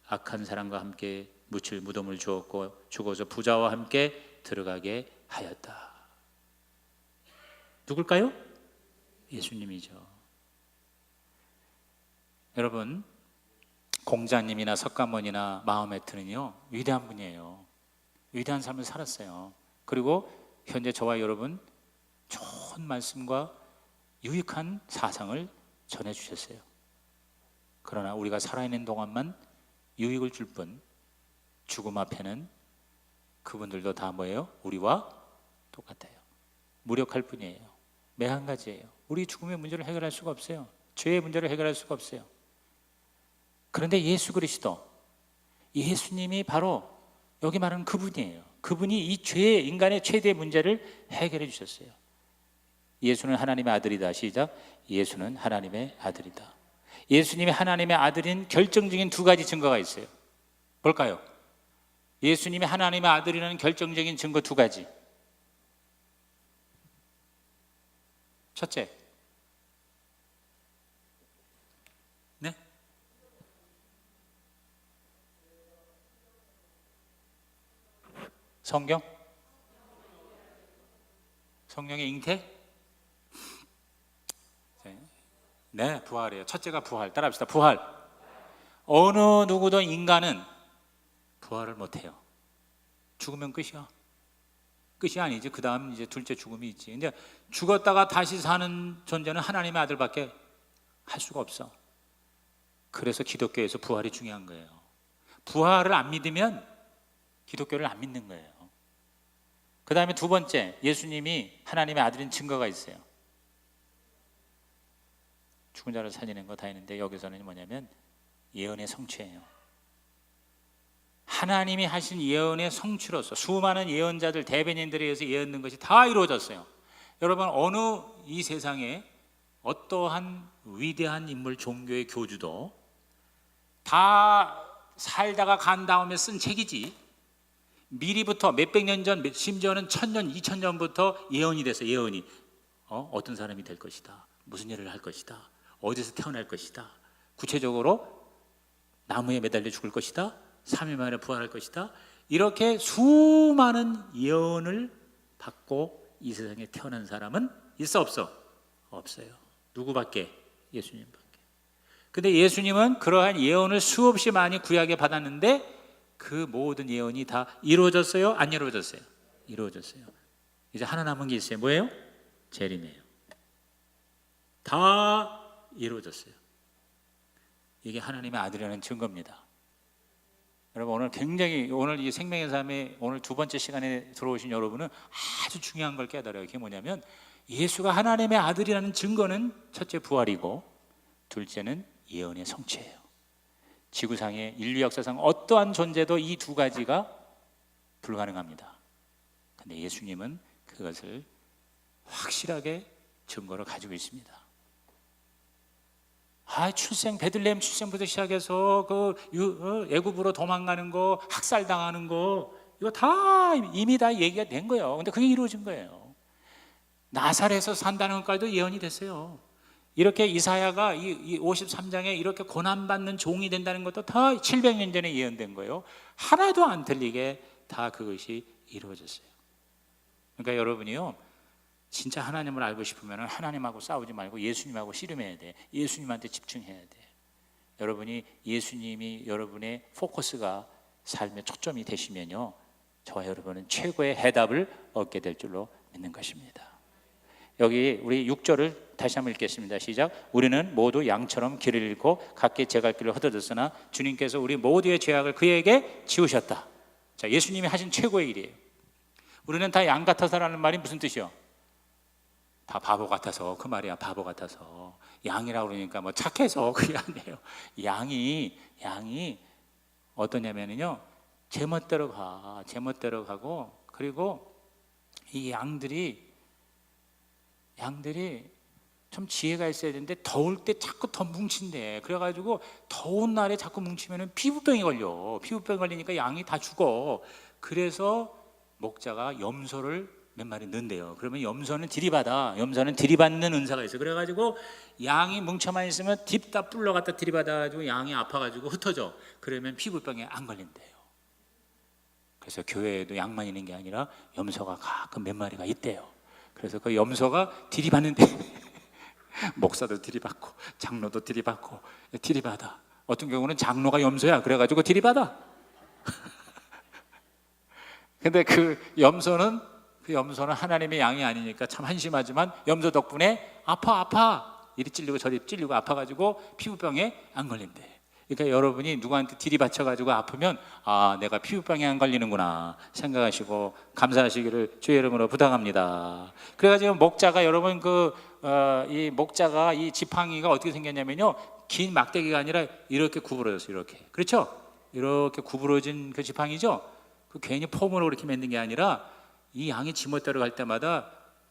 악한 사람과 함께 묻힐 무덤을 주었고 죽어서 부자와 함께 들어가게 하였다. 누굴까요? 예수님이죠. 여러분, 공자님이나 석가모니나 마호메트는요 위대한 분이에요. 위대한 삶을 살았어요. 그리고 현재 저와 여러분 좋은 말씀과 유익한 사상을 전해주셨어요. 그러나 우리가 살아있는 동안만 유익을 줄 뿐 죽음 앞에는 그분들도 다 뭐예요? 우리와 똑같아요. 무력할 뿐이에요. 매한 가지예요. 우리 죽음의 문제를 해결할 수가 없어요. 죄의 문제를 해결할 수가 없어요. 그런데 예수 그리스도, 예수님이 바로 여기 말하는 그분이에요. 그분이 이 죄, 인간의 최대의 문제를 해결해 주셨어요. 예수는 하나님의 아들이다. 시작. 예수는 하나님의 아들이다. 예수님이 하나님의 아들인 결정적인 두 가지 증거가 있어요. 볼까요? 예수님이 하나님의 아들이라는 결정적인 증거 두 가지. 첫째, 네? 성경? 성령의 잉태? 네, 부활이에요. 첫째가 부활. 따라합시다. 부활. 어느 누구도 인간은 부활을 못해요. 죽으면 끝이야. 끝이 아니지. 그 다음 이제 둘째 죽음이 있지. 근데 죽었다가 다시 사는 존재는 하나님의 아들밖에 할 수가 없어. 그래서 기독교에서 부활이 중요한 거예요. 부활을 안 믿으면 기독교를 안 믿는 거예요. 그 다음에 두 번째, 예수님이 하나님의 아들인 증거가 있어요. 죽은 자를 살리는 거 다 있는데 여기서는 뭐냐면 예언의 성취예요. 하나님이 하신 예언의 성취로서 수많은 예언자들, 대변인들에 의해서 예언된 것이 다 이루어졌어요. 여러분, 어느 이 세상에 어떠한 위대한 인물, 종교의 교주도 다 살다가 간 다음에 쓴 책이지, 미리부터 몇백 년 전, 심지어는 1000년, 2000년부터 예언이 됐어요. 예언이 어떤 사람이 될 것이다, 무슨 일을 할 것이다, 어디서 태어날 것이다, 구체적으로 나무에 매달려 죽을 것이다, 3일 만에 부활할 것이다. 이렇게 수많은 예언을 받고 이 세상에 태어난 사람은 있어 없어? 없어요. 누구밖에? 예수님밖에. 근데 예수님은 그러한 예언을 수없이 많이 구약에 받았는데 그 모든 예언이 다 이루어졌어요? 안 이루어졌어요? 이루어졌어요. 이제 하나 남은 게 있어요. 뭐예요? 재림이에요. 다 이루어졌어요. 이게 하나님의 아들이라는 증거입니다. 여러분, 오늘 굉장히, 오늘 이 생명의 삶에 오늘 두 번째 시간에 들어오신 여러분은 아주 중요한 걸 깨달아요. 그게 뭐냐면 예수가 하나님의 아들이라는 증거는 첫째 부활이고 둘째는 예언의 성취예요. 지구상의 인류 역사상 어떠한 존재도 이 두 가지가 불가능합니다. 근데 예수님은 그것을 확실하게 증거를 가지고 있습니다. 출생, 베들레헴 출생부터 시작해서 애굽으로 도망가는 거, 학살당하는 거, 이거 다 이미 다 얘기가 된 거예요. 근데 그게 이루어진 거예요. 나사렛에서 산다는 것까지도 예언이 됐어요. 이렇게 이사야가 이 53장에 이렇게 고난받는 종이 된다는 것도 다 700년 전에 예언된 거예요. 하나도 안 틀리게 다 그것이 이루어졌어요. 그러니까 여러분이요, 진짜 하나님을 알고 싶으면 하나님하고 싸우지 말고 예수님하고 씨름해야 돼. 예수님한테 집중해야 돼. 여러분이 예수님이 여러분의 포커스가 삶의 초점이 되시면요, 저와 여러분은 최고의 해답을 얻게 될 줄로 믿는 것입니다. 여기 우리 6절을 다시 한번 읽겠습니다. 시작. 우리는 모두 양처럼 길을 잃고 각기 제 갈 길을 헛되었으나 주님께서 우리 모두의 죄악을 그에게 지우셨다. 자, 예수님이 하신 최고의 일이에요. 우리는 다 양 같아서라는 말이 무슨 뜻이요? 다 바보 같아서, 그 말이야. 바보 같아서. 양이라고 그러니까 뭐 착해서 그게 아니에요. 양이 어떠냐면요, 제멋대로 가고, 그리고 이 양들이 좀 지혜가 있어야 되는데 더울 때 자꾸 더 뭉친대. 그래가지고 더운 날에 자꾸 뭉치면 피부병이 걸려. 피부병 걸리니까 양이 다 죽어. 그래서 목자가 염소를 몇 마리 넣는데요. 그러면 염소는 들이받는 은사가 있어요. 그래가지고 양이 뭉쳐만 있으면 딥다 불러갖다 들이받아가지고 양이 아파가지고 흩어져. 그러면 피부병에 안 걸린대요. 그래서 교회에도 양만 있는 게 아니라 염소가 가끔 몇 마리가 있대요. 그래서 그 염소가 들이받는데 목사도 들이받고 장로도 들이받고 들이받아. 어떤 경우는 장로가 염소야. 그래가지고 들이받아. 근데 그 염소는 하나님의 양이 아니니까 참 한심하지만 염소 덕분에 아파 이리 찔리고 저리 찔리고 아파가지고 피부병에 안 걸린대. 그러니까 여러분이 누구한테 들이받쳐가지고 아프면 아, 내가 피부병에 안 걸리는구나 생각하시고 감사하시기를 주의 이름으로 부탁합니다. 그래가지고 목자가 여러분 이 목자가 이 지팡이가 어떻게 생겼냐면요, 긴 막대기가 아니라 이렇게 구부러졌어요. 이렇게. 그렇죠? 이렇게 구부러진 그 지팡이죠. 그 괜히 폼으로 그렇게 만든 게 아니라 이 양이 지멋대로 갈 때마다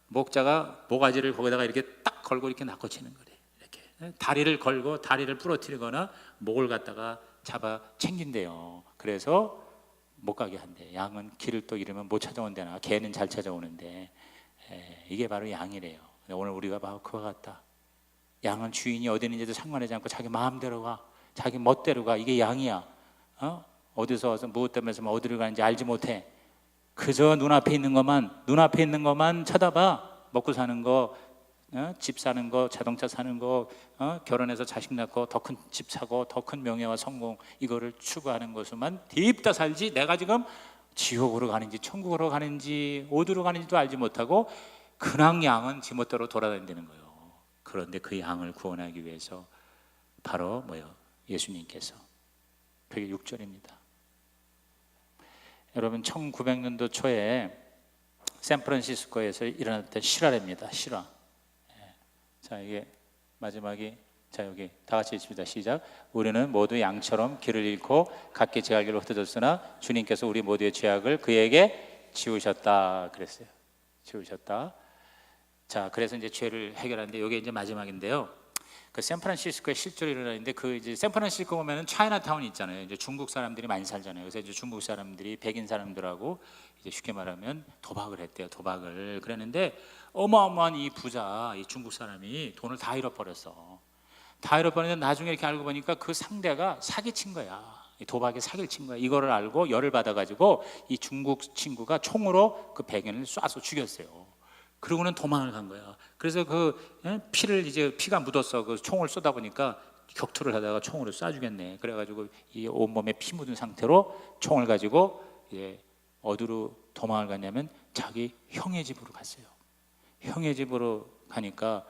목자가 모가지를 거기다가 이렇게 딱 걸고 이렇게 낚아채는 거래. 이렇게 다리를 걸고 다리를 부러뜨리거나 목을 갖다가 잡아 챙긴대요. 그래서 못 가게 한대. 양은 길을 또 잃으면 못 찾아온대나 개는 잘 찾아오는데 이게 바로 양이래요. 오늘 우리가 바로 그와 같다. 양은 주인이 어디 있는지도 상관하지 않고 자기 마음대로 가, 자기 멋대로 가. 이게 양이야. 어디서 와서 무엇 때문에 어디를 가는지 알지 못해. 그저 눈앞에 있는 것만 쳐다봐. 먹고 사는 거, 집 사는 거, 자동차 사는 거, 결혼해서 자식 낳고 더 큰 집 사고 더 큰 명예와 성공, 이거를 추구하는 것으로만 딥다 살지, 내가 지금 지옥으로 가는지 천국으로 가는지 어디로 가는지도 알지 못하고 그냥 양은 지멋대로 돌아다니는 거예요. 그런데 그 양을 구원하기 위해서 바로 뭐요? 예수님께서. 그게 6절입니다. 여러분 1900년도 초에 샌프란시스코에서 일어났던 실화입니다. 실화. 자, 이게 마지막이, 자, 여기 다 같이 읽습니다. 시작. 우리는 모두 양처럼 길을 잃고 각기 제 갈 길로 흩어졌으나 주님께서 우리 모두의 죄악을 그에게 지우셨다 그랬어요. 지우셨다. 자, 그래서 이제 죄를 해결하는데 이게 이제 마지막인데요. 그 샌프란시스코에 실제로 일어나는데 그 이제 샌프란시스코 보면은 차이나타운이 있잖아요. 이제 중국 사람들이 많이 살잖아요. 그래서 이제 중국 사람들이 백인 사람들하고 이제 쉽게 말하면 도박을 했대요. 도박을. 그랬는데 어마어마한 이 부자, 이 중국 사람이 돈을 다 잃어버렸어. 다 잃어버렸는데 나중에 이렇게 알고 보니까 그 상대가 사기친 거야. 도박에 사기를 친 거야. 이거를 알고 열을 받아가지고 이 중국 친구가 총으로 그 백인을 쏴서 죽였어요. 그러고는 도망을 간 거야. 그래서 피가 묻었어. 그 총을 쏘다 보니까 격투를 하다가 총으로 쏴 죽였네. 그래가지고 이 온몸에 피 묻은 상태로 총을 가지고 어디로 도망을 갔냐면 자기 형의 집으로 갔어요. 형의 집으로 가니까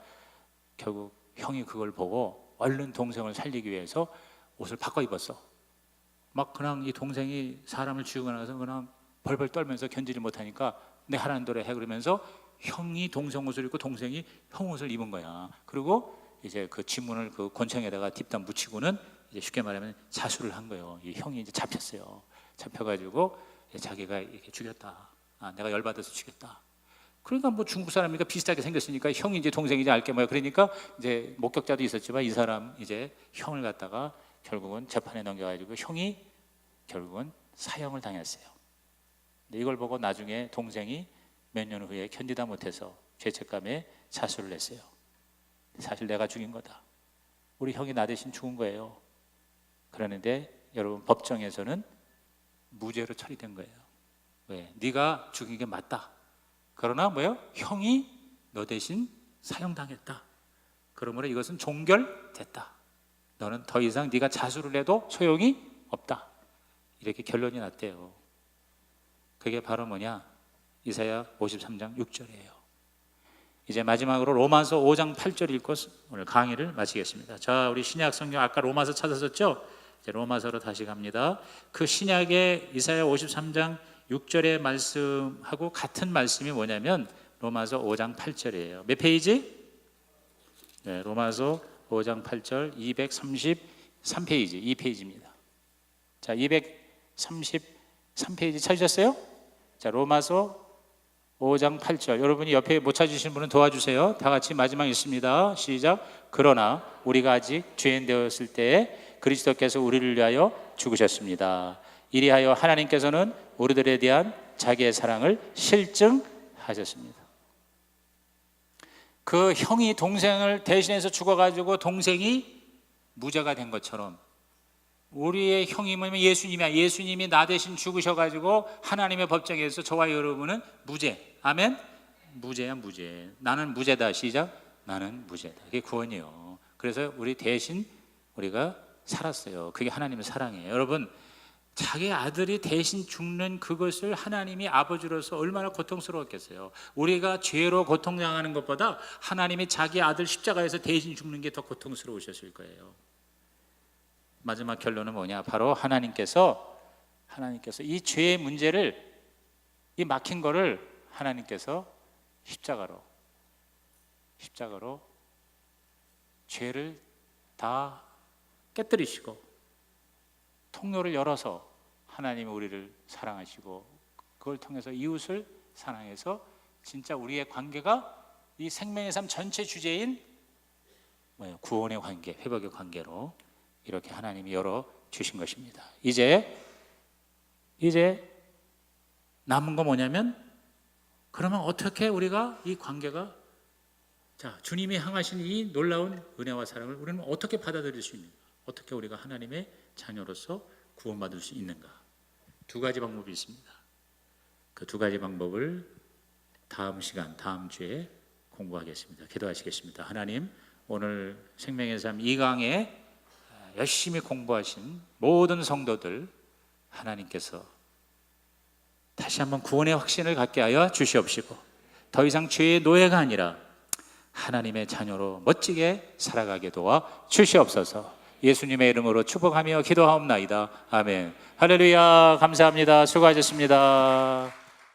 결국 형이 그걸 보고 얼른 동생을 살리기 위해서 옷을 바꿔 입었어. 막 그냥 이 동생이 사람을 죽이고 나서 그냥 벌벌 떨면서 견디지 못하니까 내 하라는 대로 해 그러면서 형이 동생 옷을 입고 동생이 형 옷을 입은 거야. 그리고 이제 그 지문을 그 권총에다가 딥다 묻히고는 이제 쉽게 말하면 자수를 한 거예요. 이 형이 이제 잡혔어요. 잡혀가지고 자기가 이렇게 죽였다. 내가 열받아서 죽였다. 그러니까 뭐 중국 사람이니까 비슷하게 생겼으니까 형이 이제 동생이지 알게 뭐야. 그러니까 이제 목격자도 있었지만 이 사람 이제 형을 갖다가 결국은 재판에 넘겨가지고 형이 결국은 사형을 당했어요. 근데 이걸 보고 나중에 동생이 몇 년 후에 견디다 못해서 죄책감에 자수를 했어요. 사실 내가 죽인 거다. 우리 형이 나 대신 죽은 거예요. 그러는데 여러분 법정에서는 무죄로 처리된 거예요. 왜? 네가 죽인 게 맞다. 그러나 뭐요? 형이 너 대신 사형당했다. 그러므로 이것은 종결됐다. 너는 더 이상 네가 자수를 해도 소용이 없다. 이렇게 결론이 났대요. 그게 바로 뭐냐? 이사야 53장 6절이에요. 이제 마지막으로 로마서 5장 8절 읽고 오늘 강의를 마치겠습니다. 자, 우리 신약 성경 아까 로마서 찾았었죠? 이제 로마서로 다시 갑니다. 그 신약의 이사야 53장 6절의 말씀하고 같은 말씀이 뭐냐면 로마서 5장 8절이에요. 몇 페이지? 네, 로마서 5장 8절 233페이지, 2페이지입니다. 자, 233페이지 찾으셨어요? 자, 로마서 5장 8절. 여러분이 옆에 못 찾으신 분은 도와주세요. 다 같이 마지막 읽습니다. 시작. 그러나 우리가 아직 죄인 되었을 때에 그리스도께서 우리를 위하여 죽으셨습니다. 이리하여 하나님께서는 우리들에 대한 자기의 사랑을 실증하셨습니다. 그 형이 동생을 대신해서 죽어가지고 동생이 무죄가 된 것처럼 우리의 형이 뭐냐면 예수님이야. 예수님이 나 대신 죽으셔가지고 하나님의 법정에서 저와 여러분은 무죄. 아멘? 무죄야, 무죄. 나는 무죄다. 시작. 나는 무죄다. 이게 구원이요. 그래서 우리 대신 우리가 살았어요. 그게 하나님의 사랑이에요. 여러분, 자기 아들이 대신 죽는 그것을 하나님이 아버지로서 얼마나 고통스러웠겠어요. 우리가 죄로 고통당하는 것보다 하나님이 자기 아들 십자가에서 대신 죽는 게 더 고통스러우셨을 거예요. 마지막 결론은 뭐냐? 바로 하나님께서 이 죄의 문제를, 이 막힌 거를 하나님께서 십자가로 죄를 다 깨뜨리시고 통로를 열어서 하나님이 우리를 사랑하시고, 그걸 통해서 이웃을 사랑해서 진짜 우리의 관계가 이 생명의 삶 전체 주제인 구원의 관계, 회복의 관계로 이렇게 하나님이 열어 주신 것입니다. 이제 남은 거 뭐냐면, 그러면 어떻게 우리가 이 관계가, 주님이 향하신 이 놀라운 은혜와 사랑을 우리는 어떻게 받아들일 수 있는가? 어떻게 우리가 하나님의 자녀로서 구원받을 수 있는가? 두 가지 방법이 있습니다. 그 두 가지 방법을 다음 주에 공부하겠습니다. 기도하시겠습니다. 하나님, 오늘 생명의 삶 2강에 열심히 공부하신 모든 성도들, 하나님께서 다시 한번 구원의 확신을 갖게 하여 주시옵시고, 더 이상 죄의 노예가 아니라 하나님의 자녀로 멋지게 살아가게 도와 주시옵소서. 예수님의 이름으로 축복하며 기도하옵나이다. 아멘. 할렐루야. 감사합니다. 수고하셨습니다.